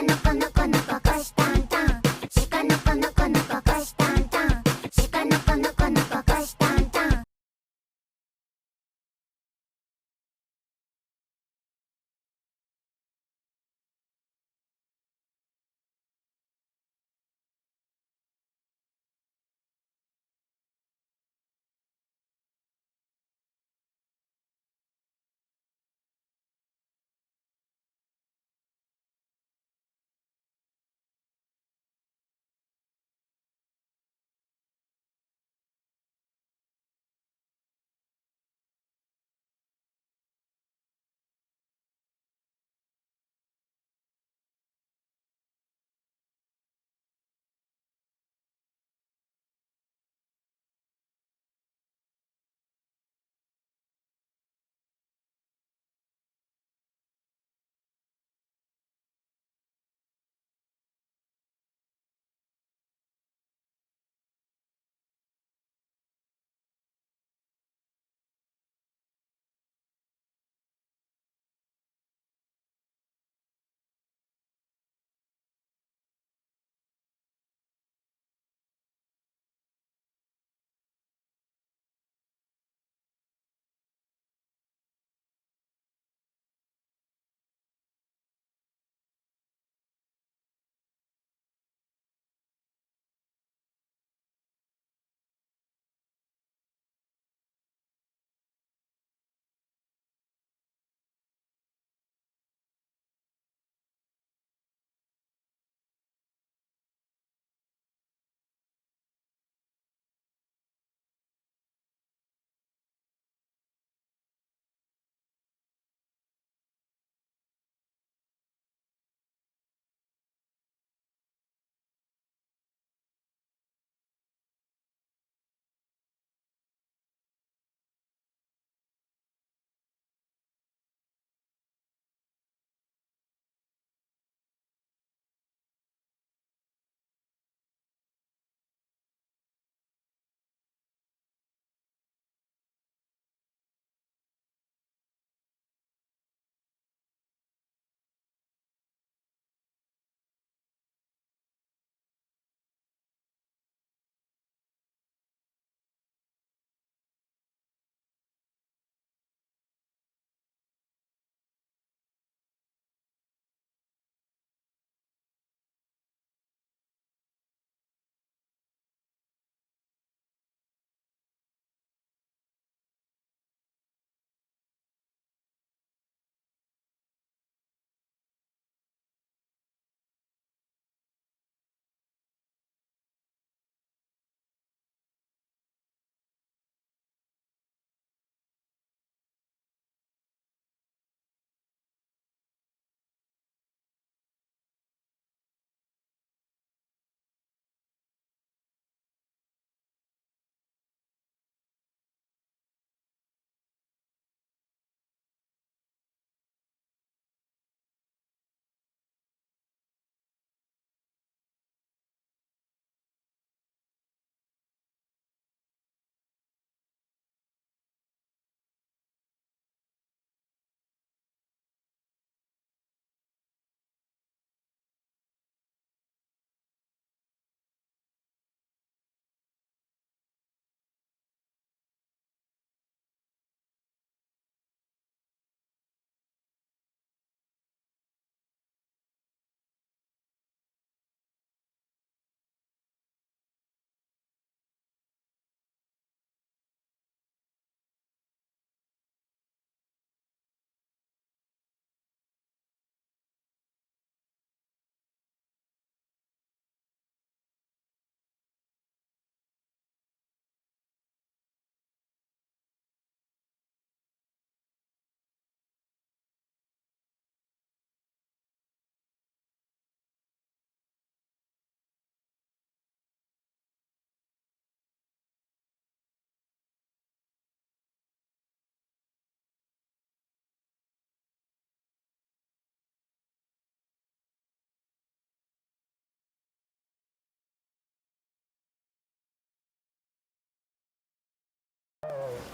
のこのこのここしたんたん。鹿のこのこのここしたんたん。鹿のこのこのここしたんたん。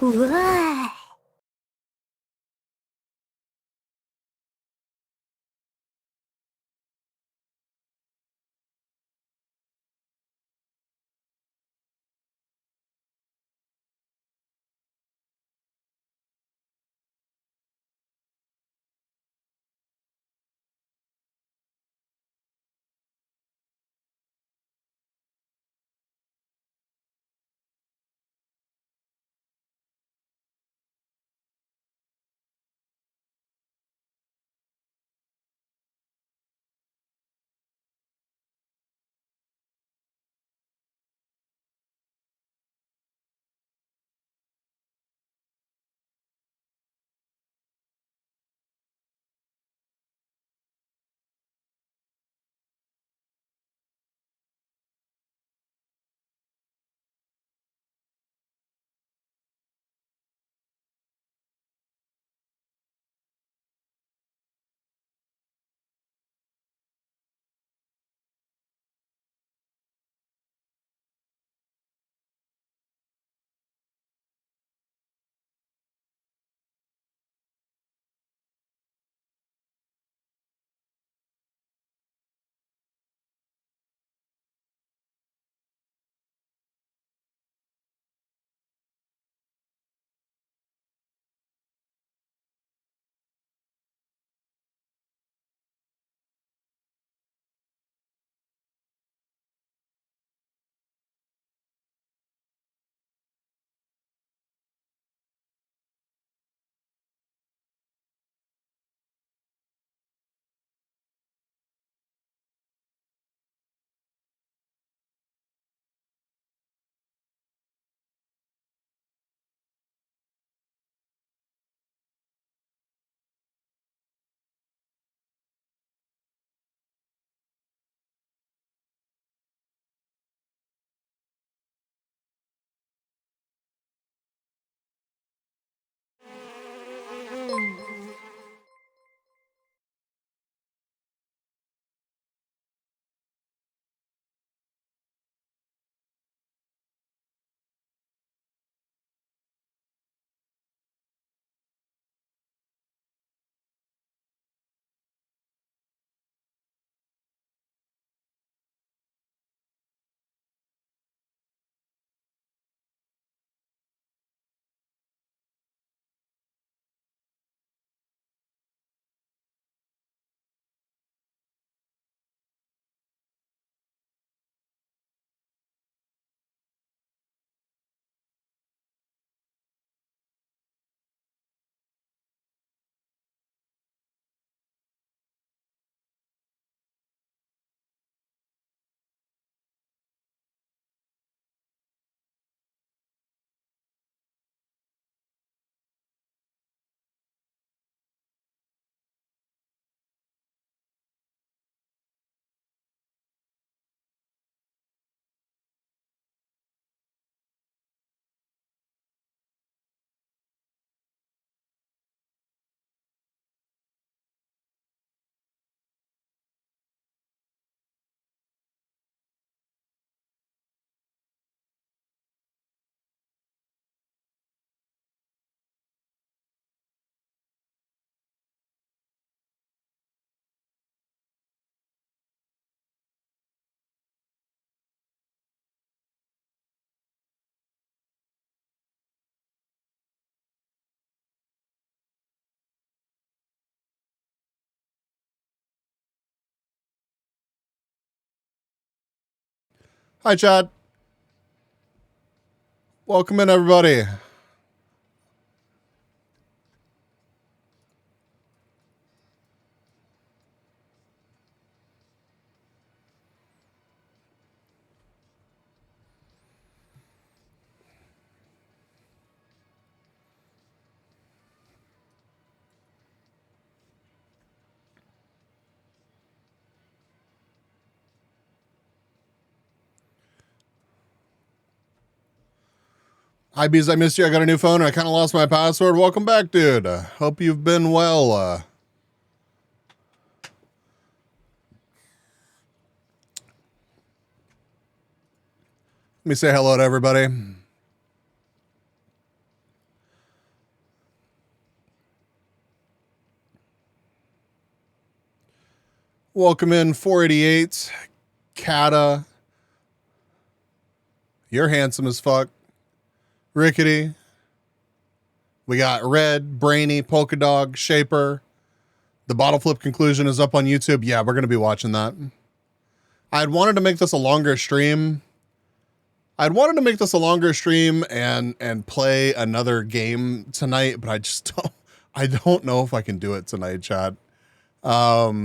うわー。Hi, Chad. Welcome in, everybody. Hi, Bees. I missed you. I got a new phone and I kind of lost my password. Welcome back, dude. Hope you've been well. Let me say hello to everybody. Welcome in 488. Kata. You're handsome as fuck. Rickety. We got Red, Brainy, Polka Dog, Shaper. The bottle flip conclusion is up on YouTube. Yeah, we're going to be watching that. I'd wanted to make this a longer stream. and play another game tonight, but I don't know if I can do it tonight, chat. Yeah,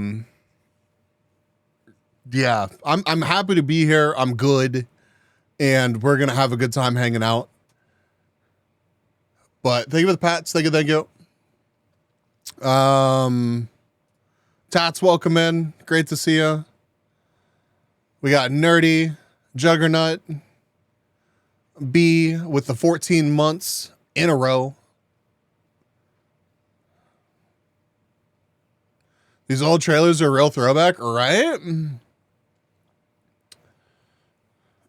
I'm happy to be here. I'm good. And we're going to have a good time hanging out. But thank you for the pats. Thank you. Tats, welcome in. Great to see you. We got Nerdy, Juggernaut, B with the 14 months in a row. These old trailers are a real throwback, right?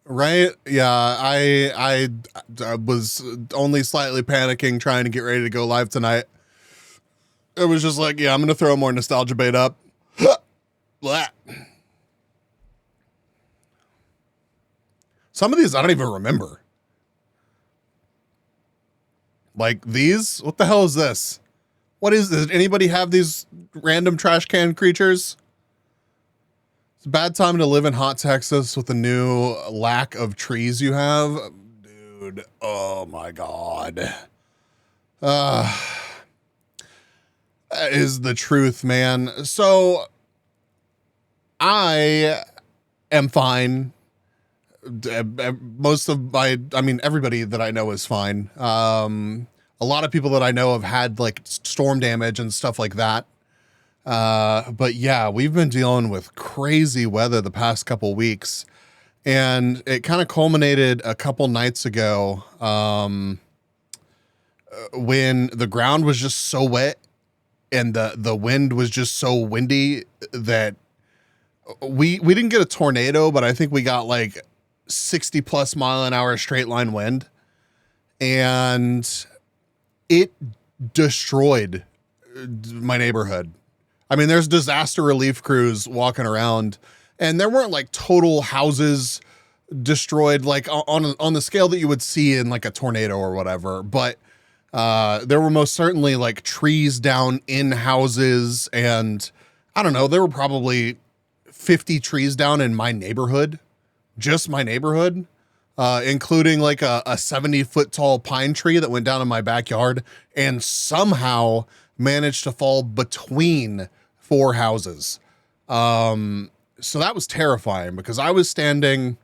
Right? Yeah, I was only slightly panicking trying to get ready to go live tonight. It was just like, yeah, I'm going to throw more nostalgia bait up. Some of these I don't even remember. Like these? What the hell is this? What is this? Anybody have these random trash can creatures? It's a bad time to live in hot Texas with the new lack of trees you have. Dude, oh my God. That is the truth, man. So I am fine. Everybody that I know is fine. A lot of people that I know have had like storm damage and stuff like that. But yeah, we've been dealing with crazy weather the past couple weeks, and it kind of culminated a couple nights ago, when the ground was just so wet and the wind was just so windy that we didn't get a tornado, but I think we got like 60 plus mile an hour straight line wind, and it destroyed my neighborhood. I mean, there's disaster relief crews walking around, and there weren't like total houses destroyed, like on the scale that you would see in like a tornado or whatever. But there were most certainly like trees down in houses, and I don't know, there were probably 50 trees down in my neighborhood, just my neighborhood, including like a 70-foot tall pine tree that went down in my backyard and somehow managed to fall between 4 houses. So that was terrifying because I was standing,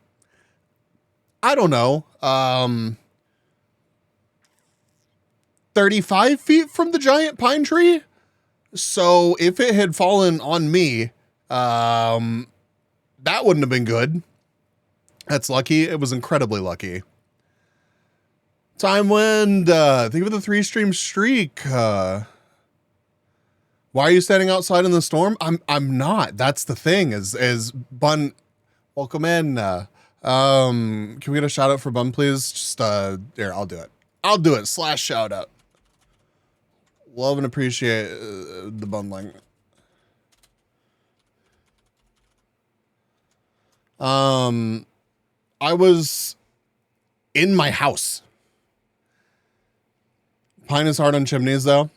I don't know, 35 feet from the giant pine tree. So if it had fallen on me, that wouldn't have been good. That's lucky. It was incredibly lucky. Time Wind, think of the 3-stream streak. Why are you standing outside in the storm? I'm not. That's the thing is Bun, welcome in. Can we get a shout out for Bun, please? Just, here, I'll do it. / shout out. Love and appreciate the bundling. I was in my house. Pine is hard on chimneys though.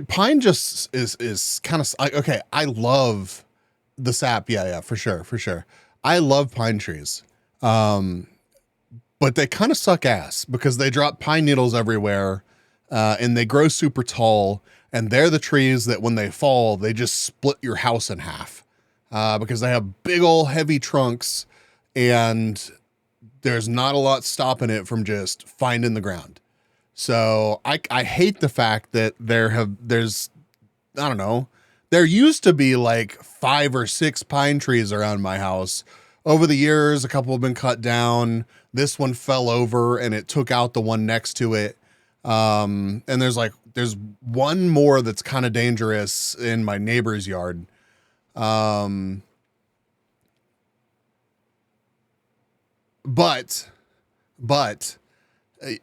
Pine just is kind of okay. I love the sap. Yeah, for sure. I love pine trees. But they kind of suck ass because they drop pine needles everywhere, and they grow super tall. And they're the trees that when they fall, they just split your house in half, because they have big old heavy trunks and there's not a lot stopping it from just finding the ground. So I hate the fact that there's, I don't know, there used to be like 5 or 6 pine trees around my house. Over the years, a couple have been cut down. This one fell over and it took out the one next to it. And there's one more that's kind of dangerous in my neighbor's yard. But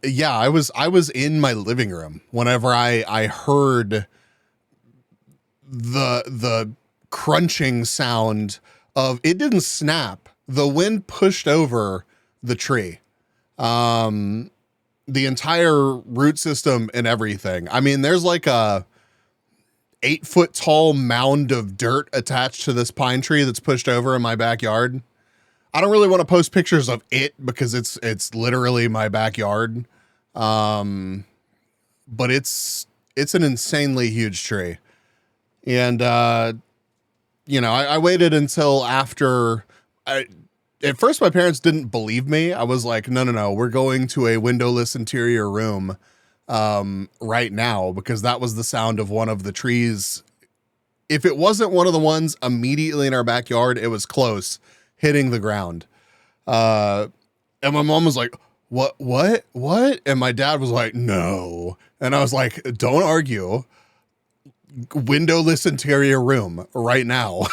yeah, I was in my living room whenever I heard the crunching sound of it. Didn't snap. The wind pushed over the tree. The entire root system and everything. I mean, there's like a 8-foot tall mound of dirt attached to this pine tree that's pushed over in my backyard. I don't really want to post pictures of it because it's literally my backyard. But it's an insanely huge tree. And, I waited until after at first my parents didn't believe me. I was like, no, we're going to a windowless interior room, right now, because that was the sound of one of the trees. If it wasn't one of the ones immediately in our backyard, it was close, hitting the ground. And my mom was like, what? And my dad was like, no. And I was like, don't argue. Windowless interior room right now.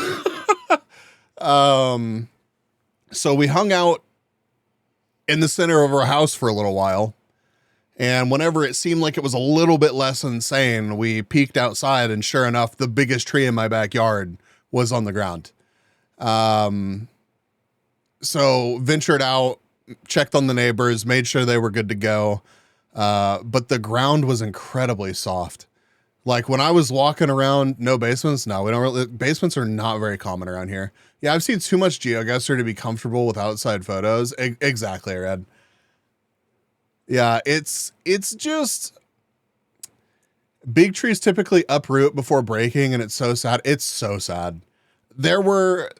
So we hung out in the center of our house for a little while. And whenever it seemed like it was a little bit less insane, we peeked outside, and sure enough, the biggest tree in my backyard was on the ground. So ventured out, checked on the neighbors, made sure they were good to go. But the ground was incredibly soft. Like when I was walking around, no basements. No, we don't really, basements are not very common around here. Yeah, I've seen too much GeoGuessr to be comfortable with outside photos. Exactly, Red. Yeah, it's just big trees typically uproot before breaking, and it's so sad. It's so sad. There were,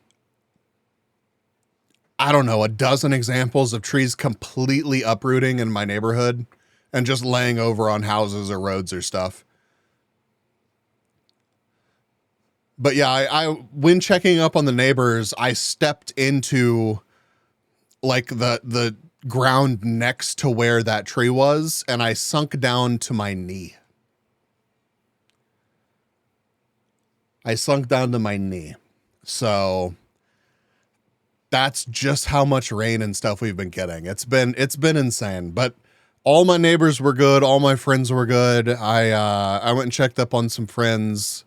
I don't know, a dozen examples of trees completely uprooting in my neighborhood and just laying over on houses or roads or stuff. But yeah, I when checking up on the neighbors, I stepped into like the ground next to where that tree was, and I sunk down to my knee. So that's just how much rain and stuff we've been getting. It's been insane. But all my neighbors were good. All my friends were good. I went and checked up on some friends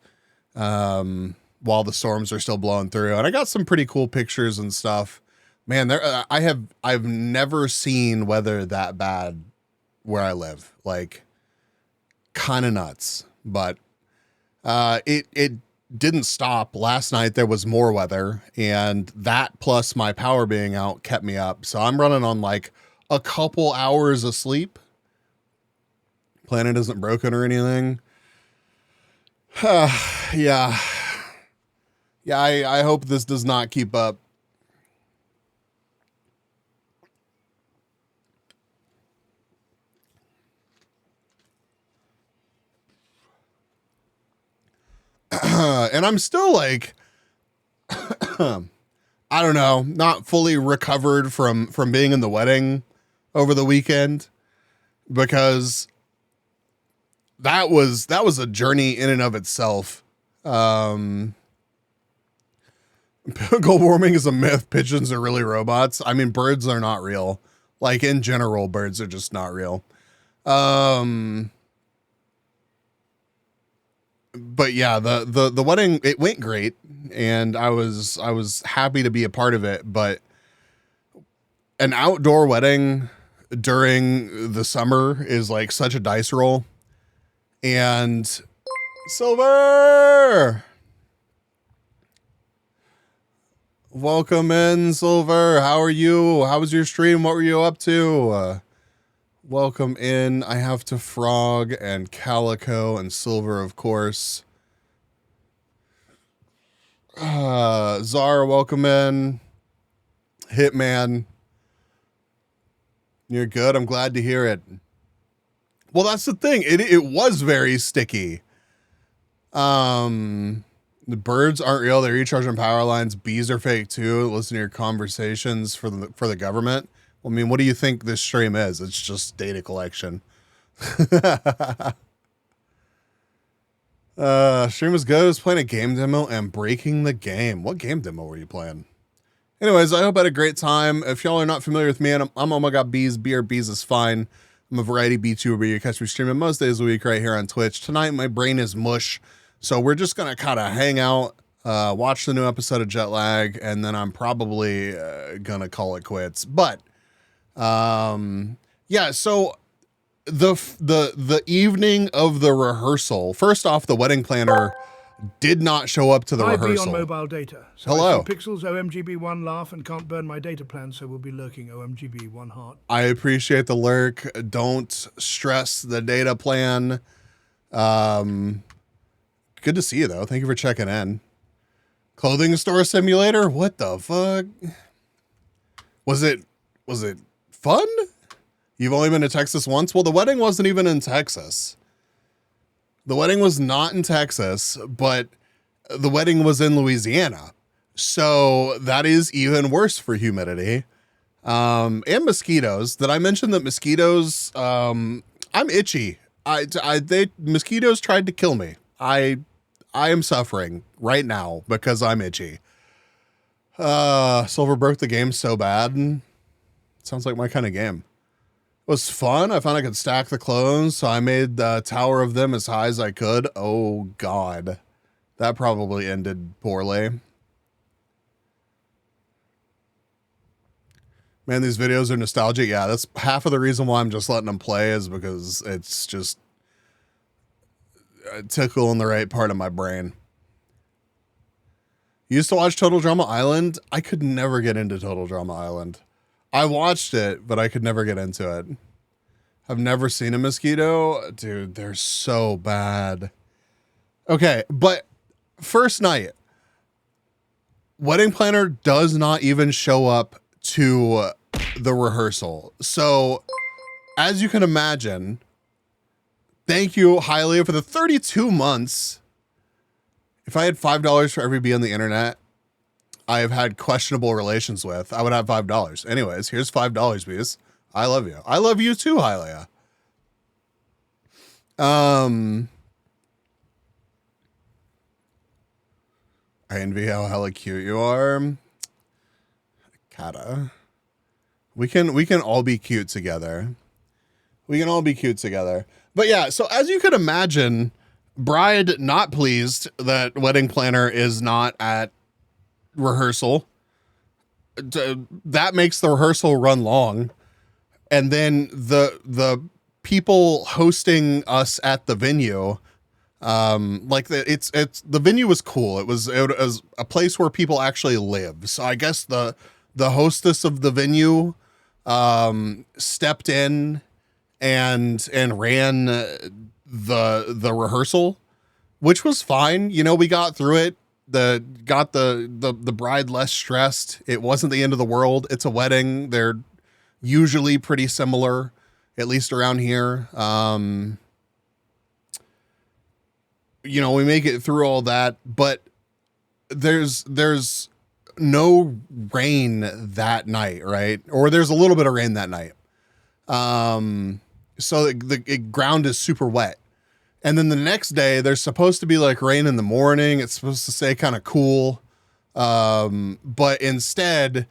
while the storms are still blowing through, and I got some pretty cool pictures and stuff. Man, I've never seen weather that bad where I live. Like, kind of nuts. But it didn't stop. Last night there was more weather, and that plus my power being out kept me up. So I'm running on like a couple hours of sleep. Planet isn't broken or anything. Yeah. I hope this does not keep up. And I'm still like, I don't know, not fully recovered from being in the wedding over the weekend, because that was a journey in and of itself. Global warming is a myth. Pigeons are really robots. I mean, birds are not real. Like in general, birds are just not real. But yeah, the wedding, it went great, and I was happy to be a part of it. But an outdoor wedding during the summer is like such a dice roll. And Silver, Welcome in, Silver. How are you? How was your stream? What were you up to? Welcome in. I have to Frog and Calico and Silver, of course. Zara, welcome in. Hitman. You're good. I'm glad to hear it. Well, that's the thing. It was very sticky. The birds aren't real. They're recharging power lines. Bees are fake too. Listen to your conversations for the government. Well, I mean, what do you think this stream is? It's just data collection. Stream was good. I was playing a game demo and breaking the game. What game demo were you playing? Anyways, I hope I had a great time. If y'all are not familiar with me, I'm Oh My God Bees. BRBs is fine. I'm a variety VTuber. You catch me streaming most days of the week right here on Twitch. Tonight, my brain is mush. So we're just going to kind of hang out, watch the new episode of Jet Lag, and then I'm probably going to call it quits. But, yeah, so the evening of the rehearsal, first off, the wedding planner did not show up to the rehearsal. On mobile data. So Hello. Pixels, OMGB1 laugh and can't burn my data plan, so we'll be lurking OMGB1 heart. I appreciate the lurk. Don't stress the data plan. Good to see you though. Thank you for checking in. Clothing store simulator? What the fuck? Was it fun? You've only been to Texas once? Well, the wedding wasn't even in Texas. The wedding was not in Texas, but the wedding was in Louisiana. So that is even worse for humidity. And mosquitoes. Did I mention that mosquitoes, I'm itchy. Mosquitoes tried to kill me. I am suffering right now because I'm itchy. Silver broke the game so bad. Sounds like my kind of game. It was fun. I found I could stack the clones, so I made the tower of them as high as I could. Oh God, that probably ended poorly. Man, these videos are nostalgic. Yeah, that's half of the reason why I'm just letting them play is because it's just a tickle in the right part of my brain. Used to watch Total Drama Island. I could never get into Total Drama Island. I watched it, but I could never get into it. I've never seen a mosquito. Dude, they're so bad. Okay, but first night, wedding planner does not even show up to the rehearsal. So, as you can imagine, thank you, Hylia, for the 32 months. If I had $5 for every bee on the internet I have had questionable relations with, I would have $5. Anyways, here's $5, bees. I love you. I love you too, Hylia. I envy how hella cute you are. Kata. We can all be cute together. We can all be cute together. But yeah, so as you could imagine, bride not pleased that wedding planner is not at rehearsal. That makes the rehearsal run long. And then the people hosting us at the venue, it's the venue was cool. It was a place where people actually live. So I guess the hostess of the venue stepped in and ran the rehearsal, which was fine. You know, we got through it. Got the bride less stressed. It wasn't the end of the world. It's a wedding. They're usually pretty similar, at least around here. You know, we make it through all that, but there's no rain that night, right? Or there's a little bit of rain that night. So the ground is super wet. And then the next day, there's supposed to be like rain in the morning. It's supposed to stay kind of cool. But instead,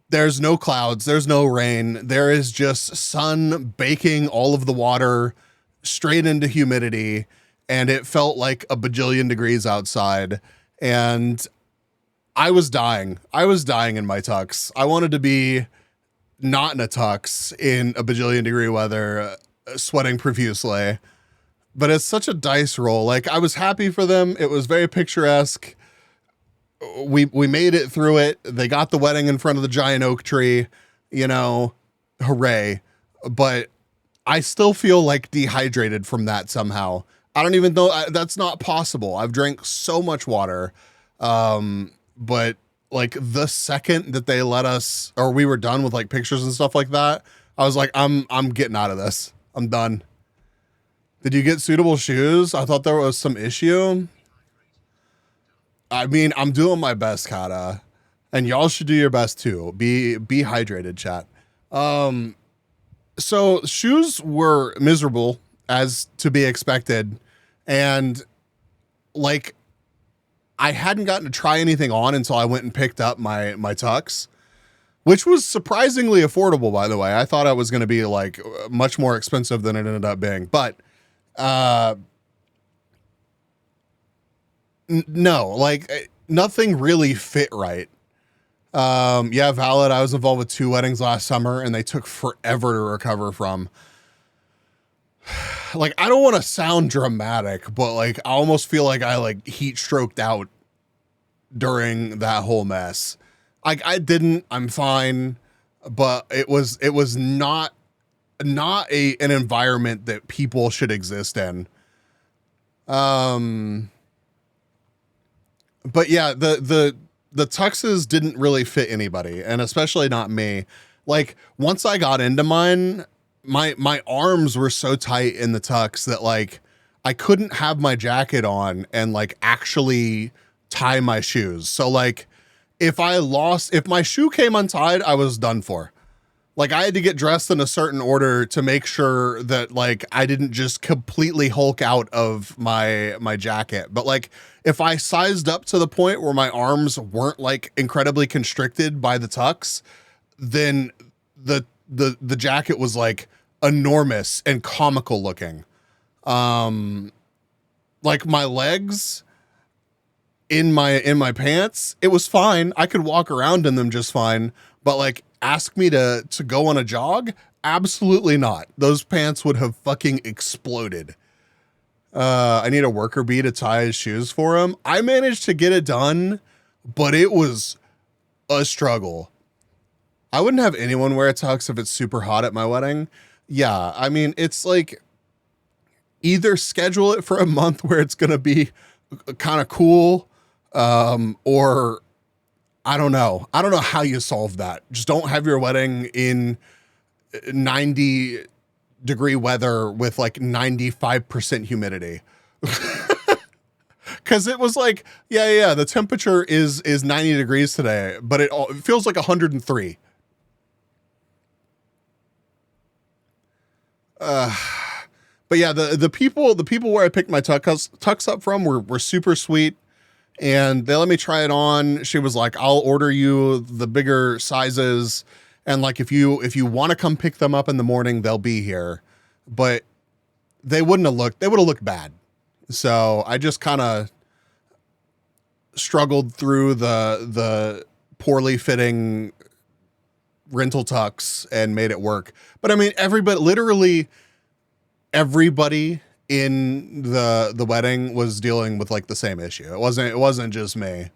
there's no clouds. There's no rain. There is just sun baking all of the water straight into humidity. And it felt like a bajillion degrees outside. And I was dying. I was dying in my tux. I wanted to be not in a tux in a bajillion degree weather, sweating profusely. But it's such a dice roll. Like, I was happy for them. It was very picturesque. we made it through it. They got the wedding in front of the giant oak tree, you know, hooray. But I still feel like dehydrated from that somehow. I don't even know. That's not possible. I've drank so much water. But like the second that they let us, or we were done with like pictures and stuff like that, I was like, I'm getting out of this. I'm done. Did you get suitable shoes? I thought there was some issue. I mean, I'm doing my best, Kata, and y'all should do your best too. Be hydrated, chat. So shoes were miserable as to be expected. And like, I hadn't gotten to try anything on until I went and picked up my tux, which was surprisingly affordable, by the way. I thought it was going to be like much more expensive than it ended up being, but, no, like nothing really fit right. Yeah, valid. I was involved with 2 weddings last summer and they took forever to recover from. Like, I don't want to sound dramatic, but like, I almost feel like I like heat stroked out during that whole mess. Like I didn't, I'm fine, but it was not an environment that people should exist in. But yeah, the tuxes didn't really fit anybody, and especially not me. Like once I got into mine, my arms were so tight in the tux that like I couldn't have my jacket on and like actually tie my shoes. So like if my shoe came untied, I was done for. Like I had to get dressed in a certain order to make sure that like I didn't just completely hulk out of my jacket. But like if I sized up to the point where my arms weren't like incredibly constricted by the tux, then the jacket was like enormous and comical looking. Like my legs in my pants, it was fine. I could walk around in them just fine, but like ask me to go on a jog? Absolutely not. Those pants would have fucking exploded. I need a worker bee to tie his shoes for him. I managed to get it done, but it was a struggle. I wouldn't have anyone wear a tux if it's super hot at my wedding. Yeah, I mean, it's like either schedule it for a month where it's going to be kind of cool, or I don't know. I don't know how you solve that. Just don't have your wedding in 90-degree weather with like 95% humidity. Cause it was like, yeah, the temperature is 90 degrees today, but it feels like 103. But yeah, the people where I picked my tux up from were super sweet. And they let me try it on. She was like, I'll order you the bigger sizes. And like, if you want to come pick them up in the morning, they'll be here. But they would have looked bad. So I just kind of struggled through the poorly fitting rental tux and made it work. But I mean, literally everybody in the wedding was dealing with like the same issue. It wasn't just me.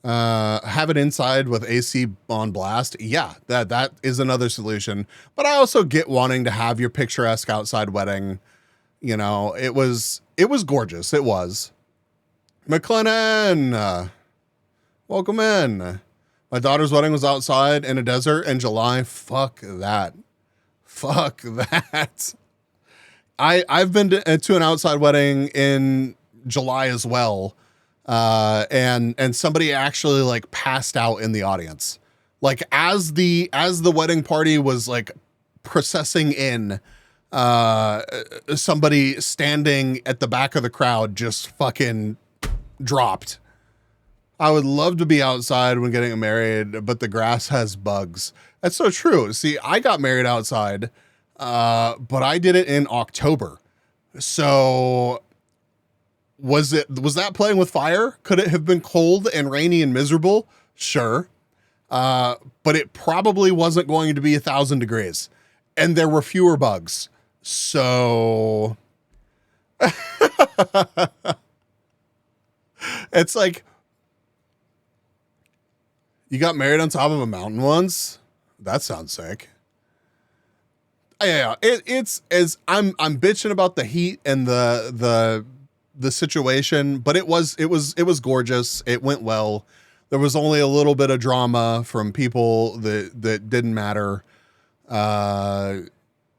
Have it inside with AC on blast. Yeah, that is another solution. But I also get wanting to have your picturesque outside wedding. You know, it was gorgeous. It was. McLennan, welcome in. My daughter's wedding was outside in a desert in July. Fuck that. I've been to an outside wedding in July as well. And somebody actually like passed out in the audience. Like as the wedding party was like processing in, somebody standing at the back of the crowd just fucking dropped. I would love to be outside when getting married, but the grass has bugs. That's so true. See, I got married outside, but I did it in October. So was that playing with fire? Could it have been cold and rainy and miserable? Sure. But it probably wasn't going to be 1,000 degrees and there were fewer bugs. So it's like You got married on top of a mountain once? That sounds sick. Yeah, it's as I'm bitching about the heat and the situation, but it was gorgeous. It went well. There was only a little bit of drama from people that didn't matter. And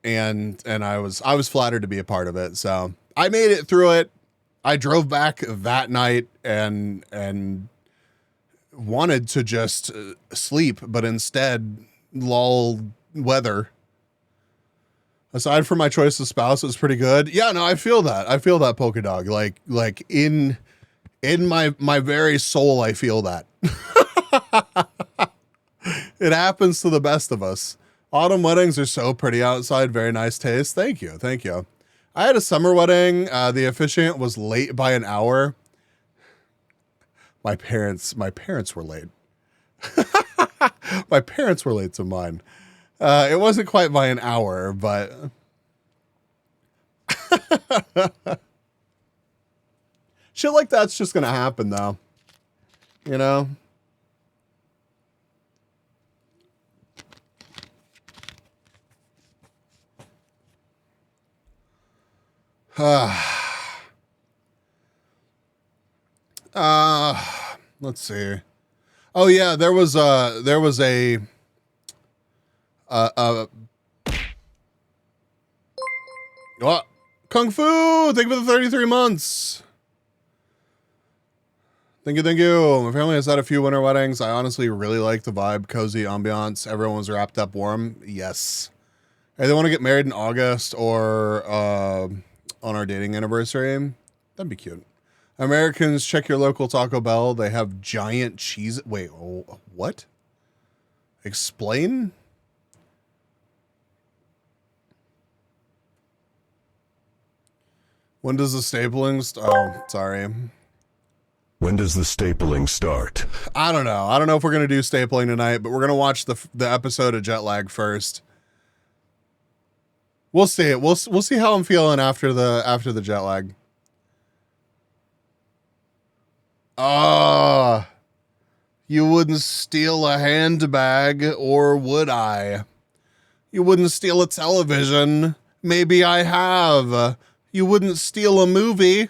I was flattered to be a part of it. So I made it through it. I drove back that night and wanted to just sleep, but instead lull weather. Aside from my choice of spouse, it was pretty good. Yeah, no, I feel that. I feel that, Polka Dog. Like in my very soul, I feel that. It happens to the best of us. Autumn weddings are so pretty outside. Very nice taste. Thank you. Thank you. I had a summer wedding. The officiant was late by an hour. My parents were late. My parents were late to mine. It wasn't quite by an hour, but shit like that's just gonna happen though. You know? Let's see. Oh yeah, there was a what? Kung Fu, thank you for the 33 months. Thank you, thank you. My family has had a few winter weddings. I honestly really like the vibe, cozy ambiance. Everyone was wrapped up warm. Yes. Hey, they want to get married in August or on our dating anniversary. That'd be cute. Americans, check your local Taco Bell. They have giant cheese. Wait, oh, what? Explain? When does the stapling oh, sorry. When does the stapling start? I don't know. I don't know if we're going to do stapling tonight, but we're going to watch the episode of Jet Lag first. We'll see it. We'll see how I'm feeling after the jet lag. Ah, you wouldn't steal a handbag, or would I? You wouldn't steal a television. Maybe I have. You wouldn't steal a movie.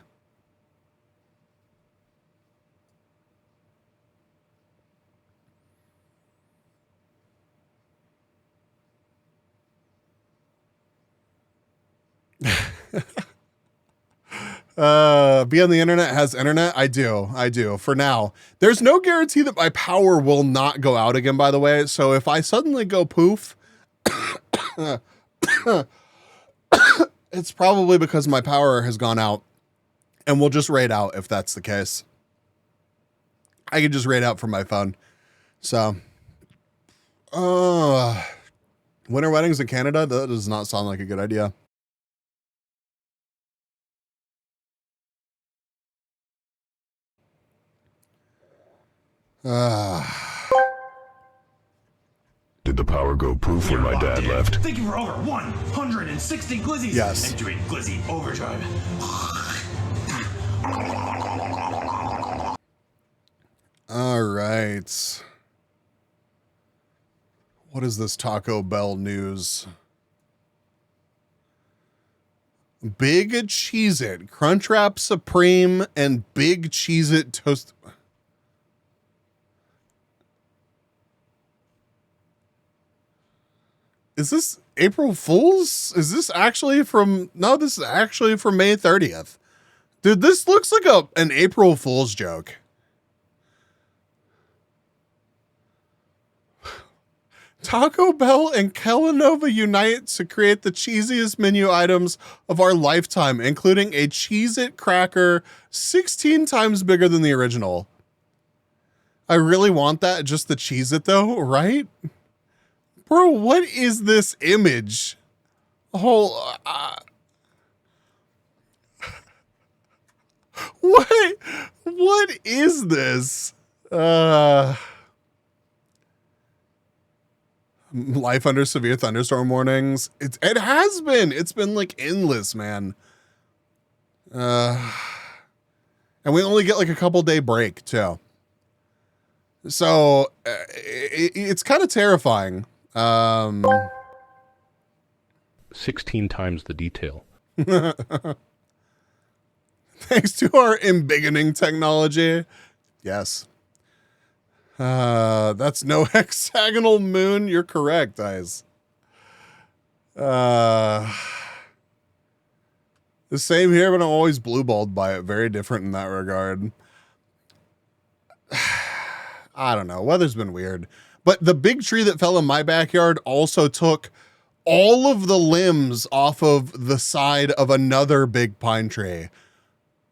Be on the internet has internet. I do for now. There's no guarantee that my power will not go out again, by the way. So if I suddenly go poof, it's probably because my power has gone out, and we'll just raid out if that's the case. I can just raid out from my phone. So, winter weddings in Canada, that does not sound like a good idea. Did the power go poof when my dad left? Thank you for over 160 glizzies. Yes. Entering glizzy overtime. All right. What is this Taco Bell news? Big Cheez-It, Crunchwrap Supreme, and Big Cheez-It Toast. Is this April Fool's? Is this actually from... No, this is actually from May 30th. Dude, this looks like an April Fool's joke. Taco Bell and Kellanova unite to create the cheesiest menu items of our lifetime, including a Cheez-It cracker 16 times bigger than the original. I really want that, just the Cheez-It though, right? Bro, what is this image? What is this? Life under severe thunderstorm warnings. It has been. It's been like endless, man. And we only get like a couple day break too. So it's kind of terrifying. 16 times the detail. Thanks to our embiggening technology. Yes. That's no hexagonal moon. You're correct, guys. The same here, but I'm always blue-balled by it. Very different in that regard. I don't know. Weather's been weird. But the big tree that fell in my backyard also took all of the limbs off of the side of another big pine tree.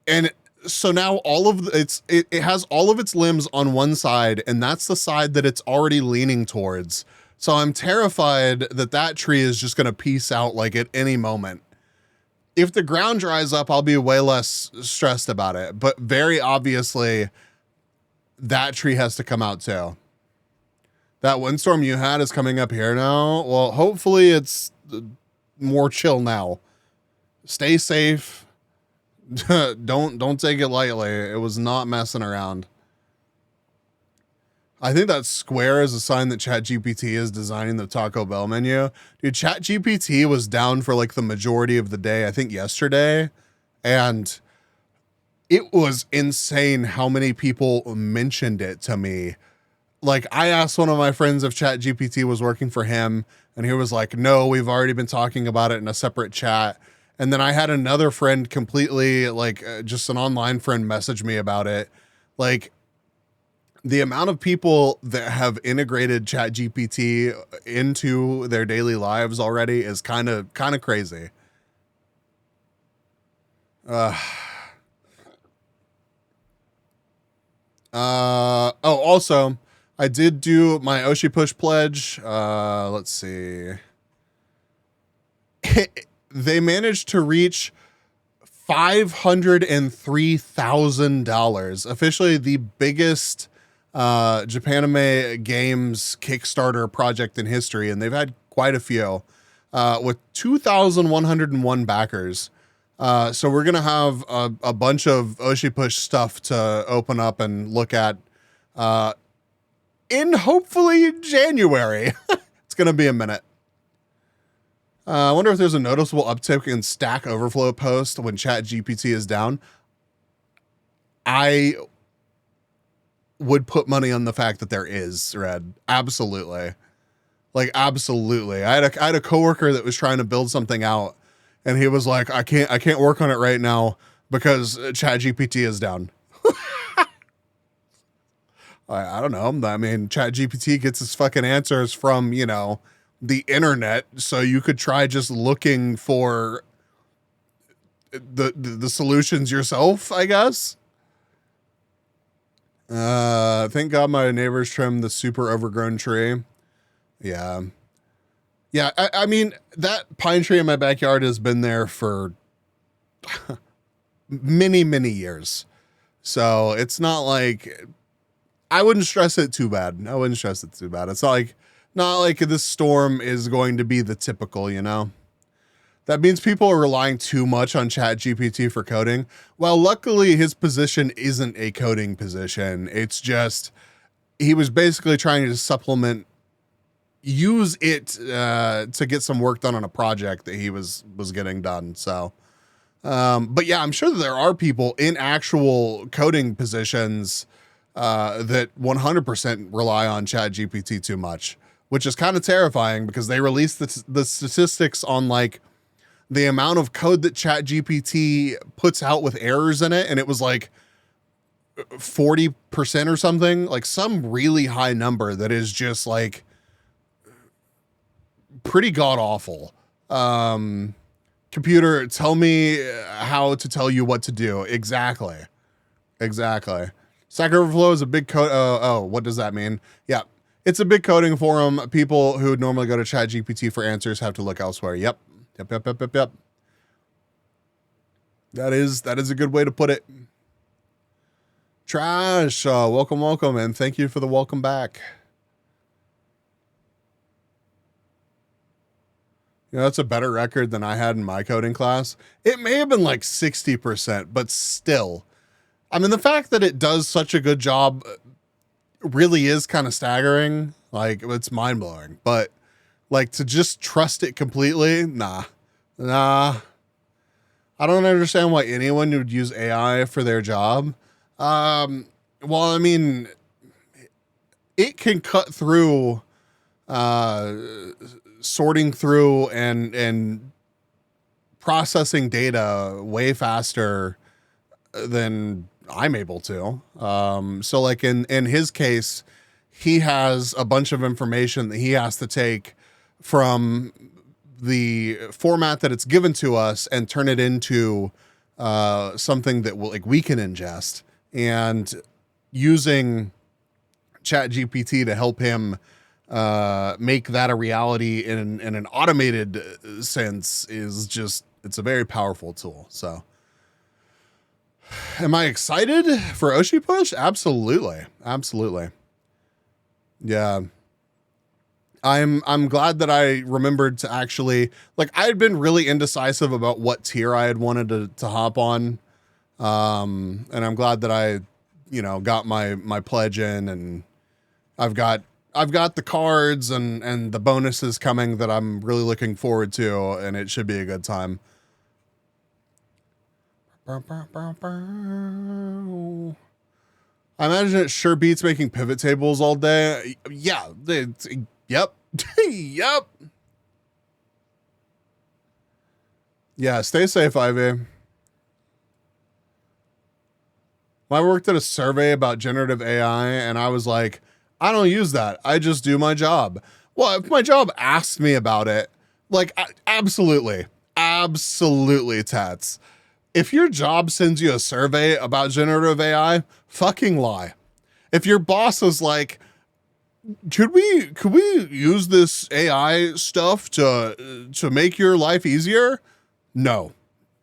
And so now all of it has all of its limbs on one side, and that's the side that it's already leaning towards. So I'm terrified that that tree is just going to peace out like at any moment. If the ground dries up, I'll be way less stressed about it. But very obviously, that tree has to come out too. That windstorm you had is coming up here now. Well, hopefully it's more chill now. Stay safe. Don't take it lightly. It was not messing around. I think that square is a sign that ChatGPT is designing the Taco Bell menu. Dude, ChatGPT was down for like the majority of the day, I think yesterday. And it was insane how many people mentioned it to me. Like, I asked one of my friends if ChatGPT was working for him, and he was like, no, we've already been talking about it in a separate chat. And then I had another friend completely, like, just an online friend message me about it. Like, the amount of people that have integrated ChatGPT into their daily lives already is kind of crazy. Also, I did do my Oshi Push pledge. Let's see. They managed to reach $503,000. Officially the biggest Japanime Games Kickstarter project in history, and they've had quite a few, with 2,101 backers. So we're gonna have a bunch of Oshi Push stuff to open up and look at in hopefully January. It's gonna be a minute. I wonder if there's a noticeable uptick in Stack Overflow posts when ChatGPT is down. I would put money on the fact that there is, Red. Absolutely. Like, absolutely. I had a coworker that was trying to build something out, and he was like, I can't work on it right now because ChatGPT is down. I don't know. I mean, ChatGPT gets its fucking answers from, you know, the internet, so you could try just looking for the solutions yourself, I guess. Thank God my neighbors trimmed the super overgrown tree. Yeah. I mean, that pine tree in my backyard has been there for many years, so it's not like I wouldn't stress it too bad. It's not like this storm is going to be the typical, you know. That means people are relying too much on ChatGPT for coding. Well, luckily his position isn't a coding position. It's just, he was basically trying to use it to get some work done on a project that he was getting done. So, but yeah, I'm sure that there are people in actual coding positions that 100% rely on ChatGPT too much, which is kind of terrifying because they released the statistics on like the amount of code that ChatGPT puts out with errors in it. And it was like 40% or something, like some really high number that is just like pretty god awful. Computer, tell me how to tell you what to do. Exactly. Stack Overflow is a big code. What does that mean? Yeah. It's a big coding forum. People who would normally go to ChatGPT for answers have to look elsewhere. Yep. That is a good way to put it. Trash, welcome, and thank you for the welcome back. You know, that's a better record than I had in my coding class. It may have been like 60%, but still. I mean, the fact that it does such a good job really is kind of staggering. Like, it's mind blowing, but like to just trust it completely. Nah. I don't understand why anyone would use AI for their job. Well, I mean, it can cut through, sorting through and processing data way faster than I'm able to. So like in his case, he has a bunch of information that he has to take from the format that it's given to us and turn it into something that will, like, we can ingest, and using ChatGPT to help him make that a reality in an automated sense is just, it's a very powerful tool. So am I excited for Oshi Push? Absolutely. Yeah. I'm glad that I remembered to actually, like, I had been really indecisive about what tier I had wanted to hop on. And I'm glad that I, got my pledge in, and I've got the cards and the bonuses coming that I'm really looking forward to, and it should be a good time. I imagine it sure beats making pivot tables all day. Yeah. Yep. Yep. Yeah. Stay safe, Ivy. I worked at a survey about generative AI, and I was like, I don't use that. I just do my job. Well, if my job asked me about it, like, absolutely, Tats. If your job sends you a survey about generative AI, fucking lie. If your boss is like, could we use this AI stuff to make your life easier? No,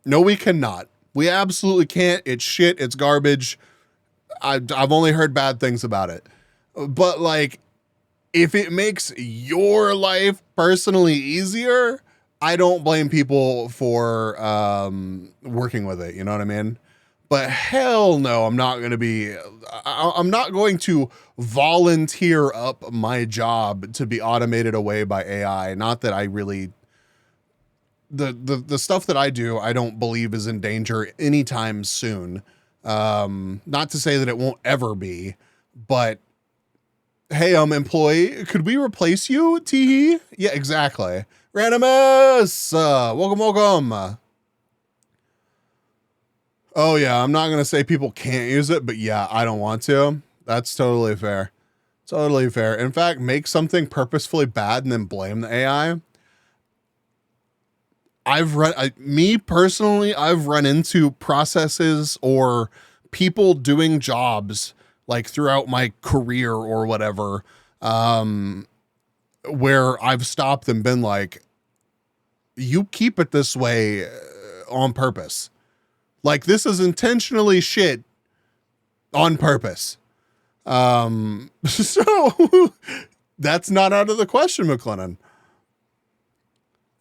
we cannot. We absolutely can't. It's shit. It's garbage. I've only heard bad things about it. But like, if it makes your life personally easier, I don't blame people for working with it. You know what I mean? But hell no, I'm not going to volunteer up my job to be automated away by AI. Not that I really, the stuff that I do, I don't believe is in danger anytime soon. Not to say that it won't ever be, but hey, employee, could we replace you? Teehee? Yeah, exactly. Randomus, welcome. Oh yeah, I'm not going to say people can't use it, but yeah, I don't want to. That's totally fair. Totally fair. In fact, make something purposefully bad and then blame the AI. I've run into processes or people doing jobs like throughout my career or whatever, where I've stopped and been like, you keep it this way on purpose. Like, this is intentionally shit on purpose. So that's not out of the question, McLennan.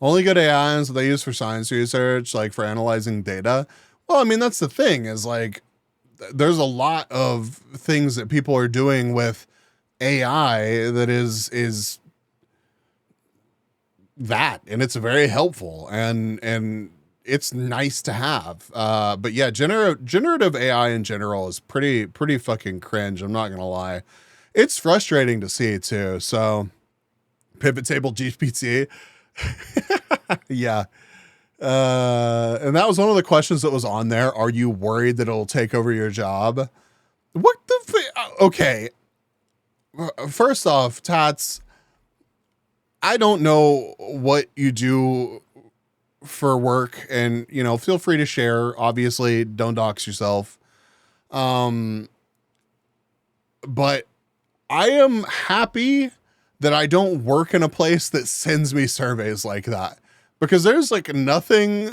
Only good AIs that they use for science research, like for analyzing data. Well, I mean, that's the thing, is like, there's a lot of things that people are doing with AI that is that, and it's very helpful and it's nice to have. But yeah, generative AI in general is pretty fucking cringe. I'm not going to lie. It's frustrating to see too. So pivot table GPT. Yeah. And that was one of the questions that was on there. Are you worried that it'll take over your job? What the okay. First off, Tats, I don't know what you do for work, and feel free to share. Obviously, don't dox yourself. But I am happy that I don't work in a place that sends me surveys like that, because there's like nothing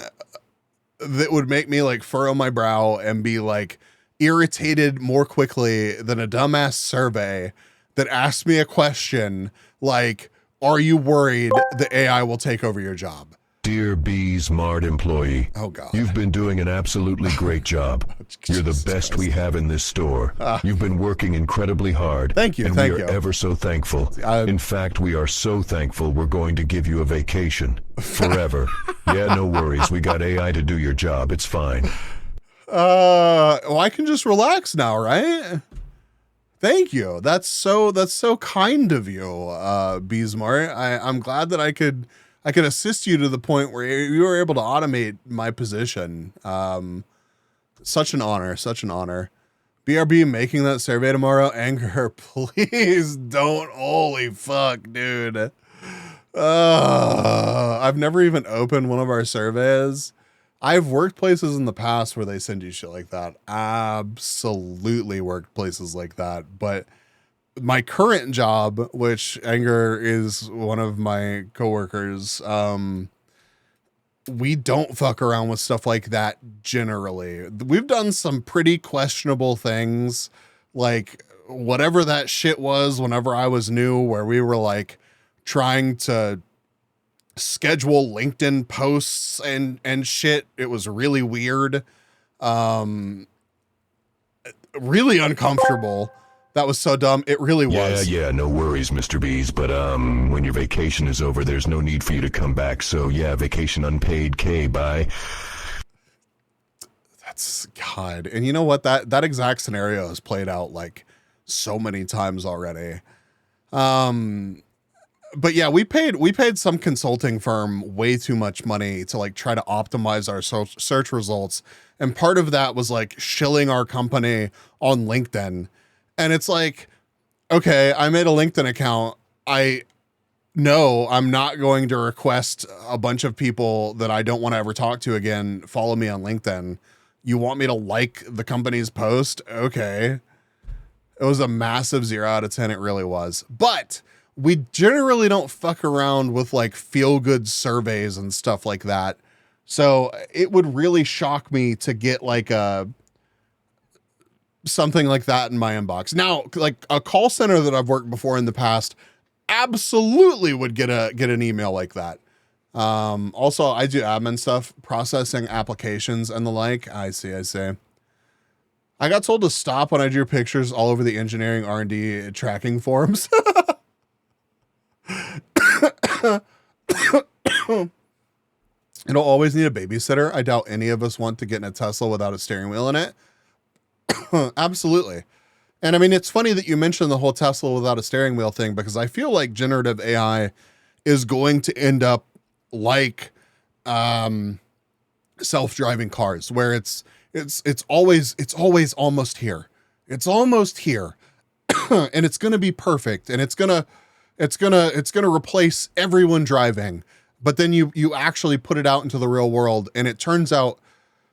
that would make me like furrow my brow and be like irritated more quickly than a dumbass survey that asks me a question like, are you worried the AI will take over your job? Dear B Smart employee, Oh, God. you've been doing an absolutely great job. You're the Jesus best Christ. we have in this store. You've been working incredibly hard. Thank you, and thank we you. are ever so thankful. In fact, we are so thankful we're going to give you a vacation. Forever. Yeah, no worries. We got AI to do your job. It's fine. Well, I can just relax now, right? Thank you. That's so kind of you, Beesmart. I'm glad that I could assist you to the point where you were able to automate my position. Such an honor, such an honor. BRB making that survey tomorrow. Anger, please don't. Holy fuck, dude. I've never even opened one of our surveys. I've worked places in the past where they send you shit like that. Absolutely worked places like that. But my current job, which Anger is one of my coworkers, we don't fuck around with stuff like that generally. We've done some pretty questionable things, like whatever that shit was whenever I was new, where we were like trying to schedule LinkedIn posts and shit. It was really weird. Really uncomfortable. That was so dumb. It really was. Yeah, no worries, Mr. Bees. But when your vacation is over, there's no need for you to come back. So yeah, vacation unpaid. K, bye. That's God. And you know what? That exact scenario has played out like so many times already. But yeah, we paid some consulting firm way too much money to like try to optimize our search results. And part of that was like shilling our company on LinkedIn. And it's like, okay, I made a LinkedIn account. I know I'm not going to request a bunch of people that I don't want to ever talk to again follow me on LinkedIn. You want me to like the company's post? Okay. It was a massive 0 out of 10. It really was. But we generally don't fuck around with like feel good surveys and stuff like that. So it would really shock me to get like something like that in my inbox. Now, like a call center that I've worked before in the past absolutely would get an email like that. Also I do admin stuff, processing applications and the like. I see. I got told to stop when I drew pictures all over the engineering R&D tracking forums. It'll always need a babysitter. I doubt any of us want to get in a Tesla without a steering wheel in it. Absolutely. And I mean, it's funny that you mentioned the whole Tesla without a steering wheel thing, because I feel like generative AI is going to end up like self-driving cars, where it's always almost here. It's almost here. And it's going to be perfect, and it's going to replace everyone driving. But then you actually put it out into the real world, and it turns out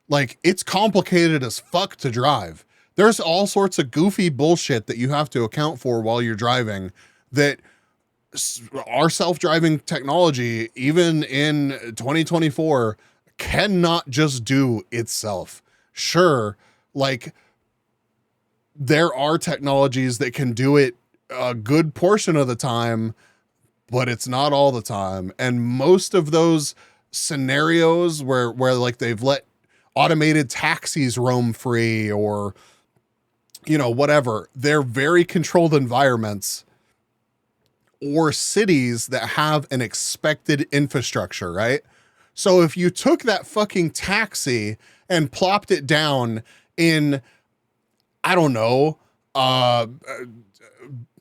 like it's complicated as fuck to drive. There's all sorts of goofy bullshit that you have to account for while you're driving that our self-driving technology, even in 2024, cannot just do itself. Sure, like there are technologies that can do it a good portion of the time, but it's not all the time. And most of those scenarios where like they've let automated taxis roam free, or, you know, whatever, they're very controlled environments or cities that have an expected infrastructure, right? So if you took that fucking taxi and plopped it down in, I don't know,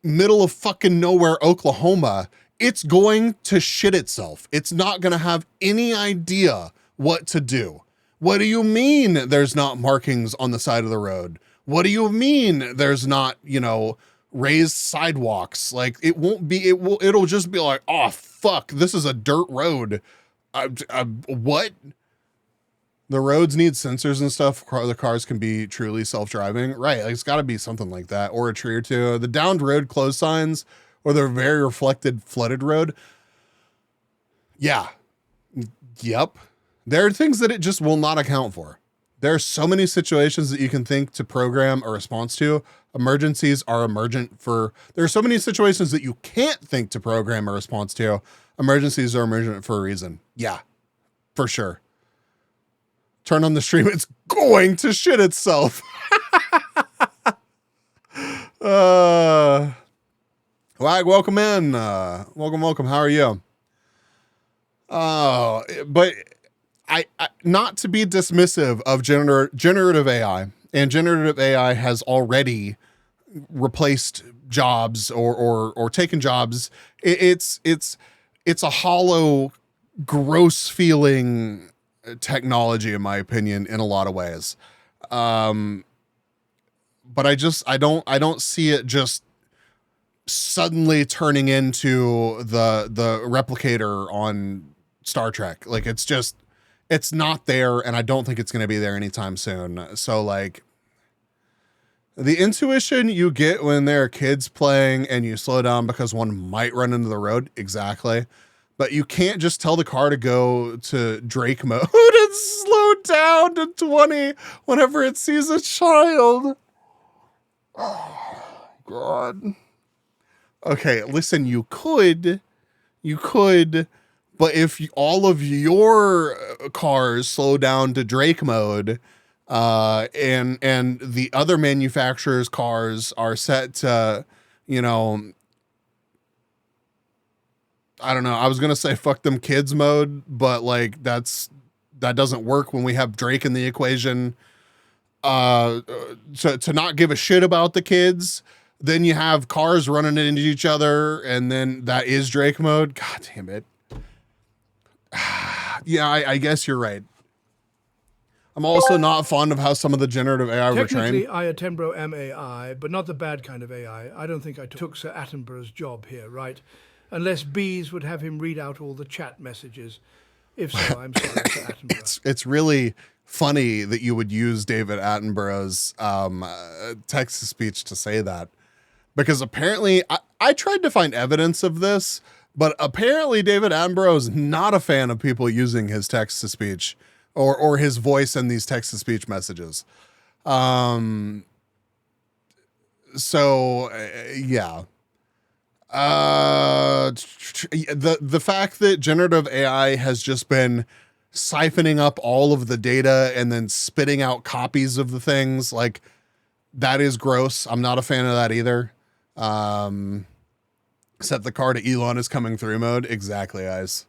middle of fucking nowhere, Oklahoma, it's going to shit itself. It's not going to have any idea what to do. What do you mean there's not markings on the side of the road? What do you mean there's not, you know, raised sidewalks? Like it'll just be like, oh fuck, this is a dirt road. What? The roads need sensors and stuff. The cars can be truly self-driving, right? Like it's got to be something like that, or a tree or two. The downed road closed signs, or the very reflected flooded road. Yeah. Yep. There are things that it just will not account for. There are so many situations that you can think to program a response to. Emergencies are emergent there are so many situations that you can't think to program a response to. Emergencies are emergent for a reason. Yeah. for sure. Turn on the stream, it's going to shit itself. Wag, welcome in. Welcome. How are you? But I not to be dismissive of generative AI, and generative AI has already replaced jobs or taken jobs. It's a hollow, gross feeling technology, in my opinion, in a lot of ways. But I don't see it just suddenly turning into the replicator on Star Trek. Like, it's not there, and I don't think it's going to be there anytime soon. So, like, the intuition you get when there are kids playing and you slow down because one might run into the road, exactly. But you can't just tell the car to go to Drake mode and slow down to 20 whenever it sees a child. Oh, God. Okay, listen, you could, but if all of your cars slow down to Drake mode, and the other manufacturers' cars are set to, you know, I don't know, I was gonna say fuck them kids mode, but like that doesn't work when we have Drake in the equation. To not give a shit about the kids, then you have cars running into each other, and then that is Drake mode. God damn it. Yeah, I guess you're right. I'm also not fond of how some of the generative AI were Technically, trained. I Attenborough am AI, but not the bad kind of AI. I don't think I took Sir Attenborough's job here, right? Unless Bees would have him read out all the chat messages. If so, I'm sorry, Sir Attenborough. It's really funny that you would use David Attenborough's text-to-speech to say that. Because apparently, I tried to find evidence of this, but apparently David Attenborough is not a fan of people using his text-to-speech or his voice in these text-to-speech messages. So, yeah. The fact that generative AI has just been siphoning up all of the data and then spitting out copies of the things, like, that is gross. I'm not a fan of that either. Set the car to Elon is coming through mode. Exactly, guys.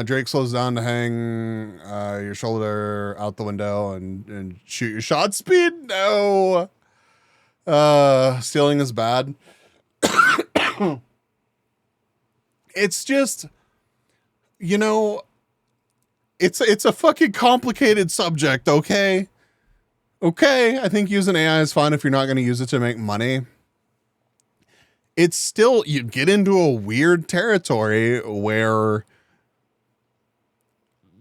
Drake slows down to hang your shoulder out the window and shoot your shot speed. No. Stealing is bad. It's just, you know, it's a fucking complicated subject. Okay. I think using AI is fine if you're not going to use it to make money. It's still, you get into a weird territory where,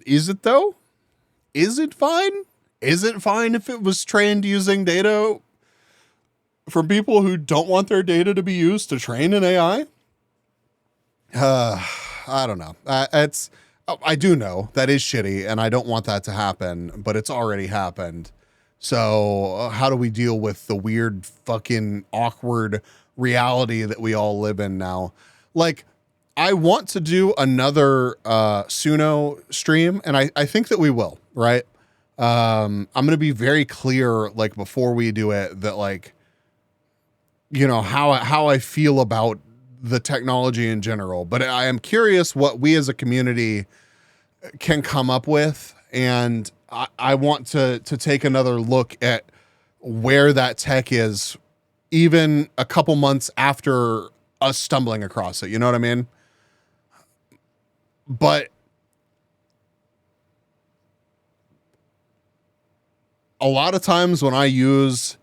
is it though? Is it fine? Is it fine if it was trained using data from people who don't want their data to be used to train an AI? I don't know. I do know that is shitty, and I don't want that to happen, but it's already happened. So how do we deal with the weird fucking awkward reality that we all live in now? Like, I want to do another Suno stream, and I think that we will, right? I'm going to be very clear, like, before we do it, that, like, you know, how I feel about the technology in general. But I am curious what we as a community can come up with, and I want to take another look at where that tech is, even a couple months after us stumbling across it. You know what I mean? But a lot of times when I use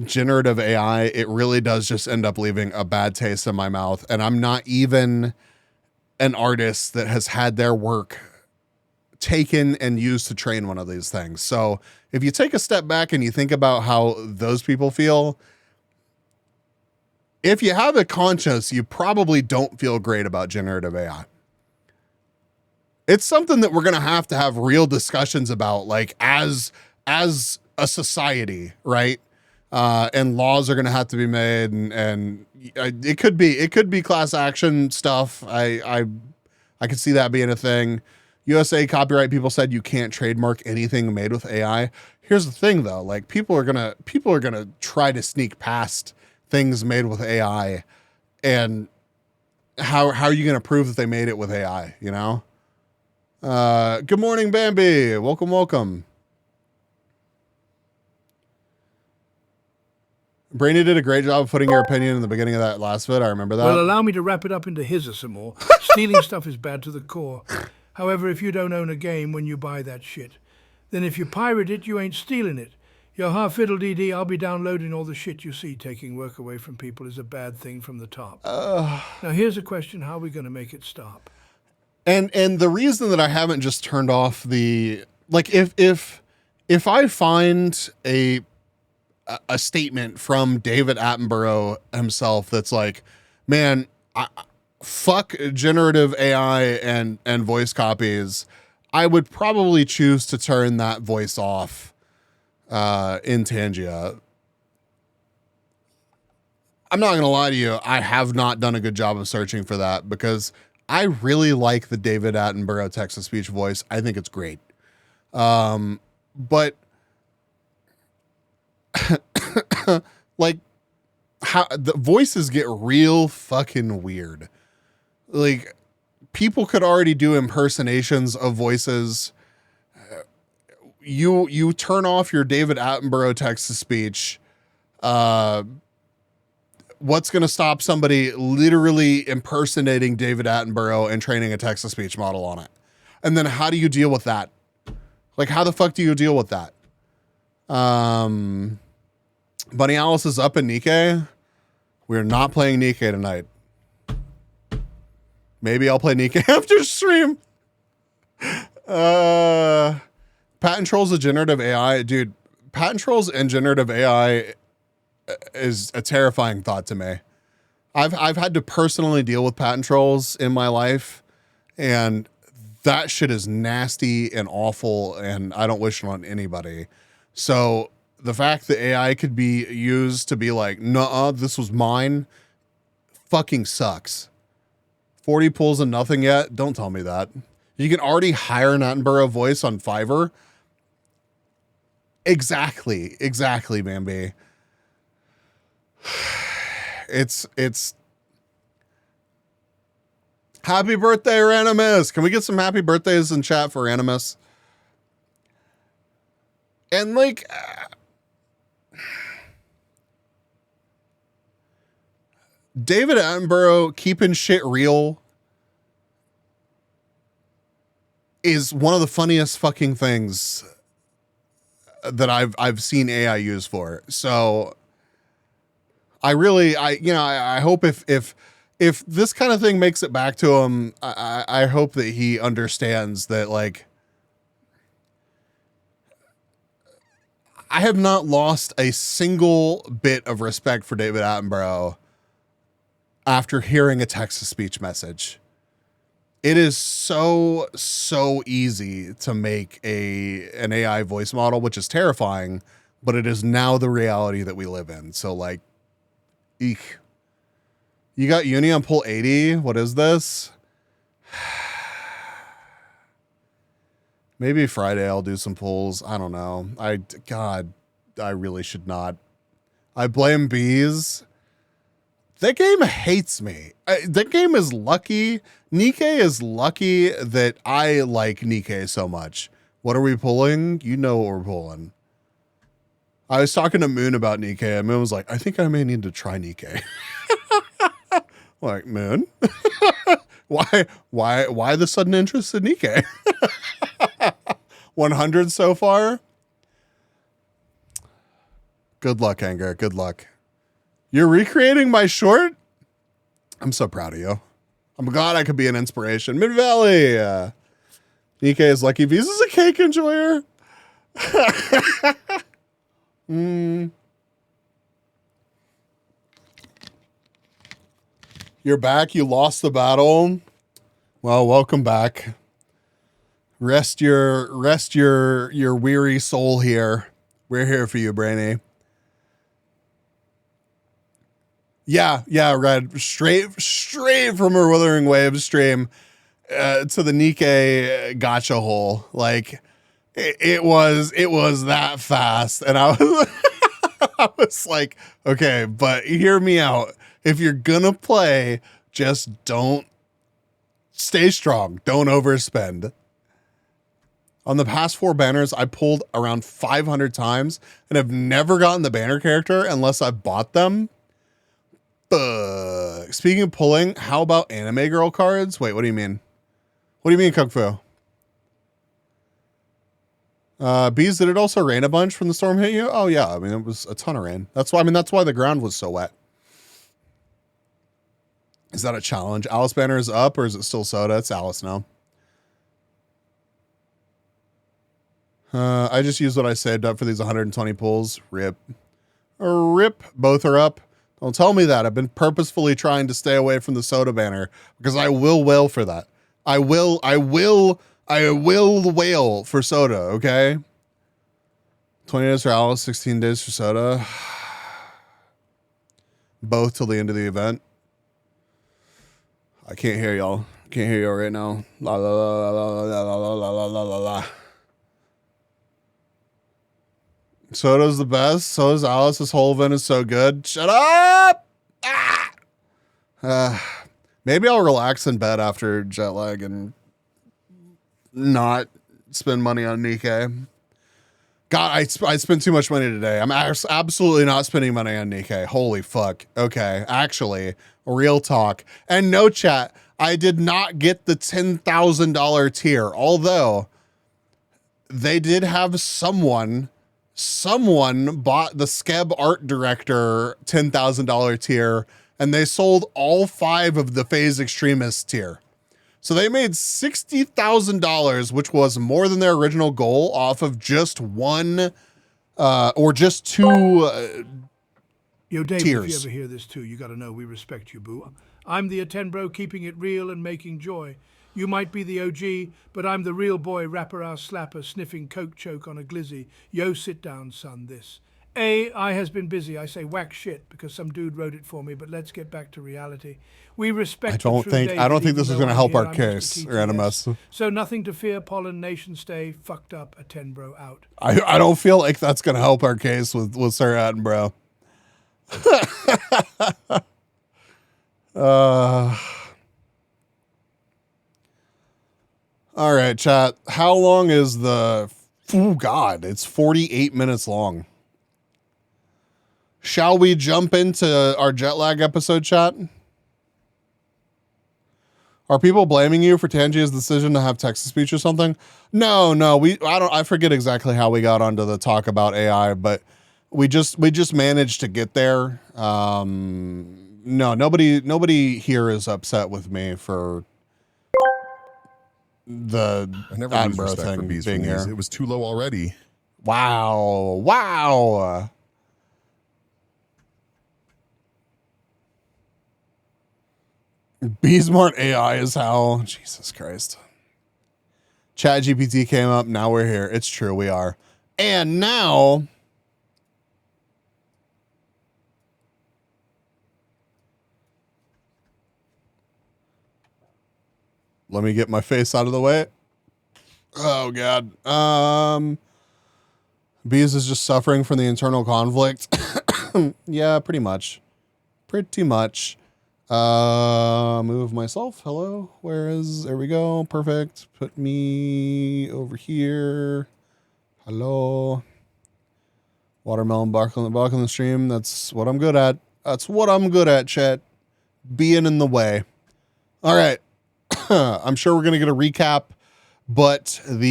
generative AI, it really does just end up leaving a bad taste in my mouth. And I'm not even an artist that has had their work taken and used to train one of these things. So if you take a step back and you think about how those people feel, if you have a conscience, you probably don't feel great about generative AI. It's something that we're going to have real discussions about, like, as a society, right? And laws are going to have to be made, and it could be class action stuff. I I could see that being a thing. USA copyright people said you can't trademark anything made with AI. Here's the thing though, like people are gonna try to sneak past things made with AI, and how are you gonna prove that they made it with AI, you know? Good morning, Bambi. Welcome. Brainy did a great job of putting your opinion in the beginning of that last vid. I remember that. Well, allow me to wrap it up into his some more. Stealing stuff is bad to the core. However, if you don't own a game when you buy that shit, then if you pirate it, you ain't stealing it. You're half fiddle-dee-dee, I'll be downloading all the shit you see. Taking work away from people is a bad thing from the top. Now, here's a question. How are we going to make it stop? And the reason that I haven't just turned off the, like, if I find a statement from David Attenborough himself that's like, man, fuck generative AI and voice copies, I would probably choose to turn that voice off in Tangia. I'm not gonna lie to you, I have not done a good job of searching for that because I really like the David Attenborough text-to-speech voice. I think it's great. But like, how the voices get real fucking weird. Like, people could already do impersonations of voices. You turn off your David Attenborough text-to-speech. What's going to stop somebody literally impersonating David Attenborough and training a text-to-speech model on it? And then how do you deal with that? Like, how the fuck do you deal with that? Bunny Alice is up in Nikkei. We're not playing Nikkei tonight. Maybe I'll play Nikkei after stream. Patent Trolls of generative AI. Dude, Patent Trolls and generative AI is a terrifying thought to me. I've had to personally deal with patent trolls in my life, and that shit is nasty and awful, and I don't wish it on anybody. So the fact that AI could be used to be like, nuh-uh, this was mine, fucking sucks. 40 pulls and nothing yet? Don't tell me that. You can already hire an Attenborough voice on Fiverr. Exactly, Bambi. It's happy birthday, Ranimus. Can we get some happy birthdays in chat for Ranimus? And like, David Attenborough keeping shit real is one of the funniest fucking things that I've seen AI use for. So I hope if this kind of thing makes it back to him, I hope that he understands that, like, I have not lost a single bit of respect for David Attenborough after hearing a text-to-speech message. It is so easy to make an AI voice model, which is terrifying, but it is now the reality that we live in. So, like, eek. You got Uni on pull 80? What is this? Maybe Friday I'll do some pulls. I don't know. God, I really should not. I blame bees. That game hates me. That game is lucky. Nikkei is lucky that I like Nikkei so much. What are we pulling? You know what we're pulling. I was talking to Moon about Nikkei, and Moon was like, I think I may need to try Nikkei. Like, Moon? Why the sudden interest in Nikkei? 100 so far? Good luck, Anger. Good luck. You're recreating my short? I'm so proud of you. I'm glad I could be an inspiration. Mid-Valley. Nikkei is lucky. Visa's a cake enjoyer. You're back. You lost the battle. Well, welcome back. Rest your weary soul here. We're here for you, Brainy. Yeah, Red. Straight from her Withering Waves stream. to the Nikkei gotcha hole. Like it was that fast, and I was I was like, okay, but hear me out. If you're gonna play, just don't stay strong. Don't overspend. On the past 4 banners, I pulled around 500 times and have never gotten the banner character unless I bought them. Speaking of pulling, how about anime girl cards? Wait, what do you mean? What do you mean, Kung Fu? Bees, did it also rain a bunch from the storm hit you? Oh yeah, I mean, it was a ton of rain. That's why the ground was so wet. Is that a challenge? Alice banner is up, or is it still soda? It's Alice now. I just used what I saved up for these 120 pulls. Rip. Rip. Both are up. Don't tell me that. I've been purposefully trying to stay away from the soda banner because I will wail for that. I will wail for soda, okay? 20 days for Alice, 16 days for soda. Both till the end of the event. I can't hear y'all. Can't hear y'all right now. La la la la la la la la la la la la. Soda's the best. So is Alice. This whole event is so good. Shut up! Maybe I'll relax in bed after jet lag and not spend money on Nikkei. God, I spent too much money today. I'm absolutely not spending money on Nikkei. Holy fuck. Okay, actually, real talk. And no chat, I did not get the $10,000 tier, although they did have someone bought the Skeb art director $10,000 tier, and they sold all 5 of the Phase Extremist tier. So they made $60,000, which was more than their original goal, off of just one or just 2 Yo, Dave, tiers. if you ever hear this too, you got to know we respect you, boo. I'm the Atenbro, keeping it real and making joy. You might be the OG, but I'm the real boy, wrapper-ass slapper, sniffing coke choke on a glizzy. Yo, sit down, son, this. I has been busy. I say whack shit because some dude wrote it for me, but let's get back to reality. We respect I don't think this is going to help our case, Ranimus. So nothing to fear, Pollen Nation stay fucked up, Atenbro out. I don't feel like that's going to help our case with Sir Attenborough. All right, chat. How long is the... Oh, God. It's 48 minutes long. Shall we jump into our jet lag episode, chat? Are people blaming you for Tangi's decision to have text-to-speech or something? No. I forget exactly how we got onto the talk about AI, but we just managed to get there. No, nobody here is upset with me for the I never lose Attenborough respect for thing Bees being for these. here. It was too low already. Wow. Beesmart AI is how. Jesus Christ. Chat GPT came up. Now we're here. It's true. We are. And now. Let me get my face out of the way. Oh, God. Bees is just suffering from the internal conflict. Yeah, pretty much. Move myself. Hello. There we go. Perfect. Put me over here. Hello. Watermelon bark on the stream. That's what I'm good at. Chat. Being in the way. All right. I'm sure we're going to get a recap, but are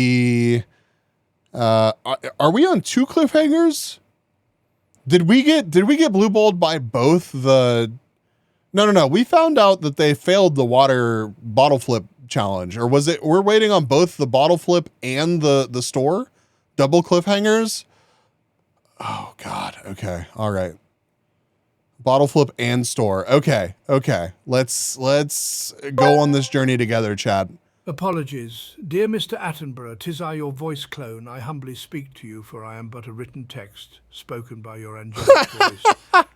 we on 2 cliffhangers? Did we get blue balled by both the... No. We found out that they failed the water bottle flip challenge, or was it we're waiting on both the bottle flip and the store? Double cliffhangers? Oh, God. Okay. All right. Bottle flip and store. Okay. Let's go on this journey together, Chad. Apologies. Dear Mr. Attenborough, 'tis I, your voice clone. I humbly speak to you, for I am but a written text, spoken by your angelic voice.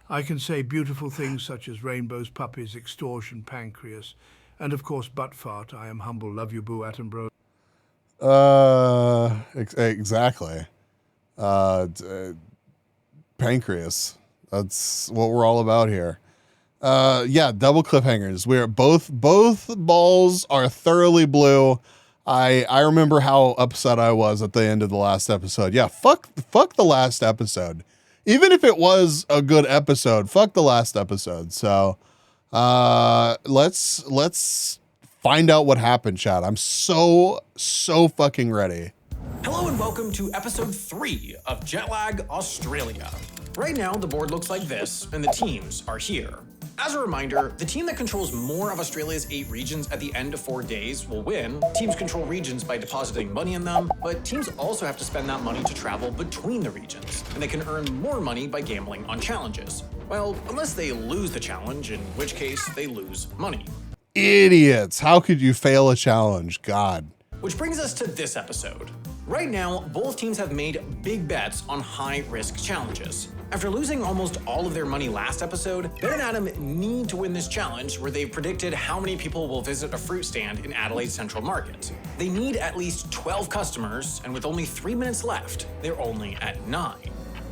I can say beautiful things such as rainbows, puppies, extortion, pancreas. And of course, butt fart. I am humble. Love you, Boo Attenborough. Exactly. Pancreas. That's what we're all about here. Yeah, double cliffhangers. We're both balls are thoroughly blue. I remember how upset I was at the end of the last episode. Yeah, fuck the last episode. Even if it was a good episode, fuck the last episode. So, let's find out what happened, chat. I'm so fucking ready. Hello and welcome to episode 3 of Jetlag Australia. Right now, the board looks like this, and the teams are here. As a reminder, the team that controls more of Australia's 8 regions at the end of 4 days will win. Teams control regions by depositing money in them, but teams also have to spend that money to travel between the regions, and they can earn more money by gambling on challenges. Well, unless they lose the challenge, in which case they lose money. Idiots. How could you fail a challenge? God. Which brings us to this episode. Right now, both teams have made big bets on high-risk challenges. After losing almost all of their money last episode, Ben and Adam need to win this challenge where they predicted how many people will visit a fruit stand in Adelaide Central Market. They need at least 12 customers, and with only 3 minutes left, they're only at 9.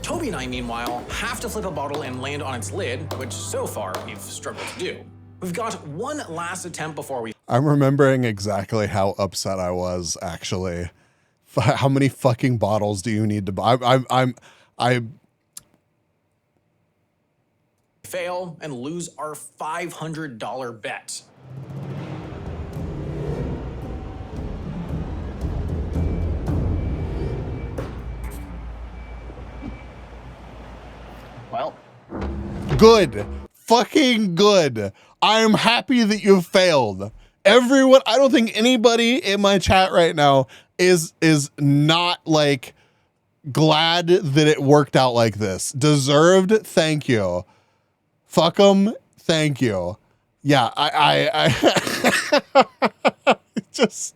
Toby and I, meanwhile, have to flip a bottle and land on its lid, which so far we've struggled to do. We've got one last attempt before we... I'm remembering exactly how upset I was, actually. How many fucking bottles do you need to buy? I fail and lose our $500 bet. Well, good. Fucking good. I am happy that you failed. Everyone, I don't think anybody in my chat right now is not like glad that it worked out like this. Deserved, thank you. Fuck 'em, thank you. Yeah, I just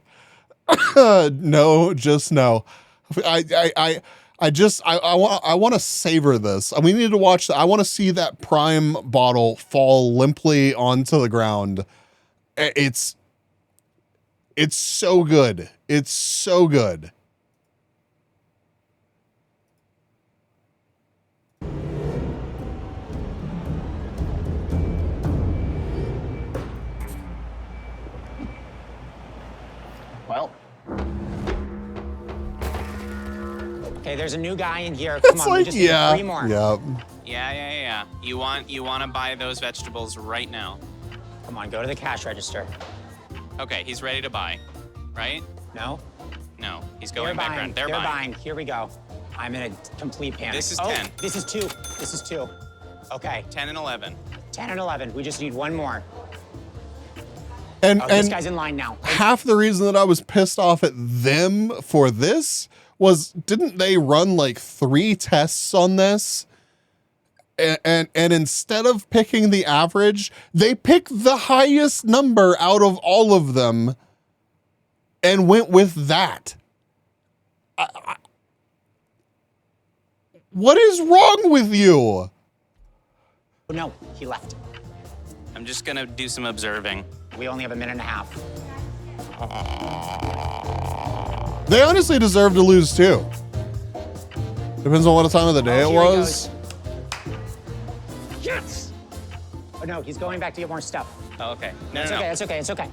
no, just no. I want to savor this. We need to watch that. I want to see that prime bottle fall limply onto the ground. It's so good. It's so good. Well. Okay, there's a new guy in here. Come It's on, we like, just need yeah, 3 more. yep. Yeah. You want to buy those vegetables right now. Come on, go to the cash register. Okay, he's ready to buy, right? No? No, he's They're going back buying. around. They're They're buying. buying. Here we go. I'm in a complete panic. This is oh, 10. This is 2. This is 2. Okay, 10 and 11. 10 and 11. We just need 1 more. And Oh, this guy's in line now. half the reason that I was pissed off at them for this was, didn't they run like 3 tests on this? And instead of picking the average, they picked the highest number out of all of them and went with that. What is wrong with you? Oh, no, he left. I'm just gonna do some observing. We only have a minute and a half. They honestly deserve to lose too. Depends on what time of the day it Here he was. goes. Yes! Oh, no, he's going back to get more stuff. Oh, okay. No, It's no, okay, no. it's okay, it's okay.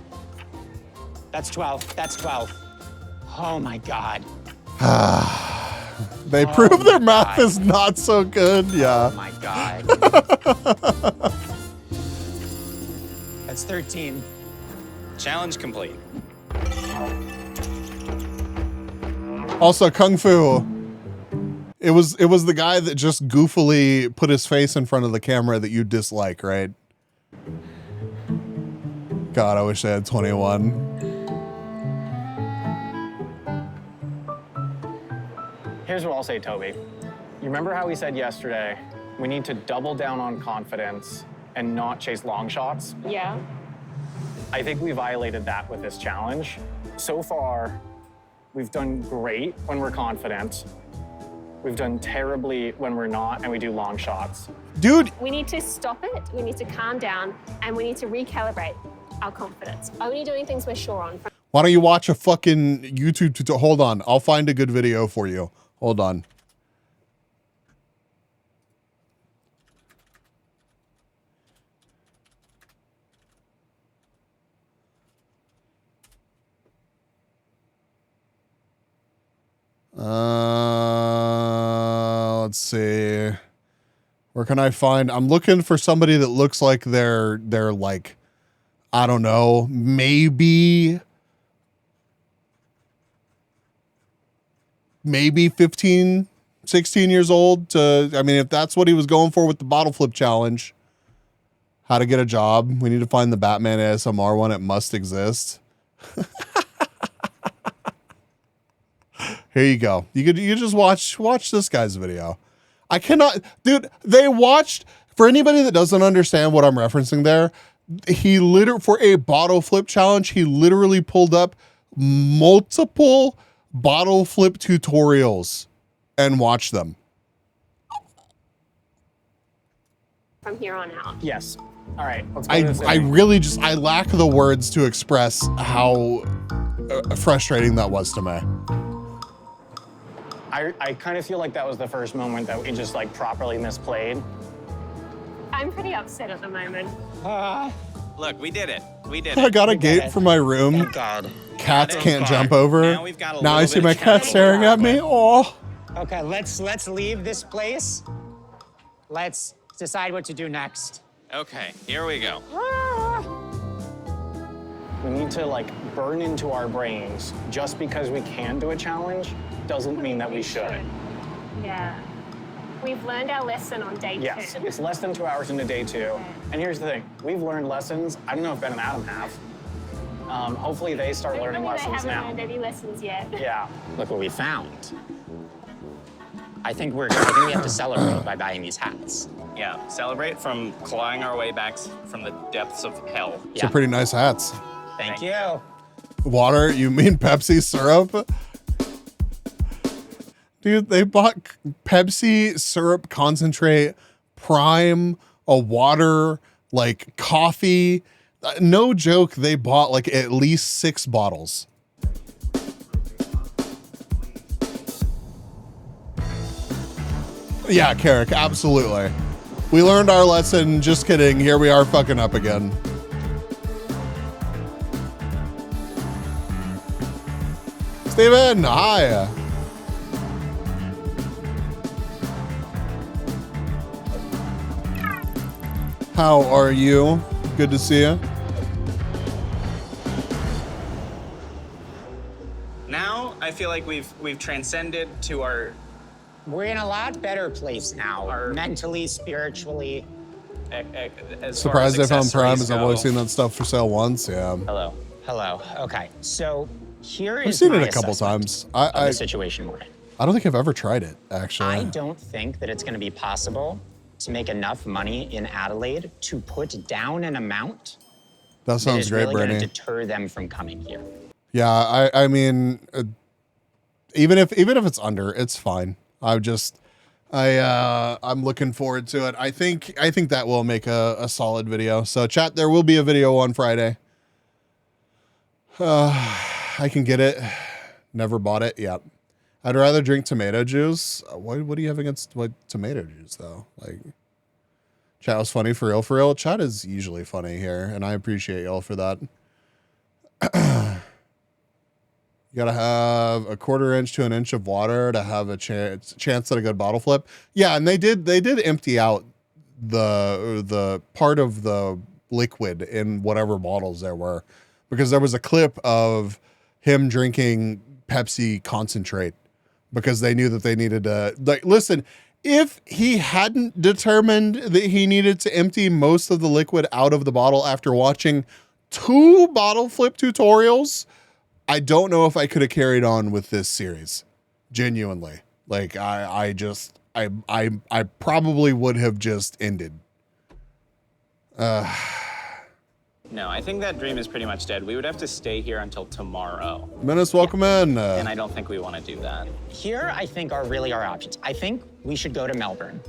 That's 12. That's 12. Oh, my God. They prove their my math God. is not so good. Yeah. Oh, my God. That's 13. Challenge complete. Also, Kung Fu. It was the guy that just goofily put his face in front of the camera that you dislike, right? God, I wish I had 21. Here's what I'll say, Toby. You remember how we said yesterday, we need to double down on confidence and not chase long shots? Yeah. I think we violated that with this challenge. So far, we've done great when we're confident. We've done terribly when we're not, and we do long shots. Dude, We need to stop it, we need to calm down, and we need to recalibrate. our confidence. Only doing things we're sure on. Why don't you watch a fucking YouTube tutorial? Hold on. I'll find a good video for you. Hold on. Let's see. Where can I find? I'm looking for somebody that looks like they're like, I don't know, maybe 15, 16 years old to, I mean, if that's what he was going for with the bottle flip challenge, how to get a job. We need to find the Batman ASMR one. It must exist. Here you go. You just watch this guy's video. I cannot, dude, they watched, for anybody that doesn't understand what I'm referencing there, he literally, for a bottle flip challenge, he literally pulled up multiple bottle flip tutorials and watched them. From here on out. Yes. All right. Let's go to this I inning. really just, I lack the words to express how frustrating that was to me. I kind of feel like that was the first moment that we just like properly misplayed. I'm pretty upset at the moment. Look, we did it. We did it. I got a gate for my room. Thank God. Cats Got it. can't jump over. Now we've got a Now I little see bit my of cat challenge. staring at me. Oh. Okay, let's leave this place. Let's decide what to do next. Okay, here we go. We need to like burn into our brains just because we can do a challenge doesn't mean that we should. Yeah. We've learned our lesson on day 2. Yes, it's less than 2 hours into day 2. And here's the thing, we've learned lessons. I don't know if Ben and Adam have. Hopefully they start learning They lessons haven't now. learned any lessons yet. Yeah. Look what we found. I think we have to celebrate by buying these hats. Yeah, celebrate from clawing our way back from the depths of hell. These are pretty nice hats. Thank you. Water, you mean Pepsi syrup? Dude, they bought Pepsi syrup concentrate, Prime, a water, like coffee. No joke, they bought like at least 6 bottles. Yeah, Carrick, absolutely. We learned our lesson. Just kidding. Here we are fucking up again. Steven, hi. How are you? Good to see you. Now I feel like we've transcended to our We're in a lot better place now, mentally, spiritually. as Surprised far I as found Prime, as I've only go. seen that stuff for sale once. Yeah. Hello. Hello. Okay. So here I've is seen my it a couple assessment times. of I the situation we're in. I don't think I've ever tried it, actually. I don't think that it's going to be possible to make enough money in Adelaide to put down an amount That that sounds is great, really going to Brittany. deter them from coming here. Yeah, I mean, even if it's under, it's fine. I'm looking forward to it. I think that will make a solid video. So chat, there will be a video on Friday. I can get it. Never bought it. Yep. I'd rather drink tomato juice. What do you have against tomato juice though? Like, chat was funny for real. For real, chat is usually funny here, and I appreciate y'all for that. You gotta have a 1/4 inch to an inch of water to have a chance at a good bottle flip. Yeah, and they did empty out the part of the liquid in whatever bottles there were, because there was a clip of him drinking Pepsi concentrate because they knew that they needed to, like, listen, if he hadn't determined that he needed to empty most of the liquid out of the bottle after watching 2 bottle flip tutorials, I don't know if I could have carried on with this series. Genuinely. Like, I probably would have just ended. No, I think that dream is pretty much dead. We would have to stay here until tomorrow. Menace, welcome in. And I don't think we want to do that. Here, I think, are really our options. I think we should go to Melbourne.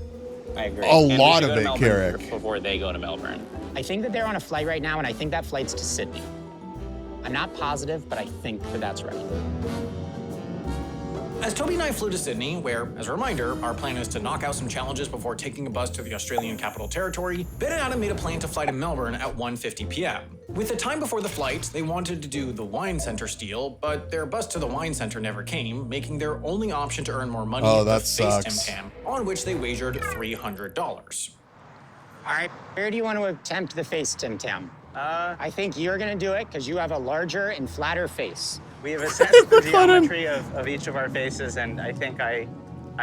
I agree. A And we lot should of go to it, Melbourne Carrick. before they go to Melbourne. I think that they're on a flight right now, and I think that flight's to Sydney. I'm not positive, but I think that that's right. As Toby and I flew to Sydney, where, as a reminder, our plan is to knock out some challenges before taking a bus to the Australian Capital Territory, Ben and Adam made a plan to fly to Melbourne at 1:50 p.m. With the time before the flight, they wanted to do the wine center steal, but their bus to the wine center never came, making their only option to earn more money that the sucks. Face Tim Tam, on which they wagered $300. All right, where do you want to attempt the face, Tim Tam? I think you're gonna do it because you have a larger and flatter face. We have assessed the geometry of each of our faces, and I think I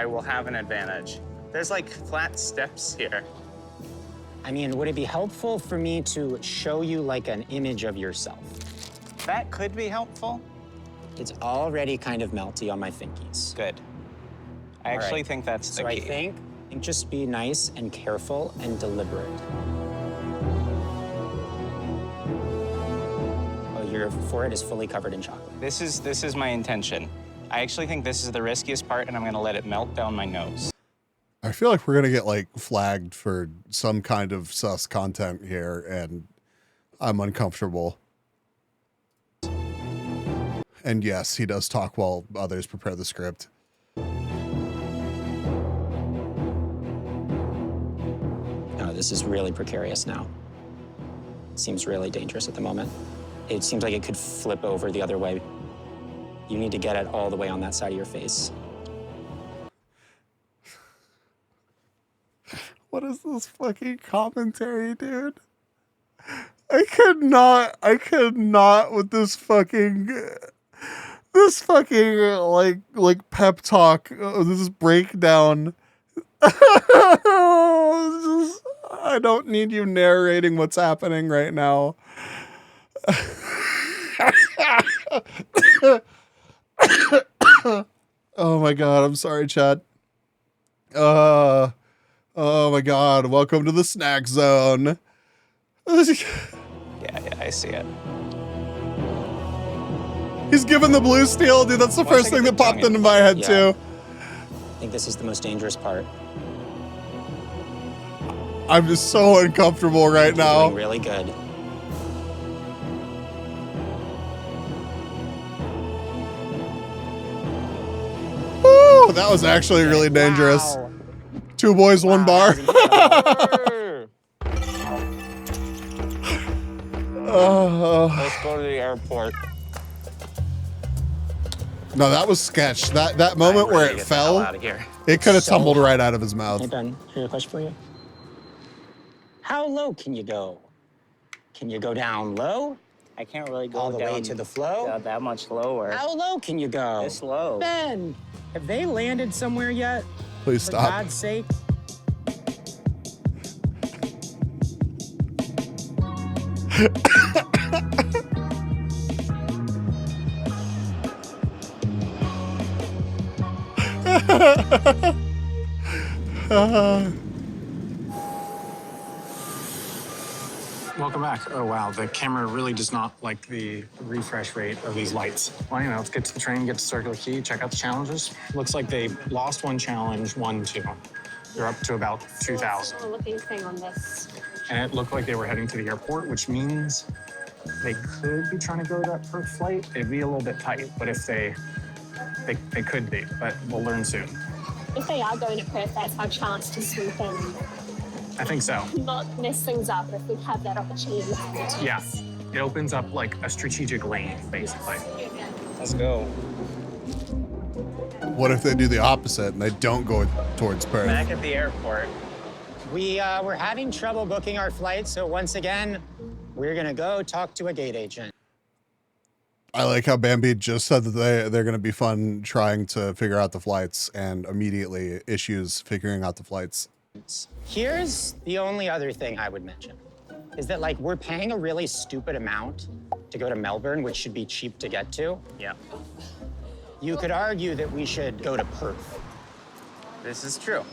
will have an advantage. There's like flat steps here. I mean, would it be helpful for me to show you like an image of yourself? That could be helpful. It's already kind of melty on my finkies. Good. I actually think that's the So key. I think just be nice and careful and deliberate. Oh, your forehead is fully covered in chocolate. This is my intention. I actually think this is the riskiest part, and I'm gonna let it melt down my nose. I feel like we're gonna get like flagged for some kind of sus content here, and I'm uncomfortable. And yes, he does talk while others prepare the script. No, this is really precarious now. It seems really dangerous at the moment. It seems like it could flip over the other way. You need to get it all the way on that side of your face. What is this fucking commentary, dude? I could not with this fucking like pep talk, this breakdown. I don't need you narrating what's happening right now. Oh my god, I'm sorry, Chad. Oh my god, welcome to the snack zone. Yeah, I see it. He's given the blue steel, dude. That's the first thing that popped into my head, too. I think this is the most dangerous part. I'm just so uncomfortable right now. Doing really good. Woo, that was actually really dangerous. Wow. 2 boys, 1 bar. Let's go to the airport. No, that was sketch. That moment where it fell, it could have tumbled right out of his mouth. Hey, Ben, here's a question for you. How low can you go? Can you go down low? I can't really go All the way down to the flow? that much lower. How low can you go? This low. Ben, have they landed somewhere yet? Please For stop. God's sake. Welcome back. Oh, wow. The camera really does not like the refresh rate of these lights. Well, you know, let's get to the train, get to Circular Quay, check out the challenges. Looks like they lost one challenge, won 2. They're up to about 2,000. Still looking thing on this. And it looked like they were heading to the airport, which means they could be trying to go to that Perth flight. It'd be a little bit tight, but if they could be, but we'll learn soon. If they are going to Perth, that's our chance to swoop in. I think so. Not mess things up if we have that opportunity. Yeah. It opens up like a strategic lane, basically. Let's go. What if they do the opposite and they don't go towards Perth? Back at the airport. We're having trouble booking our flights, so once again, we're gonna go talk to a gate agent. I like how Bambi just said that they're going to be fun trying to figure out the flights, and immediately issues figuring out the flights. Here's the only other thing I would mention, is that like we're paying a really stupid amount to go to Melbourne, which should be cheap to get to. Yeah. You could argue that we should go to Perth. This is true.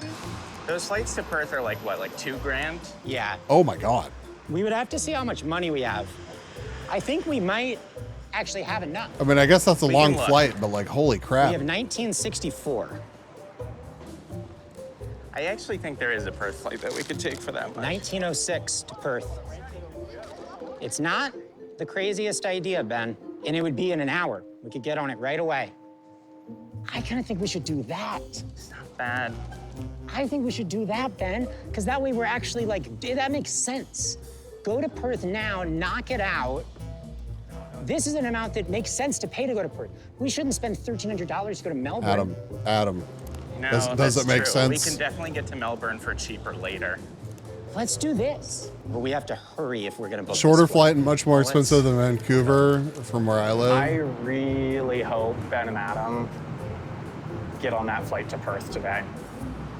Those flights to Perth are like what, like $2,000? Yeah. Oh my god. We would have to see how much money we have. I think we might actually have enough. I mean, I guess that's a We long can look. flight, but like, holy crap. We have 1964. I actually think there is a Perth flight that we could take for that much. 1906 to Perth. It's not the craziest idea, Ben, and it would be in an hour. We could get on it right away. I kind of think we should do that. It's not bad. I think we should do that, Ben, because that way we're actually like, that makes sense. Go to Perth now, knock it out. This is an amount that makes sense to pay to go to Perth. We shouldn't spend $1,300 to go to Melbourne. Adam, No, does it make true. sense? We can definitely get to Melbourne for cheaper later. Let's do this. But we have to hurry if we're gonna book Shorter this flight and much more expensive than Vancouver from where I live. I really hope Ben and Adam get on that flight to Perth today.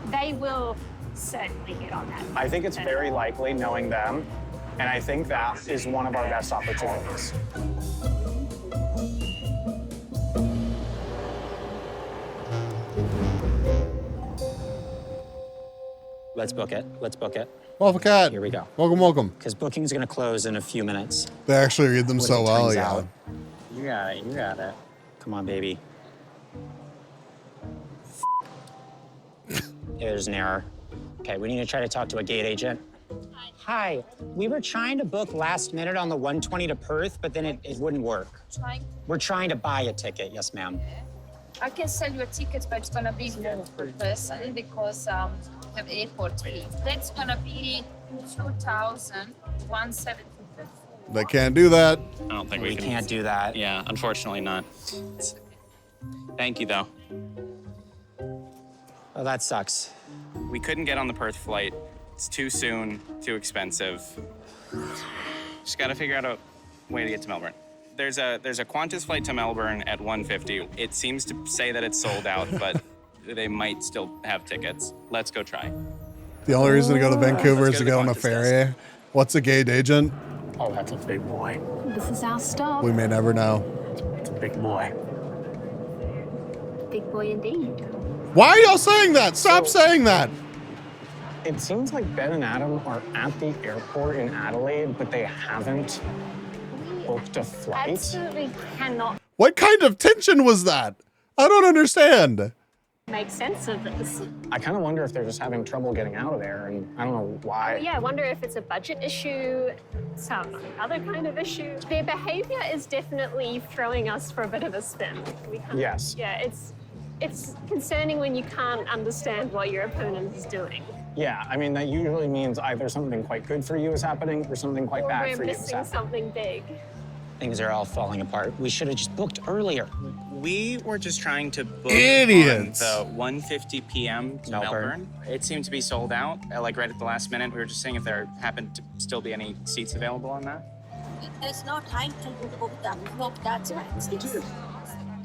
They will certainly get on that. I think it's very likely, knowing them, and I think that is one of our best opportunities. Let's book it. Let's book it. Welcome, Cat. Here we go. Welcome, welcome. Because booking's gonna close in a few minutes. They actually read them What so if it well, turns yeah. out- You got it. You got it. Come on, baby. There's an error. Okay, we need to try to talk to a gate agent. Hi, we were trying to book last minute on the 120 to Perth, but then it wouldn't work. We're trying to buy a ticket, yes, ma'am. I can sell you a ticket, but it's gonna be more per person because we have airport fee. That's gonna be 2,174. They can't do that. I don't think we can. can't do that. Yeah, unfortunately not. Thank you, though. Oh, that sucks. We couldn't get on the Perth flight. It's too soon, too expensive. Just got to figure out a way to get to Melbourne. There's a Qantas flight to Melbourne at 1:50. It seems to say that it's sold out, but they might still have tickets. Let's go try. The only reason to go to Vancouver Let's is to go get to on a Qantas ferry. What's a gate agent? Oh, that's a big boy. This is our stop. We may never know. It's a big boy. Big boy indeed. Why are y'all saying that? Stop saying that. It seems like Ben and Adam are at the airport in Adelaide, but they haven't booked a flight. Absolutely cannot What kind of tension was that? I don't understand. make sense of this. I kind of wonder if they're just having trouble getting out of there, and I don't know why. Yeah, I wonder if it's a budget issue, some other kind of issue. Their behavior is definitely throwing us for a bit of a spin. We can't, Yes. Yeah, it's concerning when you can't understand what your opponent is doing. Yeah, I mean, that usually means either something quite good for you is happening or something quite Or bad we're for you is missing happening. something big. Things are all falling apart. We should have just booked earlier. We were just trying to book Idiots. on the 1:50 p.m. to Melbourne. It seemed to be sold out, like right at the last minute. We were just seeing if there happened to still be any seats available on that. There's no time to book that. Book that right.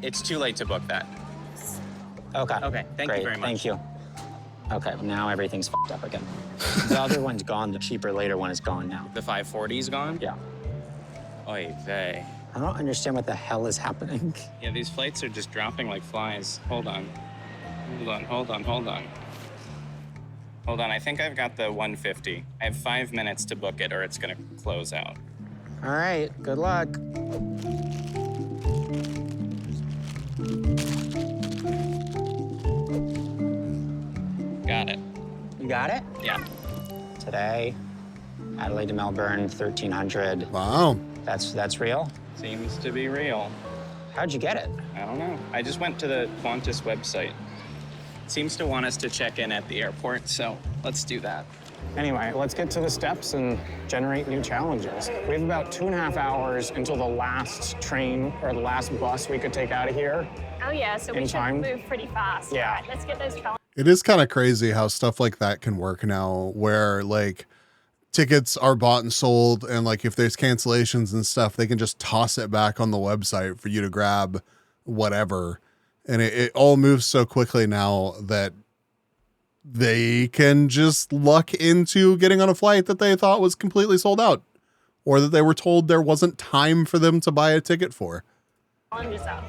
It's too late to book that. Okay. Okay, thank Great. you very much. Thank you. Okay, now everything's fucked up again. The other one's gone. The cheaper later one is gone now. The 540's gone? Yeah. Oy vey. I don't understand what the hell is happening. Yeah, these flights are just dropping like flies. Hold on. Hold on. I think I've got the 150. I have 5 minutes to book it or it's gonna close out. All right, good luck. Got it. You got it? Yeah. Today, Adelaide to Melbourne, 1,300. Wow. That's real? Seems to be real. How'd you get it? I don't know. I just went to the Qantas website. It seems to want us to check in at the airport, so let's do that. Anyway, let's get to the steps and generate new challenges. We have about 2.5 hours until the last train or the last bus we could take out of here. Oh yeah, so we In should time? move pretty fast. Yeah. All right, let's get those challenges. It is kind of crazy how stuff like that can work now, where like tickets are bought and sold, and like if there's cancellations and stuff, they can just toss it back on the website for you to grab whatever. And it all moves so quickly now that they can just luck into getting on a flight that they thought was completely sold out, or that they were told there wasn't time for them to buy a ticket for. Challenges up.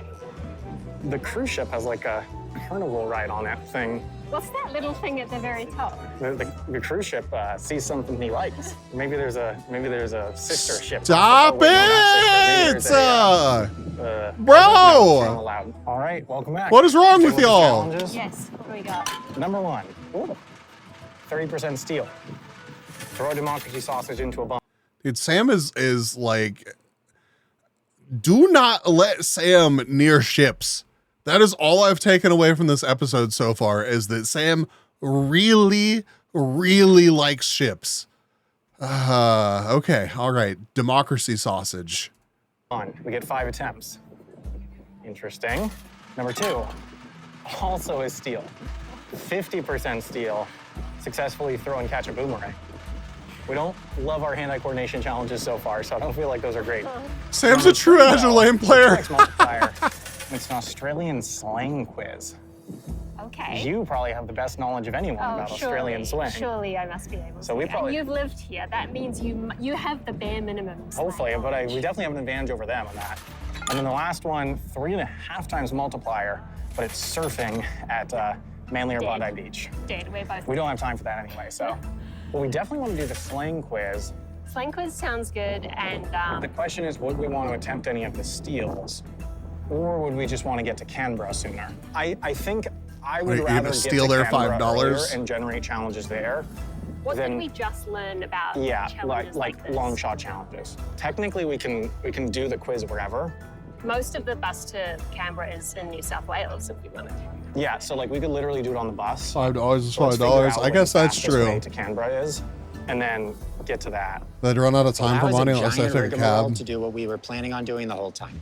The cruise ship has like a carnival ride on that thing. What's that little thing at the very top? The cruise ship sees something he likes. Maybe there's a sister ship. Stop Oh, wait, no, not it! sister. Maybe there's Bro! no, not allowed. All right, welcome back. What is wrong with Feeling the y'all? challenges? Yes, what do we got? Number one, 30% steel. Throw a democracy sausage into a bomb. Dude, Sam is like, do not let Sam near ships. That is all I've taken away from this episode so far, is that Sam really, really likes ships. Okay, all right. Democracy sausage. We get 5 attempts. Interesting. Number 2, also is steel. 50% steel, successfully throw and catch a boomerang. We don't love our hand-eye coordination challenges so far, so I don't feel like those are great. Sam's a true Agile Lane player. It's an Australian slang quiz. Okay. You probably have the best knowledge of anyone about Australian slang. Surely I must be able to. So we probably. And you've lived here. That means you have the bare minimum. Hopefully, but we definitely have an advantage over them on that. And then the last one, 3.5 times multiplier, but it's surfing at Manly or Bondi Beach. Dead. We're both. We don't have time for that anyway, so. Well, we definitely want to do the slang quiz. Slang quiz sounds good, and the question is, would we want to attempt any of the steals, or would we just want to get to Canberra sooner? I think I would rather get steal to their Canberra $5 earlier and generate challenges there. what did we just learn about? Yeah, challenges like this? long shot challenges. Technically, we can do the quiz wherever. Most of the bus to Canberra is in New South Wales, if we wanted to. Yeah, so like we could literally do it on the bus. $5 is So let's figure $5. out I what guess the that's fastest true. way to Canberra is, and then get to that. They'd run out of time for money unless they giant take a rigmarole cab. to do what we were planning on doing the whole time.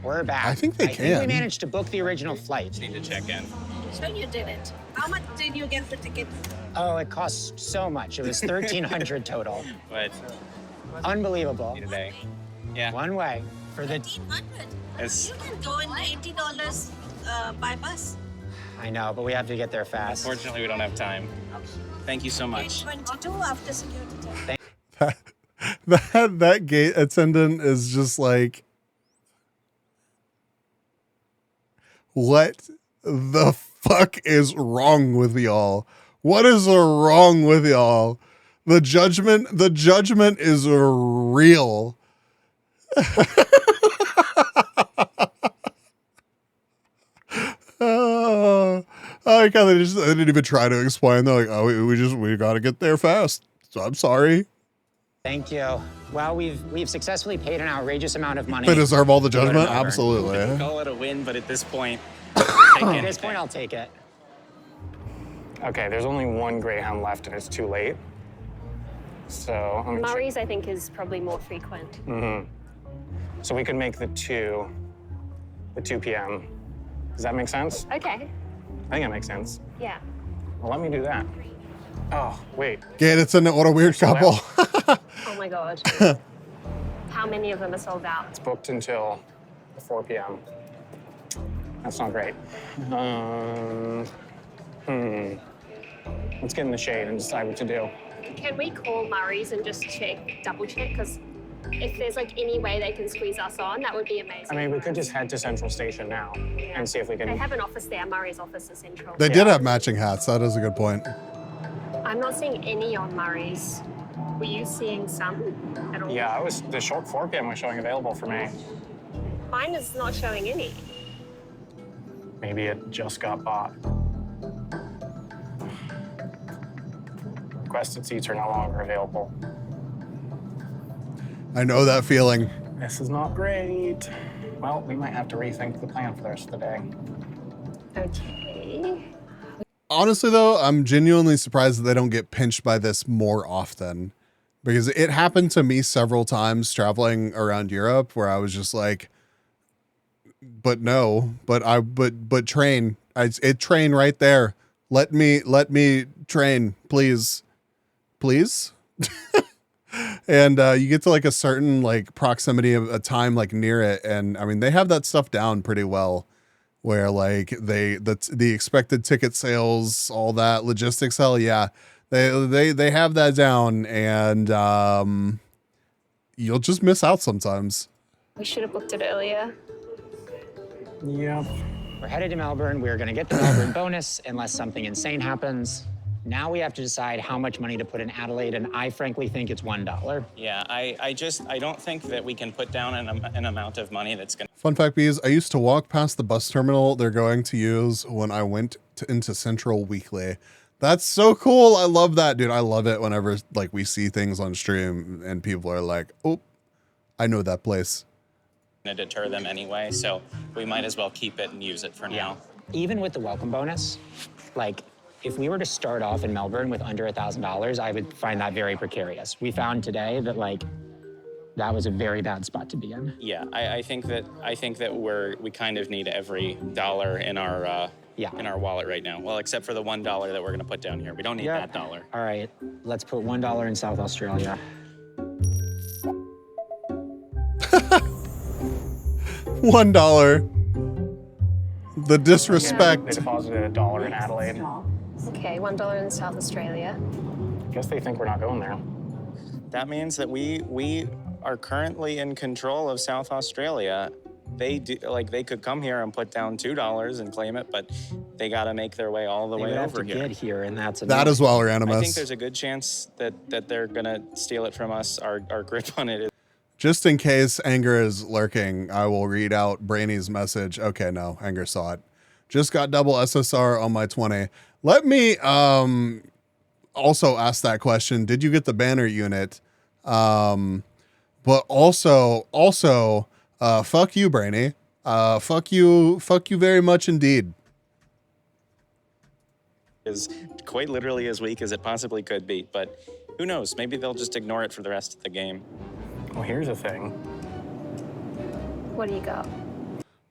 We're back. I think they we can. managed to book the original flight. Need to check in. So you did it. How much did you get the ticket? Oh, it cost so much. It was $1,300 total. But Unbelievable. today, yeah. One way for the. It's, You can go in $80 by bus. I know, but we have to get there fast. unfortunately, we don't have time. Thank you so much. 22 after security check. That gate attendant is just like, what the fuck is wrong with y'all? What is wrong with y'all? The judgment is real. I kind of just, I didn't even try to explain. They're like, oh, we got to get there fast. So I'm sorry. Thank you. Well, we've successfully paid an outrageous amount of money. They deserve all the to go to judgment? Melbourne. Absolutely. Call it a win, but at this point, At this point, I'll take it. Okay, there's only one Greyhound left, and it's too late. So I'm gonna Murray's, I think, is probably more frequent. So we could make the 2 p.m. Does that make sense? Okay. I think it makes sense. Yeah. Well, let me do that. Oh, wait. Get it, what a weird couple. Oh my god. How many of them are sold out? It's booked until 4 p.m. That's not great. Let's get in the shade and decide what to do. Can we call Murray's and just double check? Because if there's like any way they can squeeze us on, that would be amazing. I mean, we could just head to Central Station now and see if we can. They have an office there. Murray's office is central. They did have matching hats. That is a good point. I'm not seeing any on Murray's. Were you seeing some at all? Yeah, the short 4 p.m. was showing available for me. Mine is not showing any. Maybe it just got bought. Requested seats are no longer available. I know that feeling. This is not great. Well, we might have to rethink the plan for the rest of the day. Okay. Honestly, though, I'm genuinely surprised that they don't get pinched by this more often, because it happened to me several times traveling around Europe where I was just like, but train, it train right there. Let me train, please. And you get to like a certain like proximity of a time like near it, and I mean they have that stuff down pretty well, where like the expected ticket sales, all that logistics, hell yeah, they have that down, and you'll just miss out sometimes. We should have booked it earlier. Yeah. We're headed to Melbourne. We're going to get the Melbourne bonus unless something insane happens. Now we have to decide how much money to put in Adelaide, and I frankly think it's $1. Yeah, I don't think that we can put down an amount of money that's going to. Fun fact, bees, I used to walk past the bus terminal they're going to use when I went into Central weekly. That's so cool. I love that, dude. I love it whenever like we see things on stream and people are like, "Oh, I know that place." To deter them anyway, so we might as well keep it and use it for now. Even with the welcome bonus, like if we were to start off in Melbourne with under $1,000, I would find that very precarious. We found today that like that was a very bad spot to be in. Yeah, I think that we kind of need every dollar in our in our wallet right now. Well, except for the $1 that we're gonna put down here. We don't need that dollar. All right, let's put $1 in South Australia. $1. The disrespect. They deposited $1 in Adelaide. Okay, $1 in South Australia. Guess they think we're not going there. That means that we are currently in control of South Australia. They could come here and put down $2 and claim it, but they got to make their way all the way over here. Get here, and that's that is well, Animus. I think there's a good chance that they're gonna steal it from us. Our grip on it is. Just in case Anger is lurking, I will read out Brainy's message. Okay, no, Anger saw it. Just got double SSR on my 20. Let me also ask that question. Did you get the banner unit? But also, fuck you, Brainy. Fuck you very much indeed. Is quite literally as weak as it possibly could be, but who knows? Maybe they'll just ignore it for the rest of the game. Well, here's the thing. What do you got?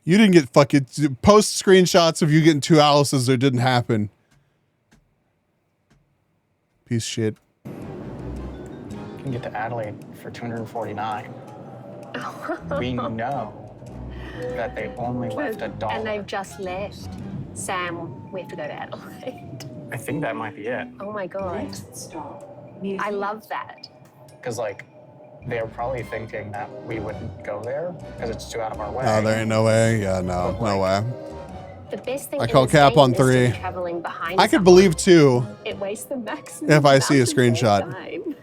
You didn't get fucking post screenshots of you getting 2 Alice's. It didn't happen. Piece of shit. You can get to Adelaide for $249. We know that they only left $1. And they've just left. Sam, we have to go to Adelaide. I think that might be it. Oh my God. I love that. Because, like, they're probably thinking that we wouldn't go there because it's too out of our way. Oh, there ain't no way. Yeah, no way. The best thing I call in cap on Spain is 3. to be traveling behind I could someone. believe 2 It wastes the maximum if I see a amount of screenshot. time.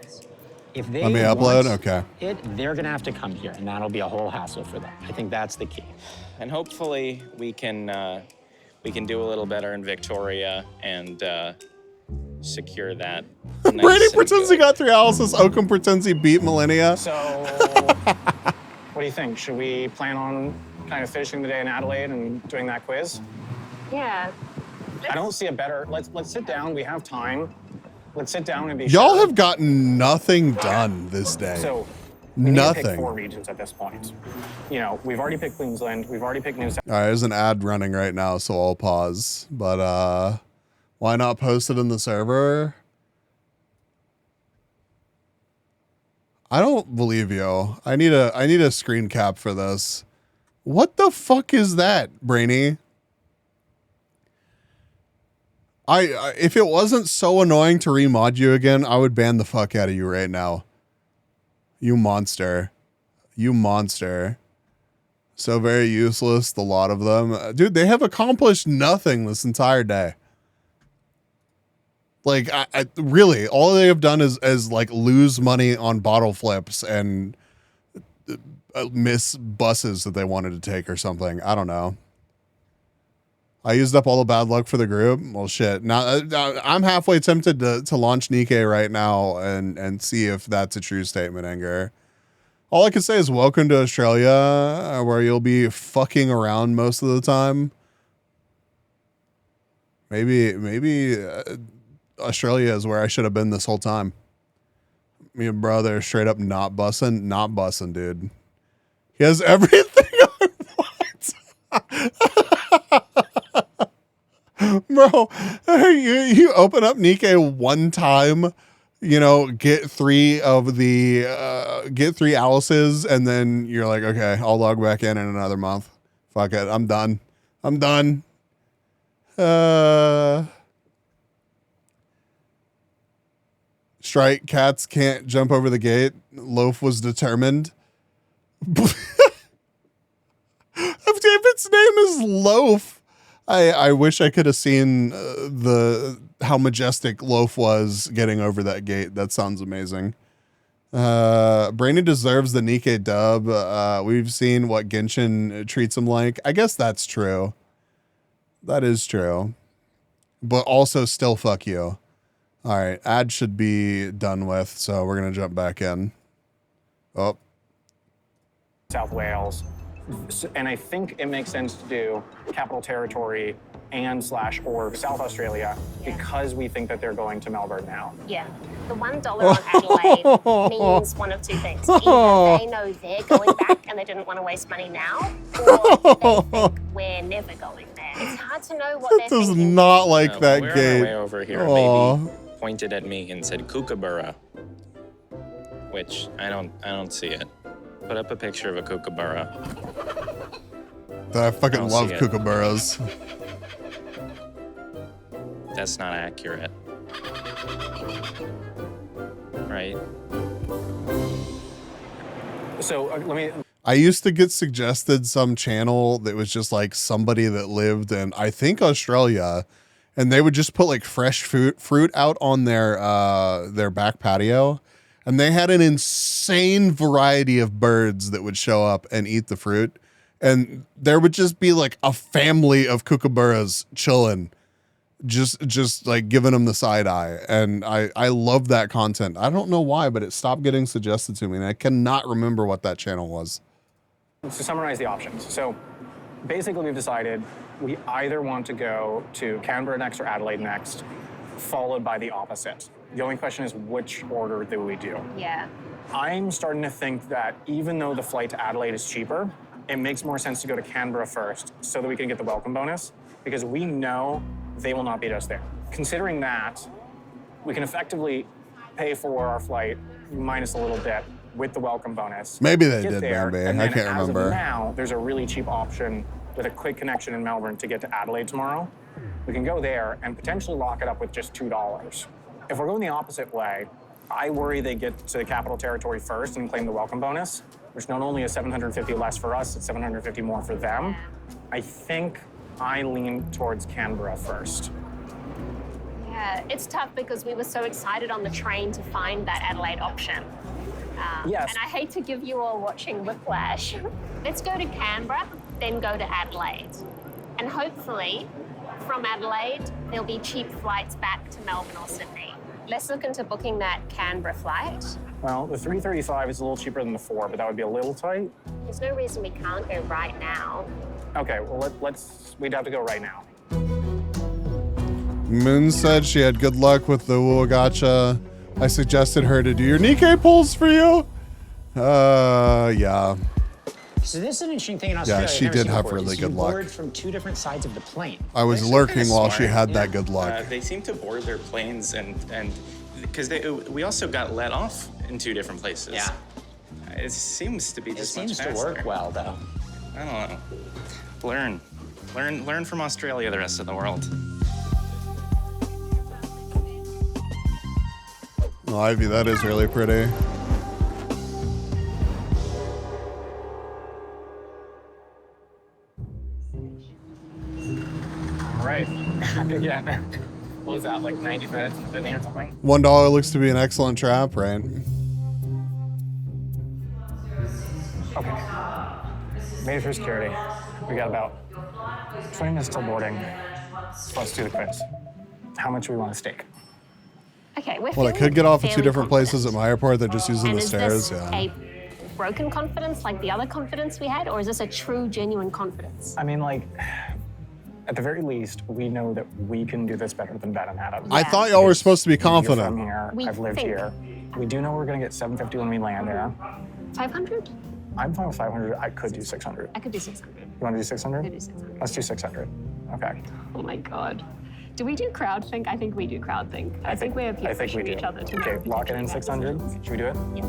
If they Let me upload. want Okay. they're gonna have to come here, and that'll be a whole hassle for them. I think that's the key. And hopefully we can do a little better in Victoria and secure that. Brady nice pretends he got 3 Alice's. Oakham pretends he beat Millennia. So, what do you think? Should we plan on kind of finishing the day in Adelaide and doing that quiz? Yeah. I don't see a better. Let's sit down. We have time. Let's sit down and be. Y'all sure. have gotten nothing done this day. So, we need to pick Nothing. 4 regions at this point. You know, we've already picked Queensland. We've already picked New South. All right, there's an ad running right now, so I'll pause. But why not post it in the server? I don't believe you. I need a screen cap for this. What the fuck is that, Brainy? I if it wasn't so annoying to remod you again, I would ban the fuck out of you right now. You monster. You monster. So very useless, the lot of them. Dude, they have accomplished nothing this entire day. Like, I really, all they have done is like lose money on bottle flips and miss buses that they wanted to take or something. I don't know. I used up all the bad luck for the group. Well, shit. Now I'm halfway tempted to launch Nikkei right now and see if that's a true statement, Anger. All I can say is welcome to Australia, where you'll be fucking around most of the time. Maybe Australia is where I should have been this whole time. Me and brother straight up not bussing, dude. He has everything I want. Bro, you open up Nikkei one time, you know, get 3 Alice's, and then you're like, okay, I'll log back in another month. Fuck it, I'm done. Strike cats can't jump over the gate. Loaf was determined. If its name is Loaf, I wish I could have seen how majestic Loaf was getting over that gate. That sounds amazing. Brainy deserves the Nikkei dub. We've seen what Genshin treats him like. I guess that's true. That is true. But also still fuck you. All right, ad should be done with, so we're gonna jump back in. Oh, South Wales. And I think it makes sense to do Capital Territory and / or South Australia because we think that they're going to Melbourne now. Yeah. The $1 on Adelaide means one of two things. Either they know they're going back and they didn't want to waste money now, or they think we're never going there. It's hard to know what they're does thinking. not like that we're gate. on our way over here. Aw. Maybe pointed at me and said kookaburra, which I don't see it. Put up a picture of a kookaburra. I fucking don't love see it. kookaburras. That's not accurate. Right? So let me. I used to get suggested some channel that was just like somebody that lived in, I think, Australia, and they would just put like fresh fruit out on their back patio, and they had an insane variety of birds that would show up and eat the fruit, and there would just be like a family of kookaburras chilling, just like giving them the side eye, and I love that content. I don't know why, but it stopped getting suggested to me, and I cannot remember what that channel was. To summarize the options. So basically we've decided we either want to go to Canberra next or Adelaide next, followed by the opposite. The only question is which order do we do? Yeah. I'm starting to think that even though the flight to Adelaide is cheaper, it makes more sense to go to Canberra first so that we can get the welcome bonus, because we know they will not beat us there. Considering that, we can effectively pay for our flight minus a little bit with the welcome bonus. Maybe they get did, there, Bambi. and I then can't as remember. Of now, there's a really cheap option with a quick connection in Melbourne to get to Adelaide tomorrow. We can go there and potentially lock it up with just $2. If we're going the opposite way, I worry they get to the Capital Territory first and claim the welcome bonus, which not only is $750 less for us, it's $750 more for them. I think I lean towards Canberra first. Yeah, it's tough because we were so excited on the train to find that Adelaide option. Yes. And I hate to give you all watching whiplash. Let's go to Canberra, then go to Adelaide. And hopefully, from Adelaide, there'll be cheap flights back to Melbourne or Sydney. Let's look into booking that Canberra flight. Well, the 335 is a little cheaper than the 4, but that would be a little tight. There's no reason we can't go right now. Okay, well, we'd have to go right now. Moon said she had good luck with the Wuagacha. I suggested her to do your Nikkei pulls for you. Yeah. So this is an interesting thing in Australia. Yeah, she I've never did seen have before, really is good you luck. board from two different sides of the plane. I was They're lurking kinda while she smart, had that yeah. good luck. They seem to board their planes and because we also got let off in two different places. Yeah. It seems to be It just seems much to faster. work well, though. I don't know. Learn from Australia, the rest of the world. Oh, Ivy, that is really pretty. All right. Yeah. What was that, like 90 minutes in Sydney or something? $1 looks to be an excellent trap, right? Okay. Made it through security. We got about 20 minutes till boarding. So let's do the quiz. How much do we want to stake? Okay, we're Well, I feeling could get off at two fairly different places at confident. my airport. They're just using And the is stairs. this Yeah. a broken confidence like the other confidence we had, or is this a true, genuine confidence? I mean, like, at the very least, we know that we can do this better than Ben and Adam. I thought y'all were supposed to be You're from confident. here. We I've lived think. here. We do know we're going to get 750 when we land there. 500? I'm fine with 500. I could do 600. I could do 600. You want to do 600? Could do 600. Let's do 600. Okay. Oh my God. Do we do crowd think? I think we do crowd think. I think we have people I think we pushing do. each other to Okay, lock it in 600. Should we do it? Yeah.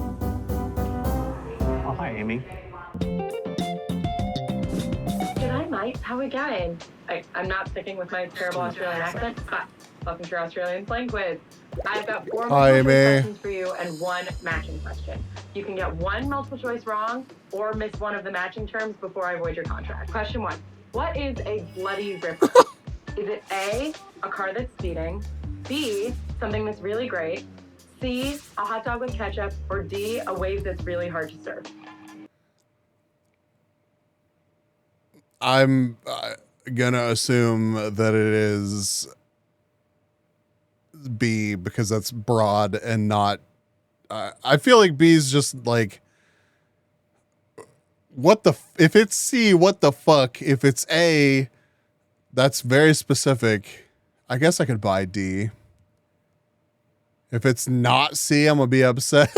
Oh, hi, Amy. G'day, mate. How we going? I'm not sticking with my terrible Australian accent, but welcome to your Australian slang quiz. I've got 4 Hi, multiple choice Amy. questions for you and 1 matching question. You can get 1 multiple choice wrong or miss one of the matching terms before I void your contract. Question 1. What is a bloody ripper? Is it A, a car that's speeding, B, something that's really great, C, a hot dog with ketchup, or D, a wave that's really hard to serve? I'm gonna assume that it is B because that's broad and not. I feel like B is just like, if it's C, what the fuck? If it's A, that's very specific. I guess I could buy D. If it's not C, I'm gonna be upset.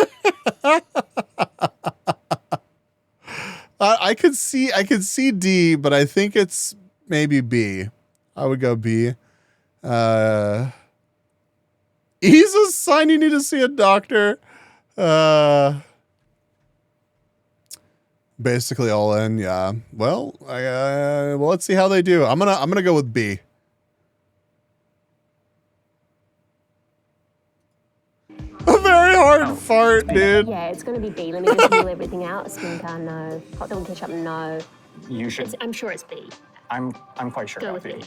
I could see D, but I think it's maybe B. I would go B. E's a sign you need to see a doctor. Basically all in, yeah. Well, well, let's see how they do. I'm gonna go with B. A very hard fart, dude. Yeah, it's going to be B. Let me just rule everything out. Skin car, no. Hot dog and ketchup, no. You should. I'm sure it's B. I'm quite sure. Go with B. B.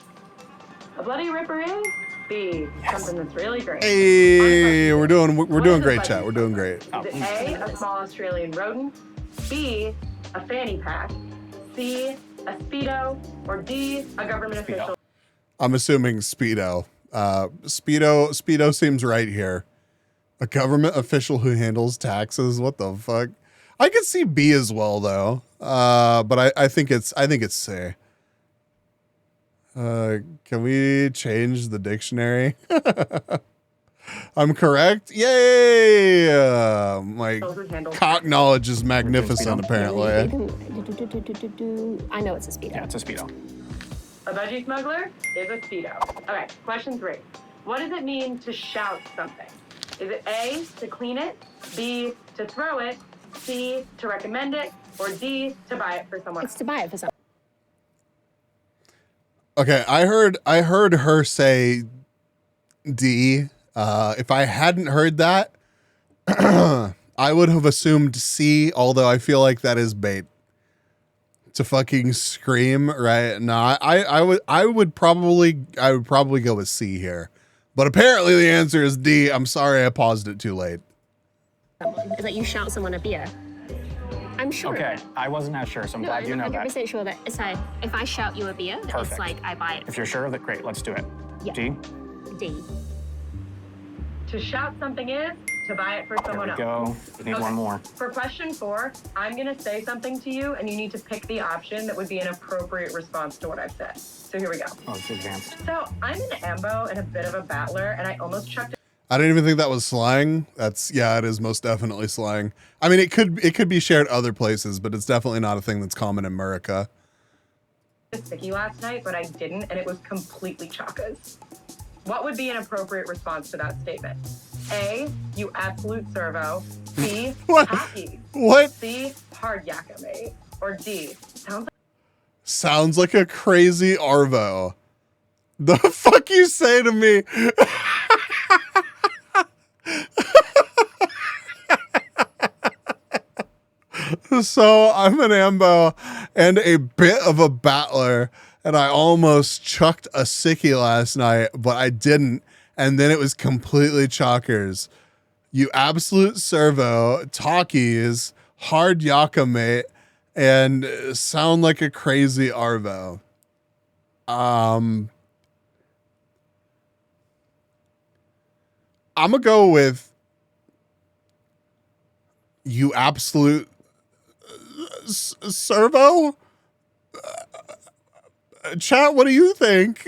A bloody ripper is B. Something that's really great. Hey, we're doing great, chat. We're doing great. Is it A, a small Australian rodent, B, a fanny pack, C, a Speedo, or D, a government official? I'm assuming Speedo. Speedo seems right here. A government official who handles taxes. What the fuck? I could see B as well though. But I think it's C. Can we change the dictionary? I'm correct. Yay! My cock knowledge is magnificent, apparently. I know it's a Speedo. Yeah, it's a Speedo. A budgie smuggler is a Speedo. Okay, question 3. What does it mean to shout something? Is it A, to clean it, B, to throw it, C, to recommend it, or D, to buy it for someone else? It's to buy it for someone. Okay, I heard her say D. If I hadn't heard that, I would have assumed C, although I feel like that is bait. To fucking scream, right? No, I would probably go with C here. But apparently the answer is D. I'm sorry I paused it too late. It's like you shout someone a beer. I'm sure. Okay, I wasn't that sure, so I'm glad you know that. I'm 100% sure that it's like, if I shout you a beer, Perfect. it's like I buy it. If you're sure of it, great, let's do it. Yeah. D? D. To shout something is to buy it for someone else. Go. We need one more. For question 4, I'm going to say something to you, and you need to pick the option that would be an appropriate response to what I've said. So here we go. Oh, it's advanced. So I'm an ambo and a bit of a battler, and I almost chucked I didn't even think that was slang. Yeah, it is most definitely slang. I mean, it could be shared other places, but it's definitely not a thing that's common in America. a sticky last night, but I didn't, and it was completely chakas. What would be an appropriate response to that statement? A, you absolute servo. B, happy. What? C, hard yakka, mate. Or D, Sounds like a crazy Arvo. The fuck you say to me? So I'm an ambo and a bit of a battler, and I almost chucked a sickie last night, but I didn't, and then it was completely chalkers. You absolute servo, talkies, hard yaka mate, and sound like a crazy Arvo. I'm gonna go with you absolute servo. Chat, what do you think?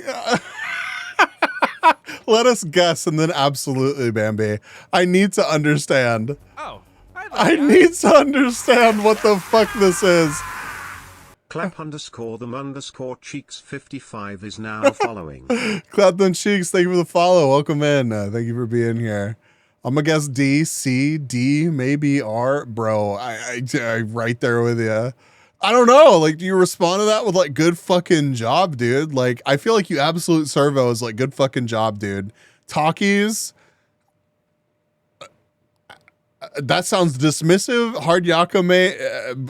Let us guess, and then absolutely, Bambi. I need to understand. Oh, I need to understand what the fuck this is. Clap_them_cheeks55 is now following. Clap them cheeks. Thank you for the follow. Welcome in. Thank you for being here. I'm gonna guess D, C, D, maybe R. Bro, I right there with you. I don't know. Like, do you respond to that with like, good fucking job, dude? Like, I feel like you absolute servo is like, good fucking job, dude. Talkies. That sounds dismissive. Hard yaka, mate.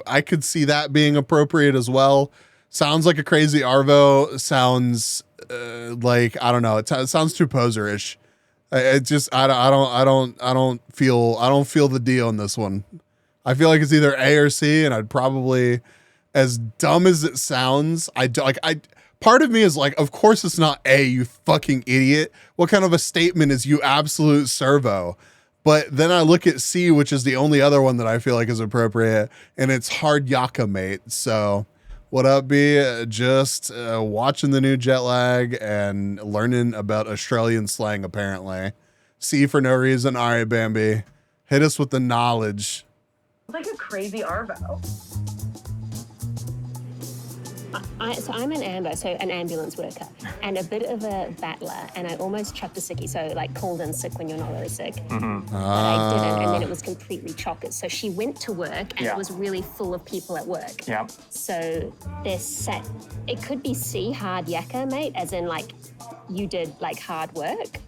I could see that being appropriate as well. Sounds like a crazy Arvo. Sounds like, I don't know. It sounds too poser-ish. It just, I don't feel the D on this one. I feel like it's either A or C, and I'd probably, as dumb as it sounds, part of me is like, of course it's not A, you fucking idiot. What kind of a statement is you absolute servo? But then I look at C, which is the only other one that I feel like is appropriate, and it's hard yaka, mate. So what up, B? Just watching the new jet lag and learning about Australian slang, apparently. C for no reason. All right, Bambi. Hit us with the knowledge. It's like a crazy Arvo. So I'm an ambo, so an ambulance worker, and a bit of a battler, and I almost chucked a sickie, so like called in sick when you're not really sick. Mm-hmm. But I didn't, and then it was completely chockers. So she went to work, and Yeah. it was really full of people at work. Yeah. So they're set. It could be C, hard yakka, mate, as in like you did like hard work.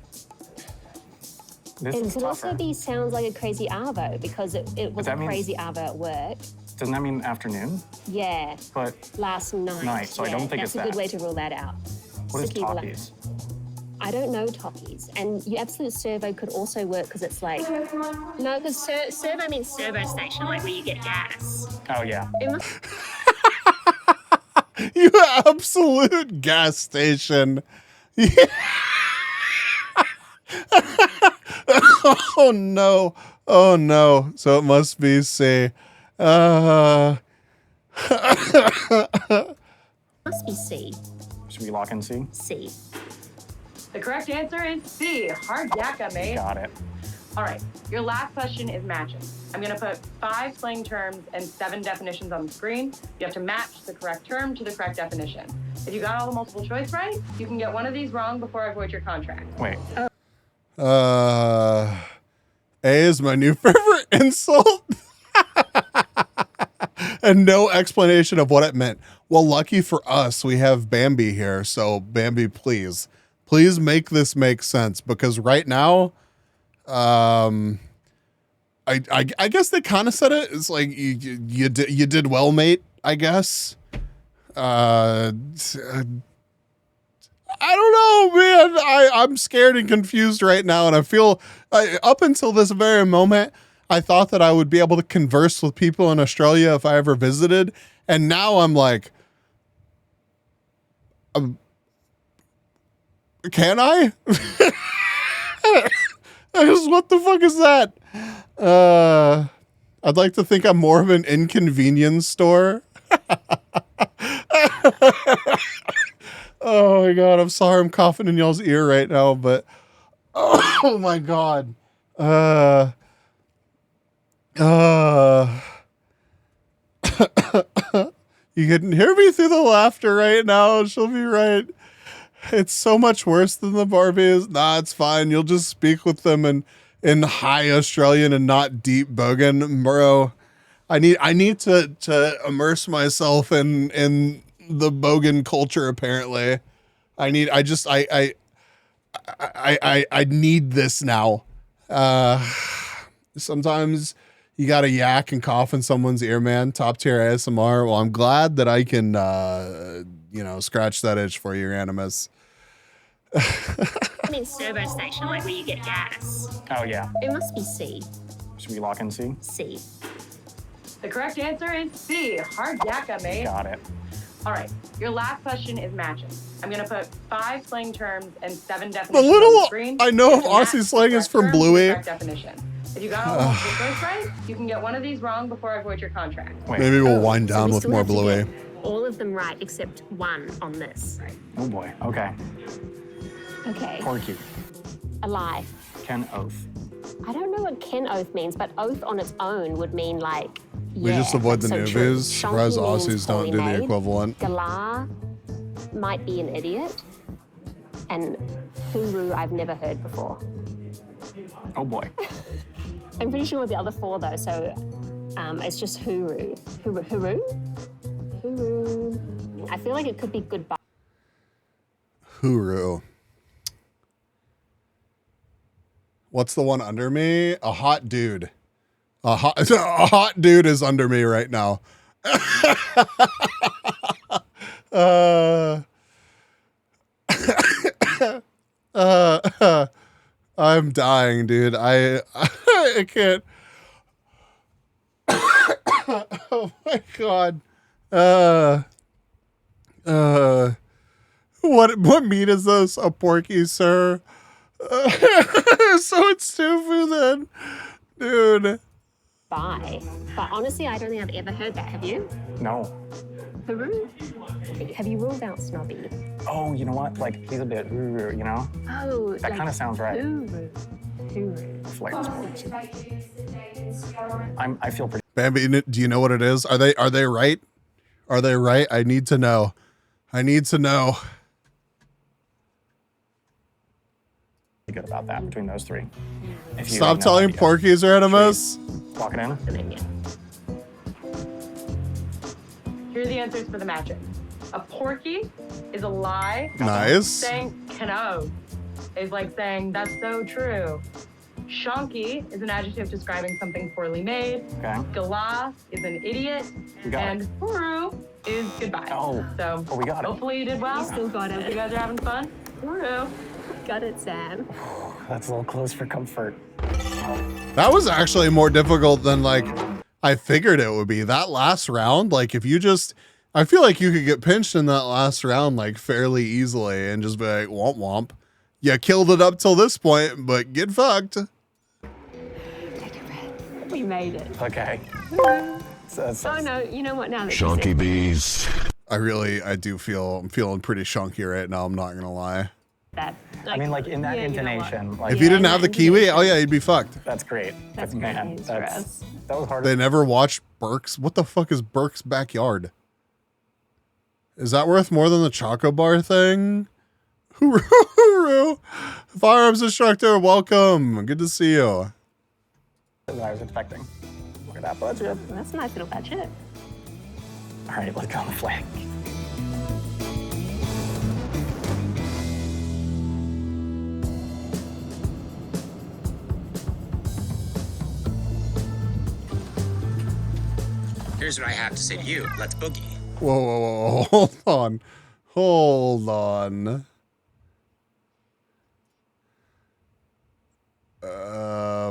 This It is could also tougher. be sounds like a crazy arvo because it was that a mean- crazy arvo at work. Doesn't that mean afternoon? Yeah. But Last night. so I yeah, don't think that's it's a good that. way to rule that out. what is Sickie will- talkies? I don't know talkies. And your absolute servo could also work because it's like, no, because servo means servo station, like where you get gas. Oh yeah. It must- You absolute gas station. Oh no. Oh no. So it must be C. must be C. Should we lock in C? C. The correct answer is C, hard yakka, mate. Got it. All right, your last question is matching. I'm gonna put 5 slang terms and 7 definitions on the screen. You have to match the correct term to the correct definition. If you got all the multiple choice right, you can get one of these wrong before I void your contract. Wait. A is my new favorite insult. And no explanation of what it meant. Well, lucky for us, we have Bambi here. So Bambi, please make this make sense, because right now, I guess they kind of said it. It's like you did well, mate, I guess. I don't know, man. I'm scared and confused right now, and I feel up until this very moment, I thought that I would be able to converse with people in Australia if I ever visited, and now I'm like, can I? What the fuck is that? I'd like to think I'm more of an inconvenience store. Oh my God, I'm sorry I'm coughing in y'all's ear right now, but oh my God. You can hear me through the laughter right now. She'll be right. It's so much worse than the Barbies. Nah, it's fine. You'll just speak with them in high Australian and not deep Bogan, bro. I need to immerse myself in the Bogan culture. Apparently, I need this now. Sometimes you got to yak and cough in someone's ear, man. Top tier ASMR. Well, I'm glad that I can, scratch that itch for you, Animus. I mean, servo station, like where you get gas. Oh yeah. It must be C. Should we lock in C? C. The correct answer is C, hard yakka, mate. Got it. All right, your last question is matching. I'm gonna put 5 slang terms and 7 definitions The on the little screen. I know You of have to match Aussie the slang is correct from term to the Bluey. correct definition. If you got all the multiple choice right, you can get one of these wrong before I void your contract. Maybe we'll wind So down we with still more have to Bluey. get all of them right except one on this. Oh boy. Okay. Okay. Porky. A lie. Ken Oath. I don't know what Ken oath means, but oath on its own would mean like. We yeah, just avoid the so true. newbies. Surprise Shonky means Aussies don't poorly do the made. equivalent. Galah might be an idiot. And Huru I've never heard before. Oh boy. I'm pretty sure the other 4 though, so it's just Huru. Huru? I feel like it could be goodbye. Huru. What's the one under me? A hot dude. A hot dude is under me right now. I'm dying, dude. I can't. Oh my God. What meat is this? A porky, sir? So it's tofu then, dude. Bye. But honestly, I don't think I've ever heard that. Have you? No. Peru? Have you ruled out snobby? Oh, you know what? Like, he's a bit, you know? Oh, That kind of sounds right. Flavors more. I feel pretty Bambi, do you know what it is? Are they right? Are they right? I need to know. I need to know. good about that between those three. If you Stop have no telling idea. Porky's are enemas. Walk it in. Here are the answers for the matching. A porky is a lie. Nice. Saying "cano" is like saying "that's so true." Shonky is an adjective describing something poorly made. Okay. Gala is an idiot. We got and Huru is goodbye. Oh. So we got it. hopefully you did well. You still got it. Hope you guys are having fun. Huru. Got it, Sam. That's a little close for comfort. That was actually more difficult than like I figured it would be. That last round, like if you just, I feel like you could get pinched in that last round like fairly easily and just be like, womp womp. You killed it up till this point, but get fucked. We made it. Okay. Oh no, you know what now that Shonky bees. I do feel, I'm feeling pretty shonky right now. I'm not gonna lie. that. I mean, like in that yeah, you know what? intonation. Like, If you didn't have the kiwi, oh yeah, you'd be fucked. That's great. That's But, great man, news for us. that was hard. They never watched Burke's. What the fuck is Burke's Backyard? Is that worth more than the Choco Bar thing? Hooroo! Firearms instructor, welcome. Good to see you. That's what I was expecting. Look at that budget. That's a nice little budget. All right, let's go on the flag. Here's what I have to say to you. Let's boogie. Whoa, whoa, whoa, hold on. Hold on.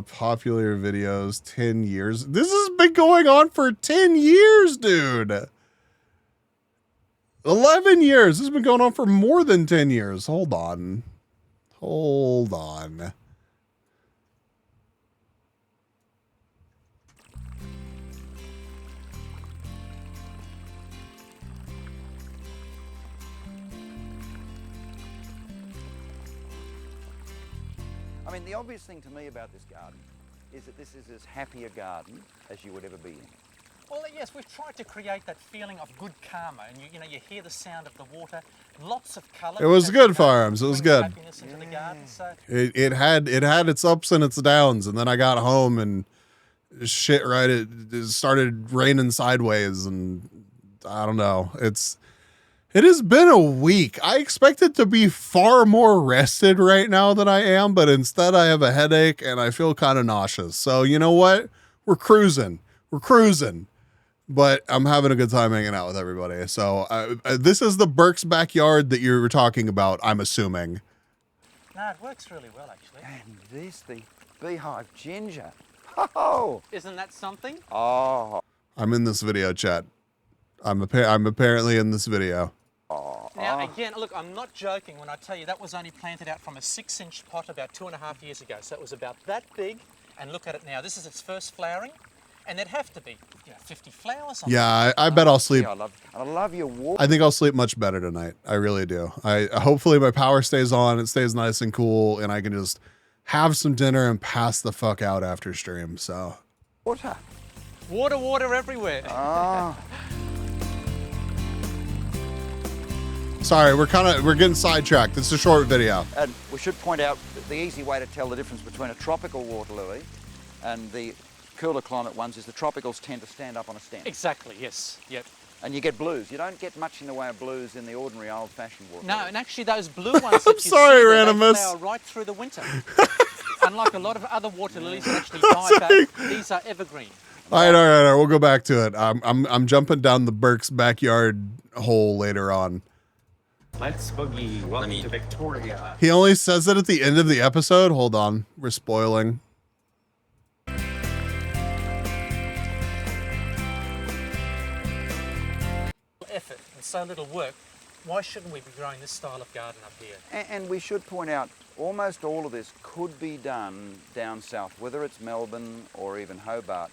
Popular videos, 10 years. This has been going on for 10 years, dude. 11 years. This has been going on for more than 10 years. Hold on. Hold on. I mean, the obvious thing to me about this garden is that this is as happy a garden as you would ever be in. Well, yes, we've tried to create that feeling of good karma, and you know, you hear the sound of the water, lots of colour. It was good, Firearms. It was good. Happiness into the garden, so. It had its ups and its downs, and then I got home and shit. Right, it started raining sideways, and I don't know. It has been a week. I expected to be far more rested right now than I am, but instead I have a headache and I feel kind of nauseous. So you know what? We're cruising. We're cruising. But I'm having a good time hanging out with everybody. So this is the Burke's Backyard that you were talking about, I'm assuming. No, it works really well, actually. And this, the beehive ginger. Oh! Isn't that something? Oh. I'm in this video, chat. I'm apparently in this video. Now, again, look, I'm not joking when I tell you that was only planted out from a 6-inch pot about 2.5 years ago. So it was about that big. And look at it now. This is its first flowering. And there'd have to be, 50 flowers on Yeah, I bet I'll sleep. I love your water. I think I'll sleep much better tonight. I really do. Hopefully my power stays on, it stays nice and cool, and I can just have some dinner and pass the fuck out after stream. So water. Water everywhere. Oh. Sorry, we're getting sidetracked. It's a short video. And we should point out the easy way to tell the difference between a tropical water lily and the cooler climate ones is the tropicals tend to stand up on a stem. Exactly, yes. Yep. And you get blues. You don't get much in the way of blues in the ordinary old-fashioned water. No, and actually those blue ones that you sorry, see there, Ranimus. they flower right through the winter. Unlike a lot of other water lilies that actually die back, these are evergreen. All right. We'll go back to it. I'm jumping down the Burke's Backyard hole later on. Let's boogie. Welcome to Victoria. He only says it at the end of the episode. Hold on, we're spoiling. Effort and so little work Why shouldn't we be growing this style of garden up here? And we should point out, almost all of this could be done down south, whether it's Melbourne or even Hobart.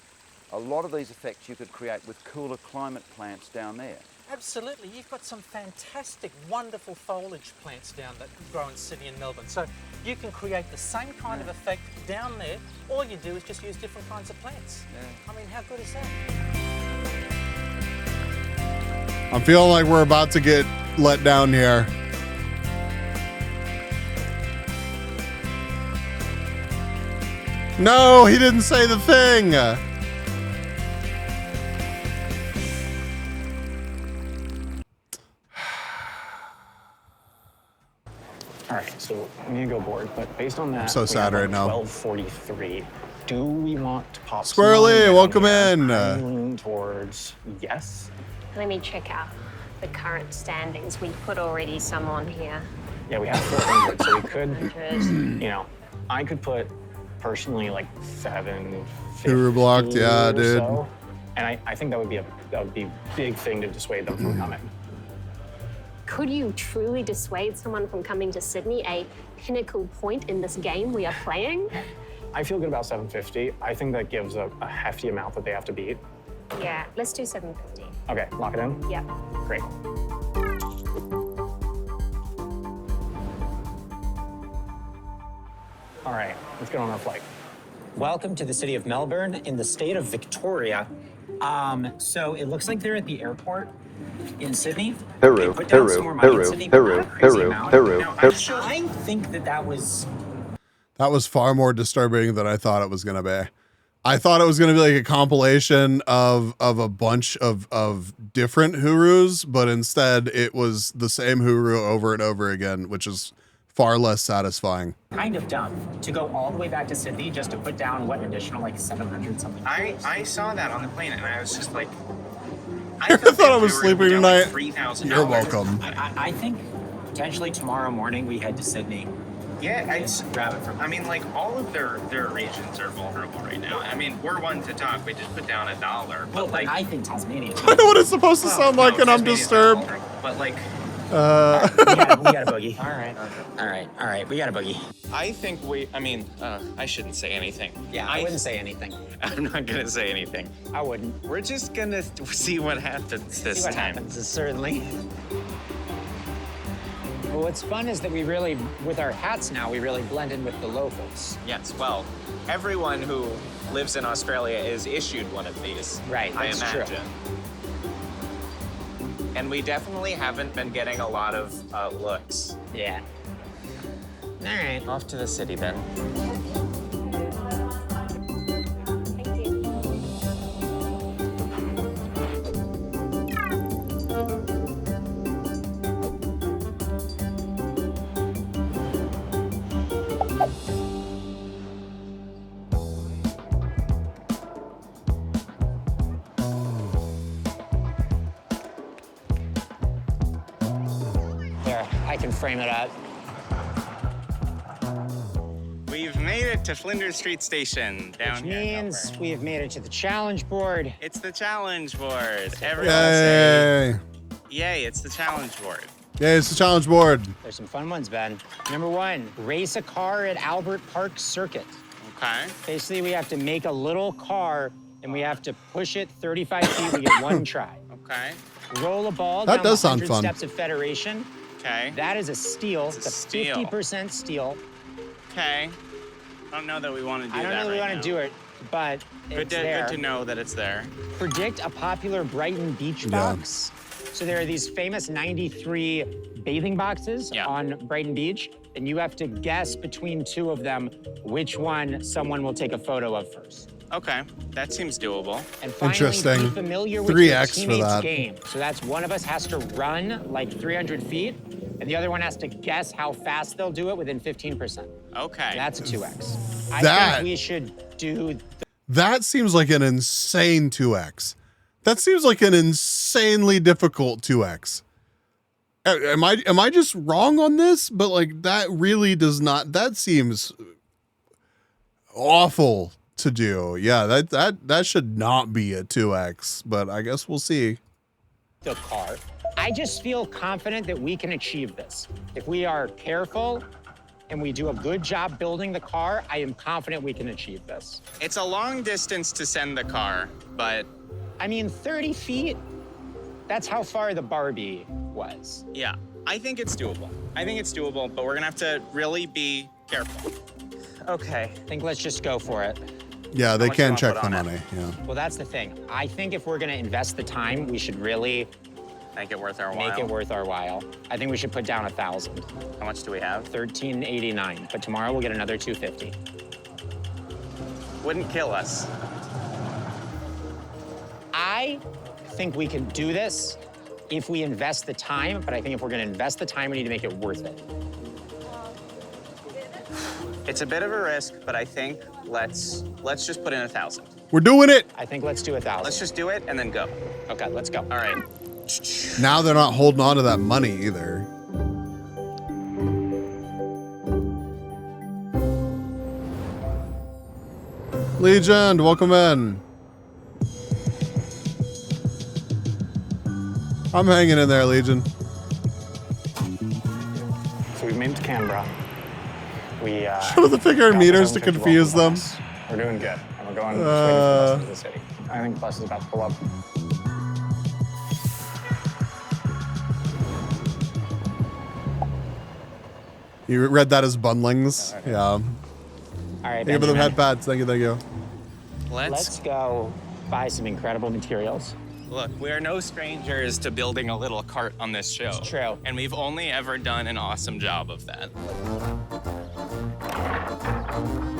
A lot of these effects you could create with cooler climate plants down there. Absolutely. You've got some fantastic, wonderful foliage plants down that grow in Sydney and Melbourne. So you can create the same kind of effect down there. All you do is just use different kinds of plants. I mean, how good is that? I'm feeling like we're about to get let down here. No, he didn't say the thing. All right, so we need to go board, but based on that, I'm so we sad have right now. 12:43. Do we want to pop? Squirrely, welcome in. I lean towards yes. Let me check out the current standings. We put already some on here. Yeah, we have 400, so we could, 100. you know, I could put personally like 750 Guru blocked, yeah, or dude. so. And I think that would be a big thing to dissuade them from coming. Could you truly dissuade someone from coming to Sydney, a pinnacle point in this game we are playing? I feel good about 750. I think that gives a hefty amount that they have to beat. Yeah, let's do 750. Okay, lock it in? Yeah. Great. All right, let's get on our flight. Welcome to the city of Melbourne in the state of Victoria. So it looks like they're at the airport in Sydney. Peru, They put down some Peru, more money in Peru, Sydney, but not a crazy Peru, amount. Peru, Now, Peru. I think that was That was far more disturbing than I thought it was going to be. I thought it was going to be like a compilation of a bunch of different Hurus, but instead it was the same Huru over and over again, which is far less satisfying. kind of dumb to go all the way back to Sydney just to put down what, an additional like 700 something. I saw that on the plane and I was just like, I thought I was sleeping tonight. $3,000. You're welcome. I think potentially tomorrow morning we head to Sydney. Yeah, it's grab it from. I mean, like all of their regions are vulnerable right now. I mean, we're one to talk. We just put down $1, but like I think Tasmania. I know what it's supposed to sound like, and I'm disturbed. But like, we got a boogie. All right. We got a boogie. I think I shouldn't say anything. Yeah, I wouldn't say anything. I'm not gonna say anything. I wouldn't. We're just gonna see what happens this See what time. happens, certainly. Well, what's fun is that we really, with our hats now, we really blend in with the locals. Yes, well, everyone who lives in Australia is issued one of these. Right, that's I true. imagine. And we definitely haven't been getting a lot of looks. Yeah. All right. Off to the city then. There, I can frame it up. We've made it to Flinders Street Station down Which here. means we have made it to the challenge board. It's the challenge board. Everyone Yay. say, yay, it's the challenge board. Yeah, it's the challenge board. There's some fun ones, Ben. Number 1, race a car at Albert Park Circuit. Okay. Basically, we have to make a little car and we have to push it 35 feet. We get one try. Okay. Roll a ball That down does the sound 100 fun. steps of Federation. Okay. That is a steal. It's a It's a steal. 50% steal. Okay. I don't know that we want to do I that don't know that we right want now. to do it, but it's there. Good to know that it's there. Predict a popular Brighton beach Yeah. box. So there are these famous 93 bathing boxes on Brighton Beach, and you have to guess between two of them which one someone will take a photo of first. Okay, that seems doable. And finally, Interesting. be familiar with 3x your for teammates' that. game. So that's one of us has to run like 300 feet, and the other one has to guess how fast they'll do it within 15%. Okay. That's a 2x. I That- think we should do That seems like an insane 2x. That seems like an insanely difficult 2x. Am I just wrong on this? But like that really does not. That seems awful to do. Yeah, that should not be a 2x. But I guess we'll see. the car. I just feel confident that we can achieve this. If we are careful and we do a good job building the car, I am confident we can achieve this. It's a long distance to send the car, but... I mean, 30 feet, that's how far the Barbie was. Yeah, I think it's doable. But we're gonna have to really be careful. Okay, I think let's just go for it. Yeah, they much can do you check wanna the put on money. Yeah. Well, that's the thing. I think if we're gonna invest the time, we should really Make it worth our while. make it worth our while. I think we should put down 1,000. How much do we have? 1389, but tomorrow we'll get another 250. Wouldn't kill us. I think we can do this if we invest the time, but I think if we're gonna invest the time, we need to make it worth it. It's a bit of a risk, but I think let's just put in 1,000. We're doing it. I think let's do 1,000. Let's just do it and then go. Okay, let's go. All right. Now they're not holding on to that money either. Legend, welcome in. I'm hanging in there, Legion. So we've made it to Canberra. We Show the figure got meters the to 750 confuse welcome them. bus. We're doing good. And we're going just waiting for the bus into the city. I think the bus is about to pull up. You read that as bunlings? Yeah. All right, Thank you for the Benjamin. head pads. Thank you, thank you. Let's go buy some incredible materials. Look, we are no strangers to building a little cart on this show. It's true. And we've only ever done an awesome job of that.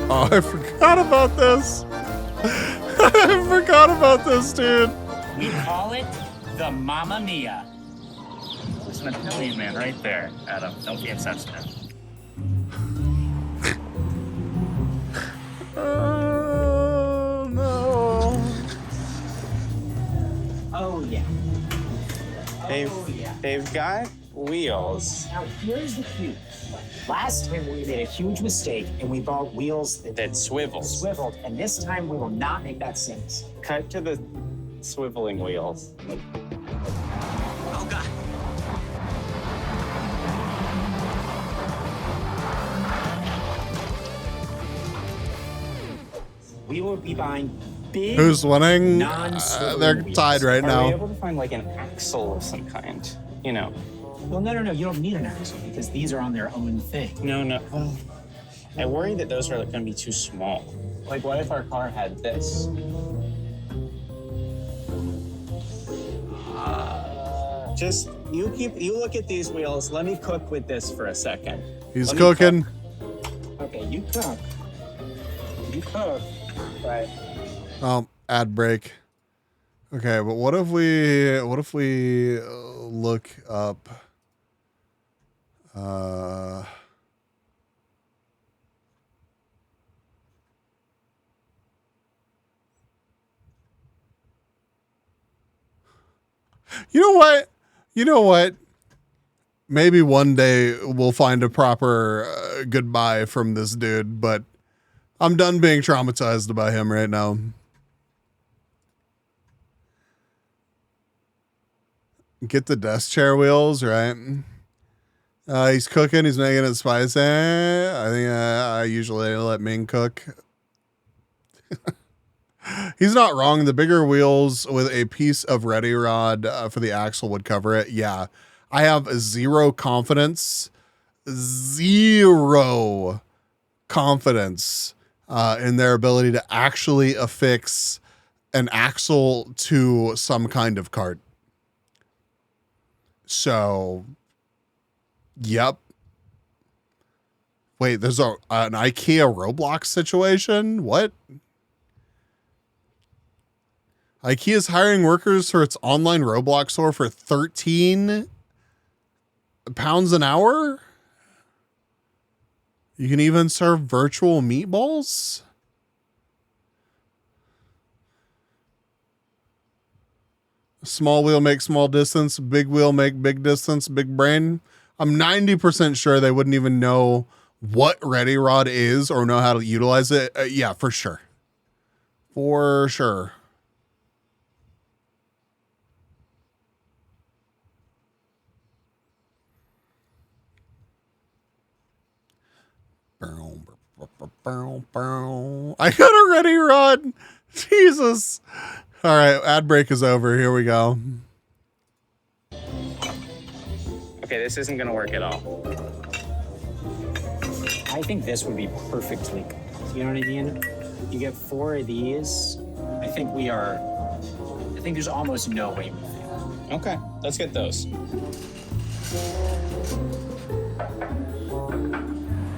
Oh, I forgot about this. I forgot about this, dude. We call it the Mamma Mia. There's an Italian man right there, Adam. Don't be insensitive. Oh, no. Oh, yeah. They've got wheels. Now, here's the cue. Last time we made a huge mistake and we bought wheels that swiveled, and this time we will not make that same mistake. Cut to the swiveling wheels. Oh, God. We will be buying big. Who's winning? non-swiveling They're wheels. tied right Are now. we able to find like an axle of some kind? You know. Well, no. You don't need an axle because these are on their own thing. No. Well, I worry that those are going to be too small. Like, what if our car had this? Just you look at these wheels. Let me cook with this for a second. He's Let me cooking. cook. Okay, you cook. You cook, but Oh, ad break. Okay, but what if we look up You know what? Maybe one day we'll find a proper goodbye from this dude, but I'm done being traumatized by him right now. Get the desk chair wheels, right? He's cooking. He's making it spicy. I think I usually let Ming cook. He's not wrong. The bigger wheels with a piece of ready rod for the axle would cover it. Yeah. I have zero confidence in their ability to actually affix an axle to some kind of cart. So, yep. Wait, there's an IKEA Roblox situation? What? IKEA's hiring workers for its online Roblox store for 13 pounds an hour? You can even serve virtual meatballs? Small wheel make small distance, big wheel make big distance, big brain. I'm 90% sure they wouldn't even know what Ready Rod is or know how to utilize it. Yeah, for sure. For sure. I gotta ready run. Jesus. All right, ad break is over. Here we go. Okay, this isn't gonna work at all. I think this would be perfectly. You know what I mean? You get 4 of these. I think there's almost no way we fail. Okay, let's get those.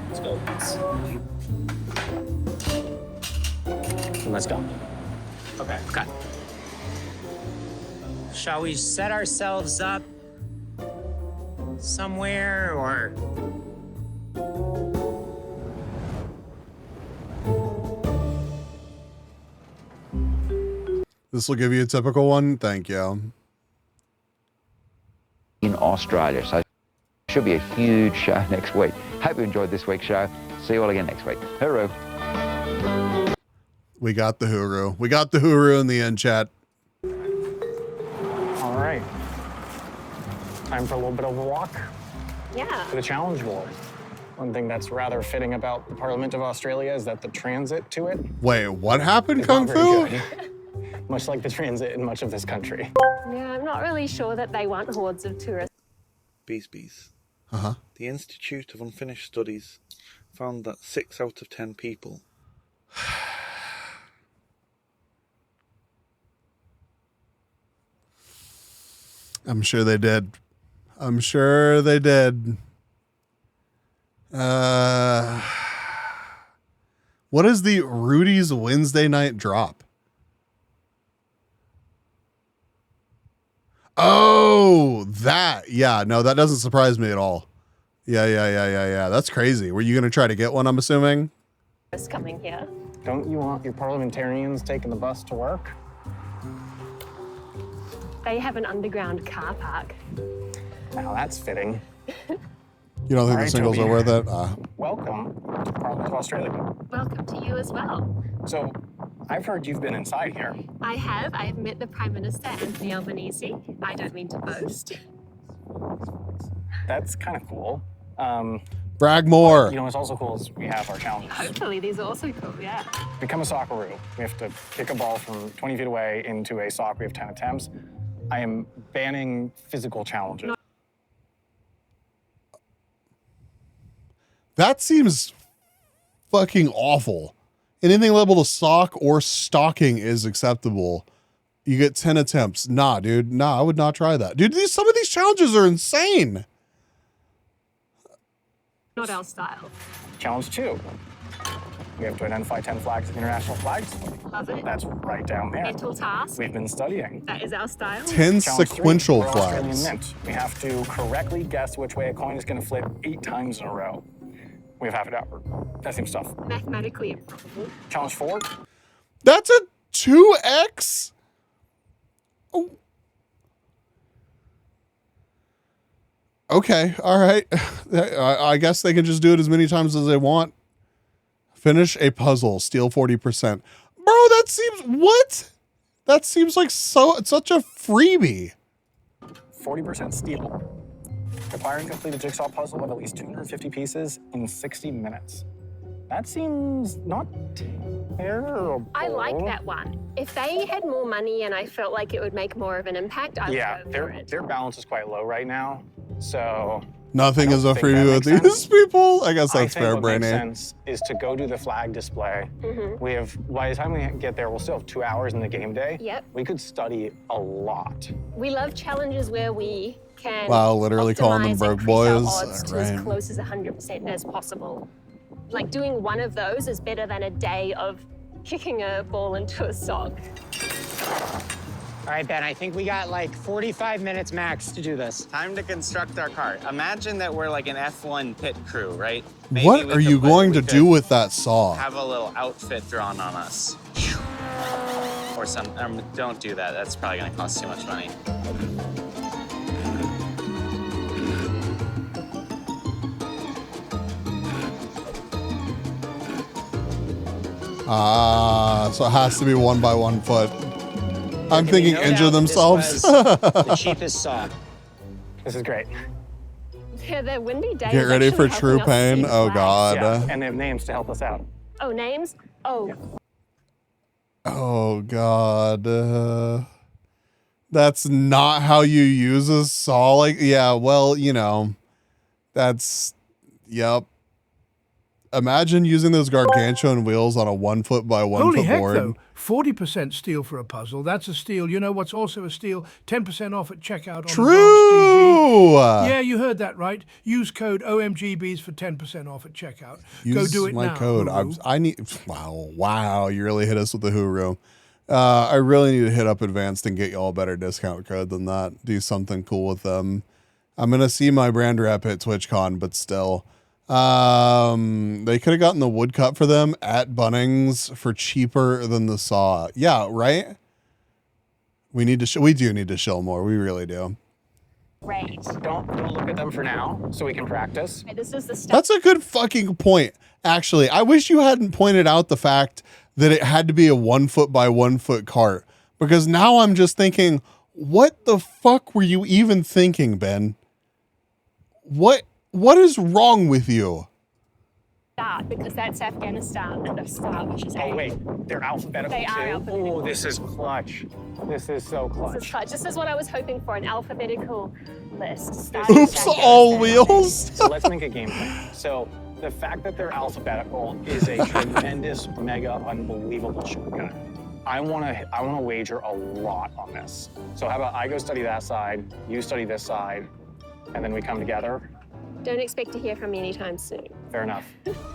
Let's go. Let's go. Okay. Okay. Shall we set ourselves up somewhere or? This will give you a typical one. Thank you. In Australia, so should be a huge show next week. Hope you enjoyed this week's show. See you all again next week. Hooroo. We got the hooroo. We got the hooroo in the end, chat. All right. Time for a little bit of a walk Yeah. to the challenge board. One thing that's rather fitting about the Parliament of Australia is that the transit to it Wait, what happened, is Kung not very Fu? good. Much like the transit in much of this country. Yeah, I'm not really sure that they want hordes of tourists. Bees. Uh-huh. The Institute of Unfinished Studies found that 6 out of 10 people I'm sure they did. I'm sure they did. What is the Rudy's Wednesday night drop? Oh, that. Yeah, no, that doesn't surprise me at all. Yeah. That's crazy. Were you going to try to get one, I'm assuming? Coming here. Don't you want your parliamentarians taking the bus to work? They have an underground car park. Now that's fitting. You don't think All the right, singles Toby. are worth it? Welcome to Parliament of Australia. Welcome to you as well. So, I've heard you've been inside here. I have. I've met the Prime Minister, Anthony Albanese. I don't mean to boast. That's kind of cool. Brag more. You know what's also cool is we have our challenges. Hopefully, these are also cool, yeah. Become a Socceroo. We have to kick a ball from 20 feet away into a sock. We have 10 attempts. I am banning physical challenges. That seems fucking awful. Anything labeled a sock or stalking is acceptable. You get 10 attempts. Nah, dude. Nah, I would not try that. Dude, some of these challenges are insane. Not our style. Challenge 2. We have to identify 10 flags, international flags. Love it. That's right down there. Mental task. We've been studying. That is our style. 10 Challenge 3, sequential we're Australian flags. Mint. We have to correctly guess which way a coin is going to flip 8 times in a row. We have half an hour. That seems tough. Mathematically improbable. Challenge 4. That's a 2x? Oh. Okay, all right. I guess they can just do it as many times as they want. Finish a puzzle, steal 40%. Bro, that seems, what? That seems like such a freebie. 40% steal. Acquire and complete a jigsaw puzzle of at least 250 pieces in 60 minutes. That seems not terrible. I like that one. If they had more money and I felt like it would make more of an impact, I would go for it. Their balance is quite low right now, so Nothing is a think that freebie with makes these sense. people. I guess I that's think fair, what makes Brainy. sense is to go do the flag display. We have, by the time we get there, we'll still have 2 hours in the game day. Yep. We could study a lot. We love challenges where we can Wow, literally calling them optimize broke and increase our boys. odds to Right. as close as 100% as possible. Like doing one of those is better than a day of kicking a ball into a sock. All right, Ben, I think we got like 45 minutes max to do this. Time to construct our car. Imagine that we're like an F1 pit crew, right? What we are you could going to do with that saw? have a little outfit drawn on us. Or some, don't do that. That's probably gonna cost too much money. So it has to be 1 by 1 foot. I'm thinking No injure doubt this themselves. was the cheapest saw. This is great. Yeah, the windy day. Get is ready for actually true helping us see pain. the Oh flags. God. Yeah, and they have names to help us out. Oh, names? Oh. Oh God. That's not how you use a saw. Like, yeah, well, you know, that's, yep. Imagine using those gargantuan wheels on a 1 foot by 1 Holy foot heck, board. though. 40% steal for a puzzle. That's a steal. You know what's also a steal? 10% off at checkout on True. Advanced DG. Yeah, you heard that right. Use code OMGBs for 10% off at checkout. Go do it my now. code. Hulu. I need. Wow. You really hit us with the hooroo. I really need to hit up Advanced and get y'all a better discount code than that. Do something cool with them. I'm gonna see my brand rep at TwitchCon, but still. They could have gotten the woodcut for them at Bunnings for cheaper than the saw. Yeah, right. We need to. We do need to shill more. We really do. Right. Don't look at them for now, so we can practice. Okay, this is the stuff. That's a good fucking point. Actually, I wish you hadn't pointed out the fact that it had to be a 1 foot by 1 foot cart, because now I'm just thinking, what the fuck were you even thinking, Ben? What is wrong with you? Start, because that's Afghanistan and the start, which is A. Wait, they're alphabetical They are too? alphabetical. Oh, this is clutch. This is so clutch. This is clutch. This is what I was hoping for, an alphabetical list. Oops, all wheels. So let's make a game plan. So the fact that they're alphabetical is a tremendous, mega, unbelievable shortcut. I want to wager a lot on this. So how about I go study that side, you study this side, and then we come together? Don't expect to hear from me anytime soon. Fair enough.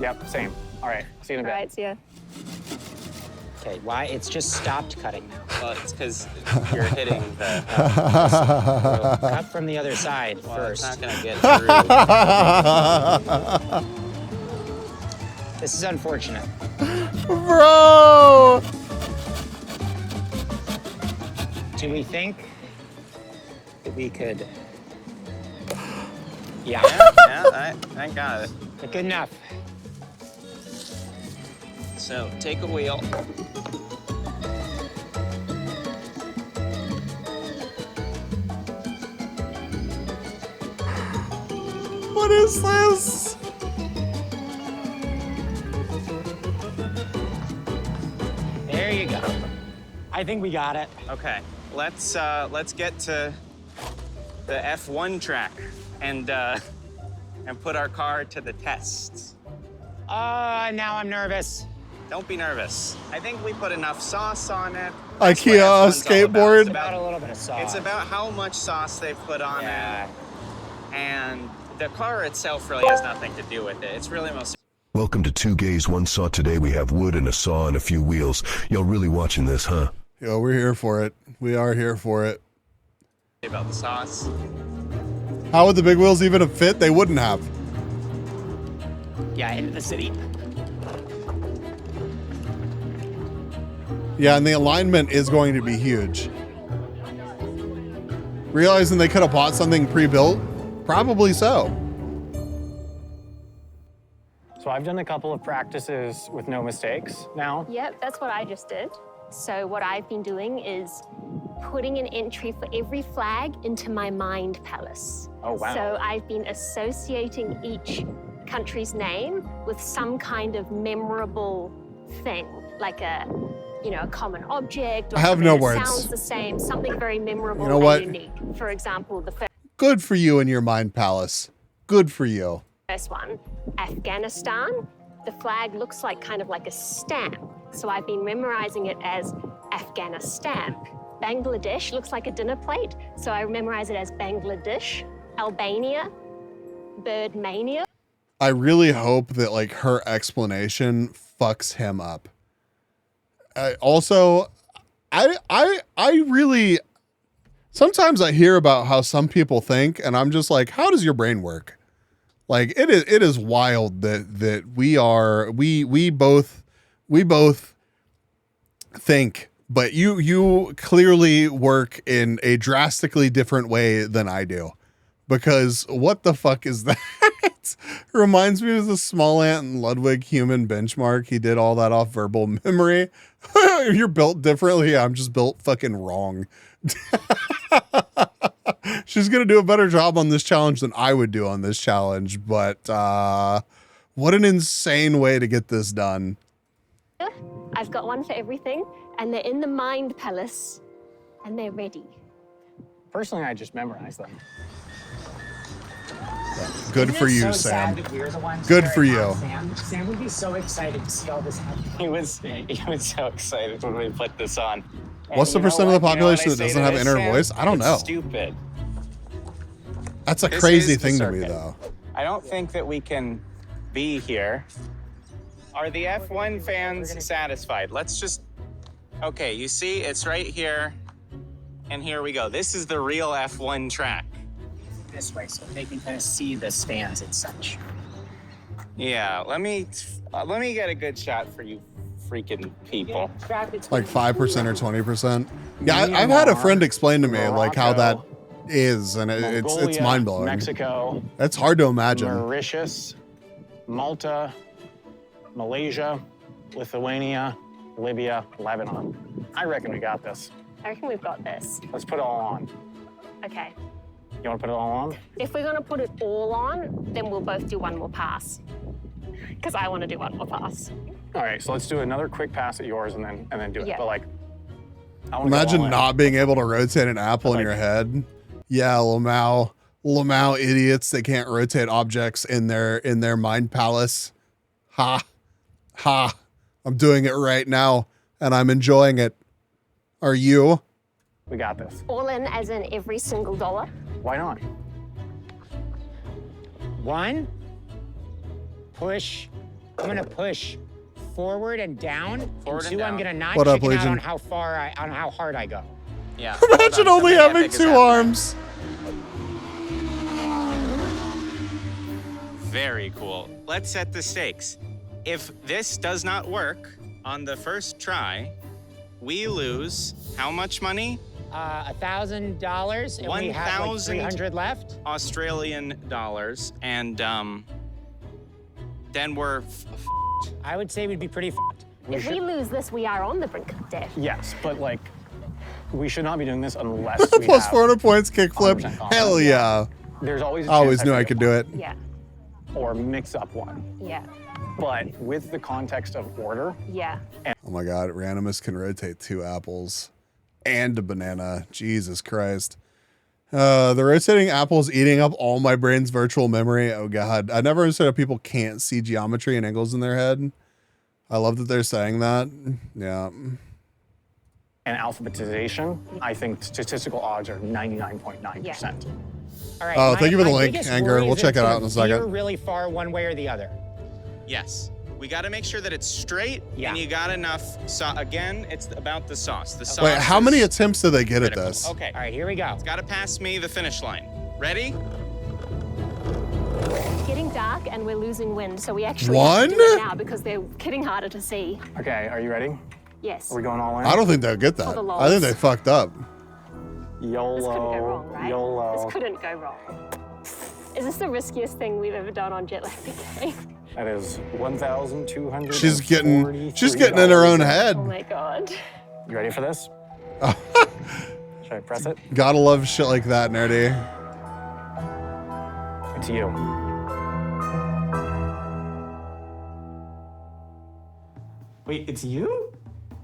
Yep, same. All right, see you in a bit. All right, see ya. Okay, why? It's just stopped cutting now. Well, it's because you're hitting the. Cut from the other side first. It's not gonna get through. This is unfortunate. Bro! Do we think that we could? Yeah. I got it. Good enough. So take a wheel. What is this? There you go. I think we got it. Okay, let's get to the F1 track and put our car to the tests. Now I'm nervous. Don't be nervous. I think we put enough sauce on it. IKEA skateboard. It's about a little bit of sauce. It's about how much sauce they've put on it. And the car itself really has nothing to do with it. It's really mostly Welcome to Two Gays, One Saw. Today we have wood and a saw and a few wheels. Y'all really watching this, huh? Yo, we're here for it. We are here for it. about the sauce. How would the big wheels even have fit? They wouldn't have. Yeah, into the city. Yeah, and the alignment is going to be huge. Realizing they could have bought something pre-built? Probably so. So I've done a couple of practices with no mistakes now. Yep, that's what I just did. So what I've been doing is putting an entry for every flag into my mind palace. Oh, wow. So I've been associating each country's name with some kind of memorable thing, like a common object, or I have something no that words. sounds the same, something very memorable You know and what? unique. For example, the Good for you and your mind palace. Good for you. first one, Afghanistan. The flag looks like kind of like a stamp. So I've been memorizing it as Afghanistan. Bangladesh looks like a dinner plate. So I memorize it as Bangladesh. Albania, Birdmania. I really hope that like her explanation fucks him up. Also, I really sometimes I hear about how some people think, and I'm just like, how does your brain work? Like it is wild that we both think, but you clearly work in a drastically different way than I do. Because what the fuck is that? Reminds me of the Small Ant and Ludwig human benchmark. He did all that off verbal memory. You're built differently. I'm just built fucking wrong. She's going to do a better job on this challenge than I would do on this challenge, but what an insane way to get this done. I've got one for everything, and they're in the Mind Palace, and they're ready. Personally, I just memorize them. Good Isn't for it you, so Sam. sad that we're the ones Good who are for you. not Sam? Sam would be so excited to see all this happen. He was so excited when we put this on. What's the percent of the population that doesn't have inner voice? I don't know. Stupid. That's a This crazy is the thing to me, circuit. though. I don't think that we can be here. Are the F1 fans satisfied? Let's just. Okay, you see, it's right here. And here we go. This is the real F1 track. This way, so they can kind of see the stands and such. Yeah, let me get a good shot for you freaking people. Like 5% or 20%. Yeah, I've had a friend explain to me like how that is, and it's Mongolia, mind blowing. Mexico, It's hard to imagine. Mauritius, Malta, Malaysia, Lithuania, Libya, Lebanon. I reckon we got this. I reckon we've got this. Let's put it all on. Okay. You want to put it all on? If we're going to put it all on, then we'll both do one more pass. Because I want to do one more pass. All right, so let's do another quick pass at yours and then do it. Yeah. But like, I wanna go Imagine all in. not being able to rotate an apple in your head. Yeah, Lamau idiots that can't rotate objects in their mind palace. Ha. I'm doing it right now, and I'm enjoying it. Are you? We got this. All in as in every single dollar. Why not? One, push. I'm gonna push forward and down. Forward and and two, I'm down. gonna not What up, chicken out Legion? on how hard I go. Yeah. Imagine only having two arms. Very cool. Let's set the stakes. If this does not work on the first try, we lose how much money? $1,000, and we have like 300 left. Australian dollars, and then we're I would say we'd be pretty f***ed. If we lose this, we are on the brink of death. Yes, but like, we should not be doing this unless we Plus have 400 points, kickflip. 100% Hell yeah. There's always a I always chance knew I could do it. Yeah. or mix up one. Yeah. But with the context of order, Yeah. Oh my god, Randomus can rotate 2 apples and a banana. Jesus Christ. The rotating apples eating up all my brain's virtual memory. Oh god. I never understood how people can't see geometry and angles in their head. I love that they're saying that. Yeah. and alphabetization, I think statistical odds are 99.9%. All right. Oh, thank you for the my link, biggest Anger. worry We'll is check it it's out in a gonna veer second. really far one way or the other. Yes. We got to make sure that it's straight, and you got enough. Again, it's about the sauce. The sauce. Wait, how is many attempts do they get at critical. this? Okay. All right, here we go. It's got to pass me the finish line. Ready? It's getting dark and we're losing wind, so we actually One? have to do it now because they're getting harder to see. Okay, are you ready? Yes. Are we going all in? I don't think they'll get that. For the I think lols. they fucked up. YOLO. This couldn't go wrong, right? YOLO. This couldn't go wrong. Is this the riskiest thing we've ever done on Jet Lag Game? That is 1,200. She's getting in her own head. Oh my god. You ready for this? Should I press it? Gotta love shit like that, nerdy. It's you. Wait, it's you?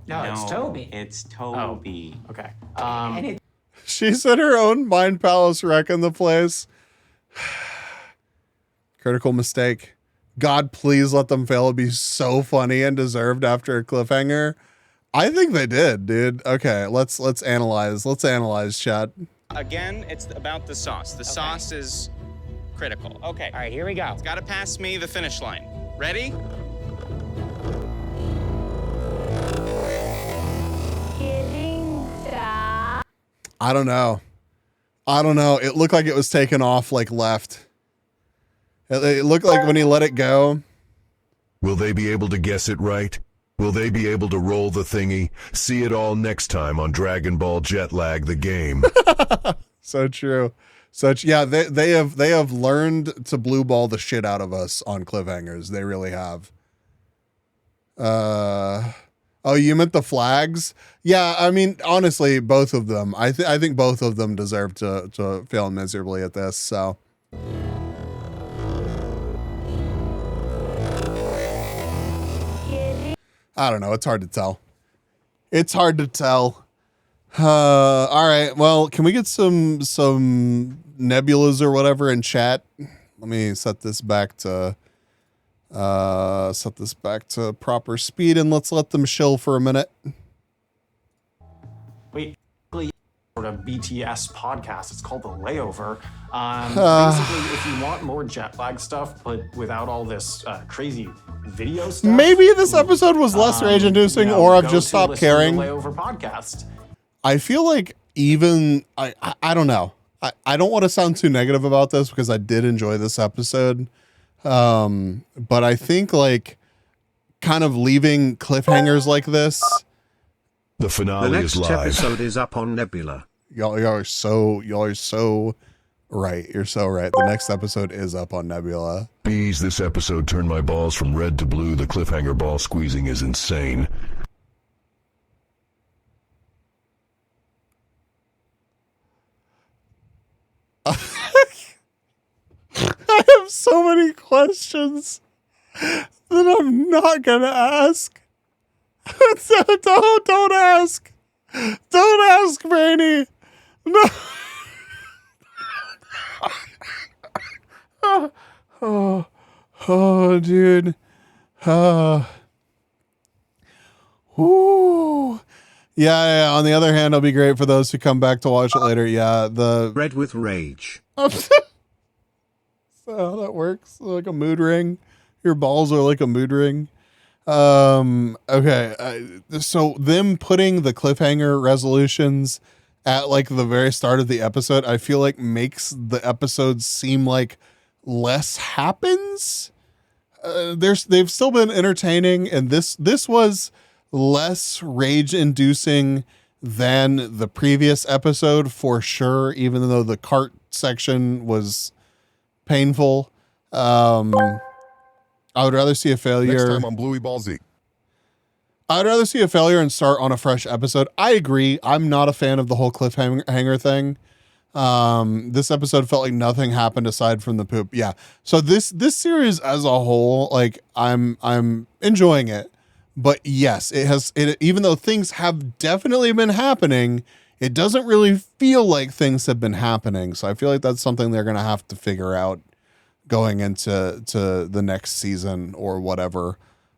No, it's Toby. It's Toby. Oh, okay. She's in her own mind palace wrecking the place. Critical mistake. God, please let them fail. It'd be so funny and deserved after a cliffhanger. I think they did, dude. Okay, let's analyze. Let's analyze, chat. Again, it's about the sauce. The sauce is critical. Okay. All right, here we go. It's got to pass me the finish line. Ready? Getting dark. I don't know. It looked like it was taken off like left. It looked like when he let it go. Will they be able to guess it right? Will they be able to roll the thingy? See it all next time on Dragon Ball Jet Lag the game. So true. Yeah, they have learned to blue ball the shit out of us on cliffhangers. They really have. Oh, Oh, you meant the flags? Yeah, I mean, honestly, both of them. I think both of them deserve to fail miserably at this. So. I don't know. It's hard to tell. It's hard to tell. All right. Well, can we get some nebulas or whatever in chat? Let me set this back to proper speed, and let's let them chill for a minute. Wait, sort of BTS podcast. It's called The Layover. Basically, if you want more jet lag stuff, but without all this crazy video stuff. Maybe this episode was less rage-inducing, or I've just stopped caring. The Layover podcast. I feel like even I don't know. I don't want to sound too negative about this because I did enjoy this episode. But I think like kind of leaving cliffhangers like this. The finale is live. The next episode is up on Nebula. Y'all are so right. You're so right. The next episode is up on Nebula. Bees, this episode turned my balls from red to blue. The cliffhanger ball squeezing is insane. I have so many questions that I'm not gonna ask. Don't ask. Don't ask, Brainy. No. Oh, dude. Ooh. Yeah. On the other hand, it'll be great for those who come back to watch it later. Yeah, the Red with Rage. So that works like a mood ring. Your balls are like a mood ring. Okay. So them putting the cliffhanger resolutions at like the very start of the episode, I feel like makes the episode seem like less happens. They've still been entertaining, and this was less rage inducing than the previous episode for sure, even though the cart section was painful. I would rather see a failure. Next time on Bluey Ballsy. I'd rather see a failure and start on a fresh episode. I agree. I'm not a fan of the whole cliffhanger thing. This episode felt like nothing happened aside from the poop. Yeah. So this series as a whole, like I'm enjoying it. But yes, it even though things have definitely been happening, it doesn't really feel like things have been happening. So I feel like that's something they're going to have to figure out going into the next season or whatever.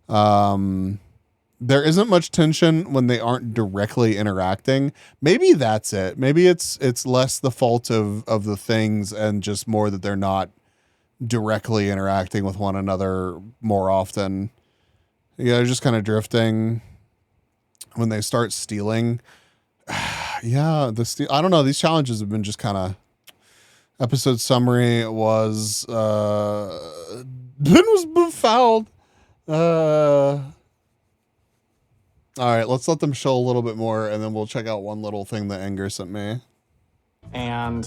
There isn't much tension when they aren't directly interacting. Maybe that's it. Maybe it's less the fault of the things and just more that they're not directly interacting with one another more often. Yeah, they're just kind of drifting when they start stealing. Yeah, I don't know. These challenges have been just kind of. Episode summary was Ben was befouled. All right, let's let them show a little bit more, and then we'll check out one little thing that Anger sent me. And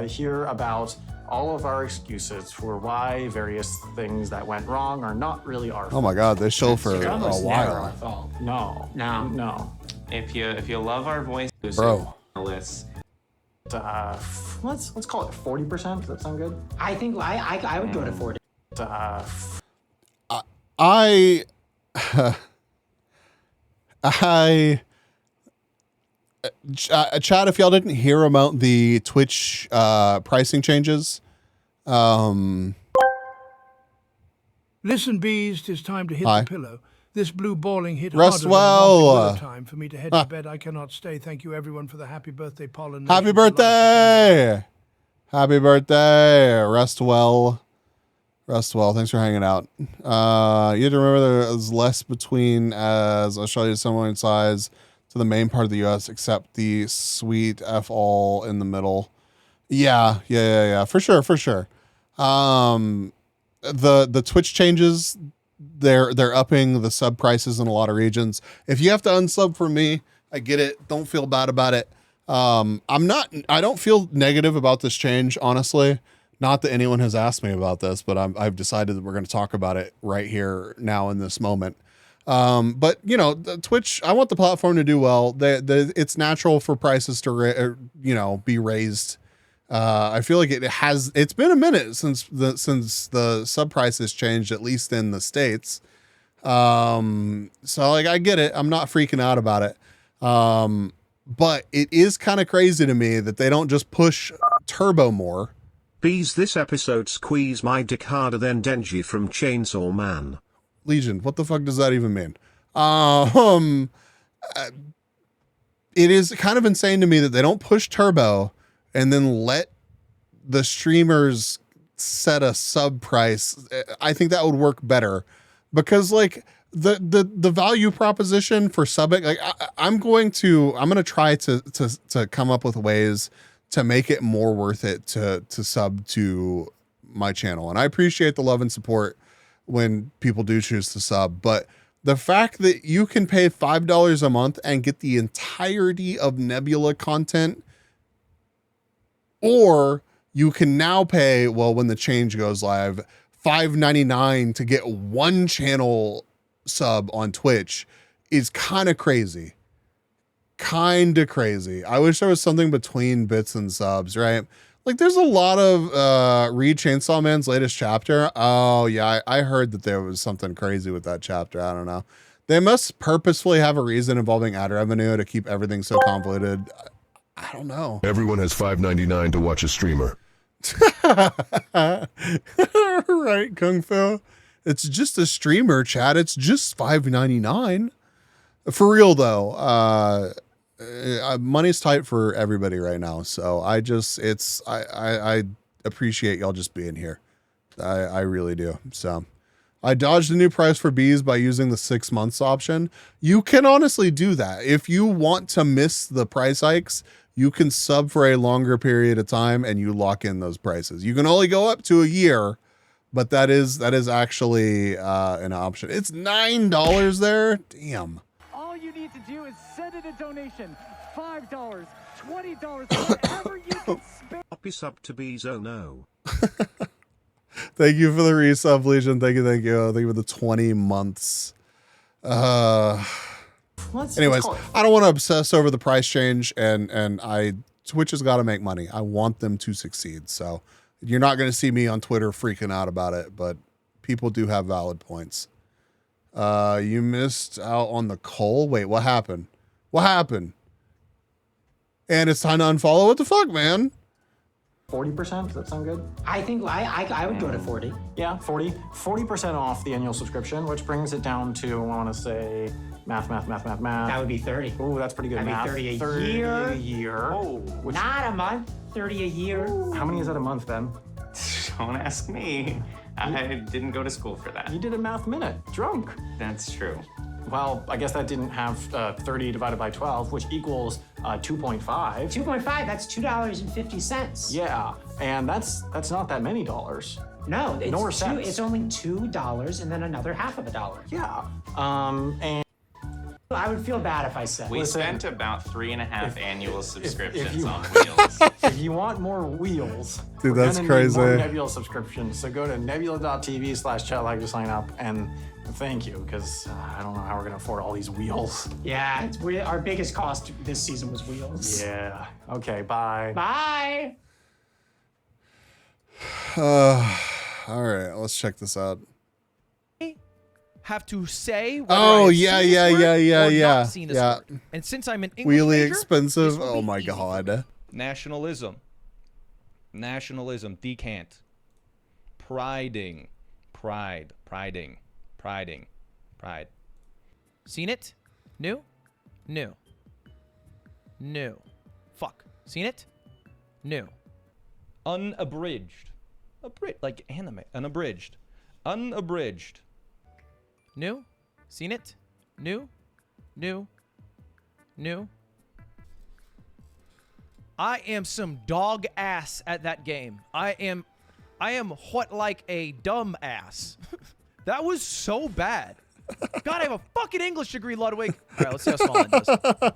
hear about all of our excuses for why various things that went wrong are not really our fault. Oh my God, they show for a while. No. If you love our voices, bro. Let's call it 40%. Does that sound good? I think I would go to 40. Chad, if y'all didn't hear about the Twitch pricing changes, listen, bees, 'tis time to hit the pillow. This blue balling hit Rest harder well. than time for me to head to bed. I cannot stay. Thank you, everyone, for the happy birthday pollen. Happy birthday! Happy birthday! Rest well. Rest well. Thanks for hanging out. You have to remember there's less between as Australia is similar in size to the main part of the U.S. except the sweet F all in the middle. Yeah. For sure. The Twitch changes. They're upping the sub prices in a lot of regions. If you have to unsub for me, I get it. Don't feel bad about it. I don't feel negative about this change, honestly. Not that anyone has asked me about this, but I've decided that we're going to talk about it right here now in this moment. But you know, Twitch, I want the platform to do well. It's natural for prices to, be raised. I feel like it's been a minute since the sub prices changed, at least in the States. So like, I get it. I'm not freaking out about it. But it is kind of crazy to me that they don't just push turbo more. Bees, this episode squeeze my dick harder than Denji from Chainsaw Man. Legion, what the fuck does that even mean? It is kind of insane to me that they don't push turbo and then let the streamers set a sub price. I think that would work better, because like the value proposition for subbing, like I'm going to try to come up with ways to make it more worth it to sub to my channel. And I appreciate the love and support when people do choose to sub, but the fact that you can pay $5 a month and get the entirety of Nebula content, or you can now pay, well, when the change goes live, $5.99 to get one channel sub on Twitch, is kind of crazy. I wish there was something between bits and subs, right? Like, there's a lot of read Chainsaw Man's latest chapter. Oh yeah, I heard that there was something crazy with that chapter. I don't know. They must purposefully have a reason involving ad revenue to keep everything so convoluted. I don't know. Everyone has $5.99 to watch a streamer. Right, Kung Fu. It's just a streamer, chat. It's just $5.99. For real though. Money's tight for everybody right now, so I appreciate y'all just being here. I really do. So I dodged the new price for bees by using the 6 months option. You can honestly do that. If you want to miss the price hikes, you can sub for a longer period of time and you lock in those prices. You can only go up to a year, but that is actually an option. It's $9 there. Damn. All you need to do is send in a donation. $5, $20, whatever you can spare. Copy sub to bees, oh no. Thank you for the resub, Legion. Thank you. Thank you for the 20 months. Anyways, I don't want to obsess over the price change, and Twitch has got to make money. I want them to succeed. So you're not going to see me on Twitter freaking out about it, but people do have valid points. You missed out on the coal. Wait, what happened? What happened? And it's time to unfollow. What the fuck, man? 40%, does that sound good? I think I would go to 40. Yeah, 40% off the annual subscription, which brings it down to, I want to say, math. That would be 30. Ooh, that's pretty good math. That'd be 30 a year. 30 a year. Oh, not a month, 30 a year. How many is that a month, Ben? Don't ask me. I didn't go to school for that. You did a math minute, drunk. That's true. Well, I guess that didn't have 30 divided by 12, which equals 2.5. 2.5, that's $2.50. Yeah, and that's not that many dollars. No, Nor cents. It's only $2 and then another half of a dollar. Yeah, and I would feel bad if I said. We spent about 3.5 annual subscriptions you- on wheels. if you want more wheels, Dude, we're that's gonna crazy. Need more Nebula subscriptions. So go to nebula.tv/chatlag to sign up, and thank you, because I don't know how we're gonna afford all these wheels. Yeah, our biggest cost this season was wheels. Yeah. Okay. Bye. Bye. All right, let's check this out. Have to say whether Oh, I have yeah, seen yeah, this word yeah, or yeah, not seen this yeah. word. And since I'm an English Wheelie major, expensive. this will Oh be my easy. god. Nationalism. Decant. Priding. Pride. Seen it? New? Fuck. Seen it? New. Unabridged. Like anime. Unabridged. New? Seen it? New? I am some dog ass at that game. I am what like a dumb ass. That was so bad. God, I have a fucking English degree, Ludwig. All right, let's see how Smallman does.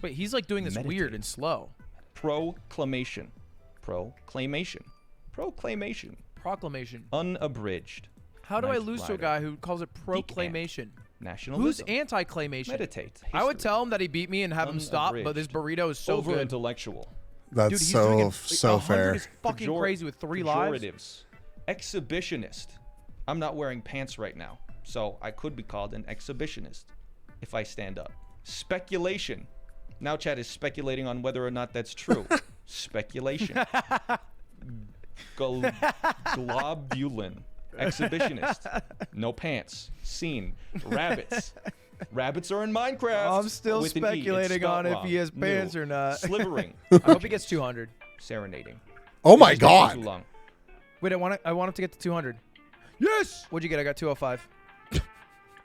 Wait, he's like doing this weird and slow. Proclamation. Proclamation. Unabridged. How do I lose to a guy who calls it proclamation? Nationalism. Who's anti-claymation? Meditate. I would tell him that he beat me and have him stop, but this burrito is so good. Over-intellectual. That's Dude, he's doing it, so 100 fair. is fucking crazy with 3 lives. Pejoratives. Exhibitionist. I'm not wearing pants right now, so I could be called an exhibitionist if I stand up. Speculation. Now chat is speculating on whether or not that's true. Speculation. Globulin. Exhibitionist. No pants. Scene. Rabbits. Rabbits are in Minecraft. I'm still with an E. It's speculating spelled on if wrong. he has pants New. or not. Slivering. I hope he gets 200. Serenading. Oh my It's just taking God. too long. Wait, I want him to get to 200. Yes. What'd you get? I got 205.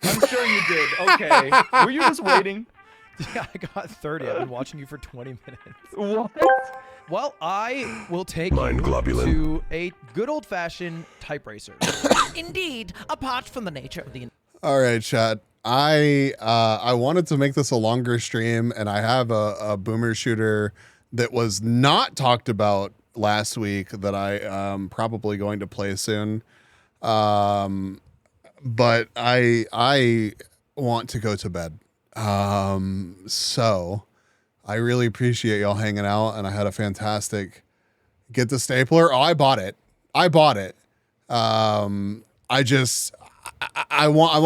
I'm sure you did. Okay. Were you just waiting? Yeah, I got 30. I've been watching you for 20 minutes. What? Well, I will take Mind you globulin. to a good old-fashioned type racer. Indeed, apart from the nature of the... All right, chat. I wanted to make this a longer stream, and I have a boomer shooter that was not talked about last week that I probably going to play soon. But I want to go to bed. So I really appreciate y'all hanging out, and I had a fantastic get the stapler. Oh, I bought it. I want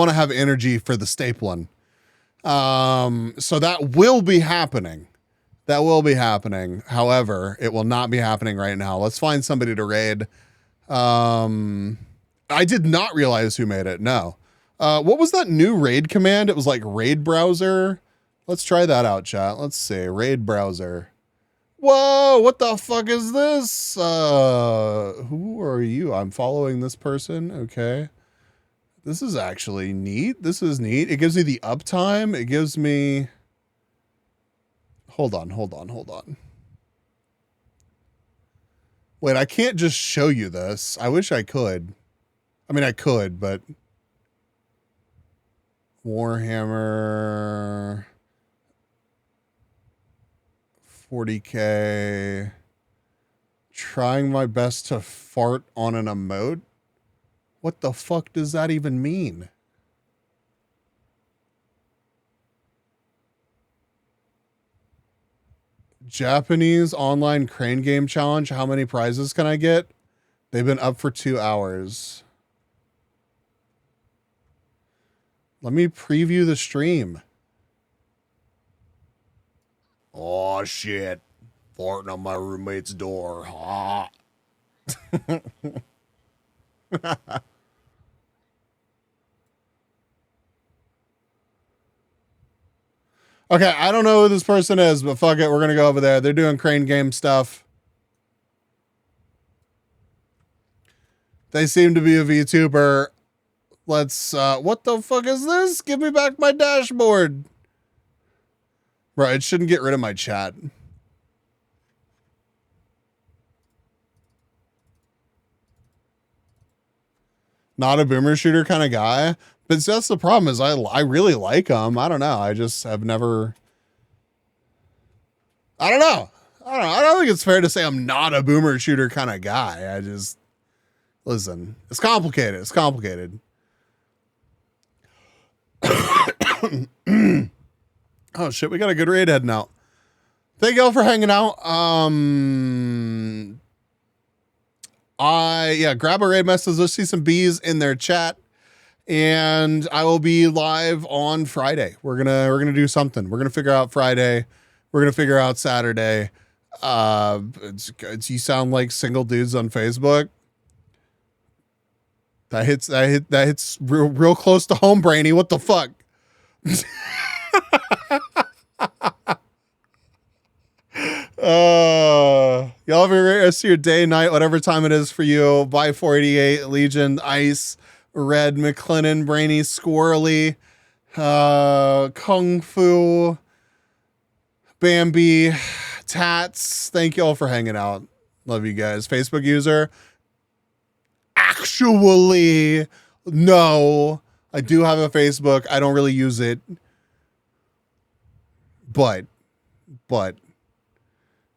to have energy for the stapling. So that will be happening. That will be happening. However, it will not be happening right now. Let's find somebody to raid. I did not realize who made it. No. What was that new raid command? It was like raid browser. Let's try that out, chat. Let's see. Raid browser. Whoa, what the fuck is this? Who are you? I'm following this person. Okay. This is actually neat. This is neat. It gives me the uptime. It gives me... Hold on. Wait, I can't just show you this. I wish I could. I mean, I could, but... Warhammer... 40K... Trying my best to fart on an emote? What the fuck does that even mean? Japanese online crane game challenge. How many prizes can I get? They've been up for 2 hours. Let me preview the stream. Oh shit. Farting on my roommate's door. Ah. Okay, I don't know who this person is, but fuck it, we're gonna go over there. They're doing crane game stuff. They seem to be a VTuber. Let's, what the fuck is this? Give me back my dashboard. Bro, it shouldn't get rid of my chat. Not a boomer shooter kind of guy. But that's the problem is I really like him. I don't know. I just have never... I don't know. I don't think it's fair to say I'm not a boomer shooter kind of guy. I just... Listen, it's complicated. It's complicated. Oh shit, we got a good raid heading out. Thank y'all for hanging out. Grab a raid message. Let's see some bees in their chat. And I will be live on Friday. We're gonna do something. We're gonna figure out Friday. We're gonna figure out Saturday. You sound like single dudes on Facebook. That hits real close to home, Brainy. What the fuck? Y'all have a great rest of your day, night, whatever time it is for you. Bye 488, Legion, Ice, Red, McLennan, Brainy, Squirrely, Kung Fu, Bambi, Tats. Thank you all for hanging out. Love you guys. Facebook user. Actually, no. I do have a Facebook. I don't really use it. But.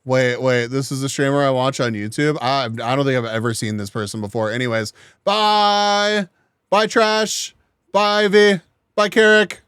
Wait, this is a streamer I watch on YouTube. I don't think I've ever seen this person before. Anyways, bye. Bye, Trash. Bye, Ivy. Bye, Carrick.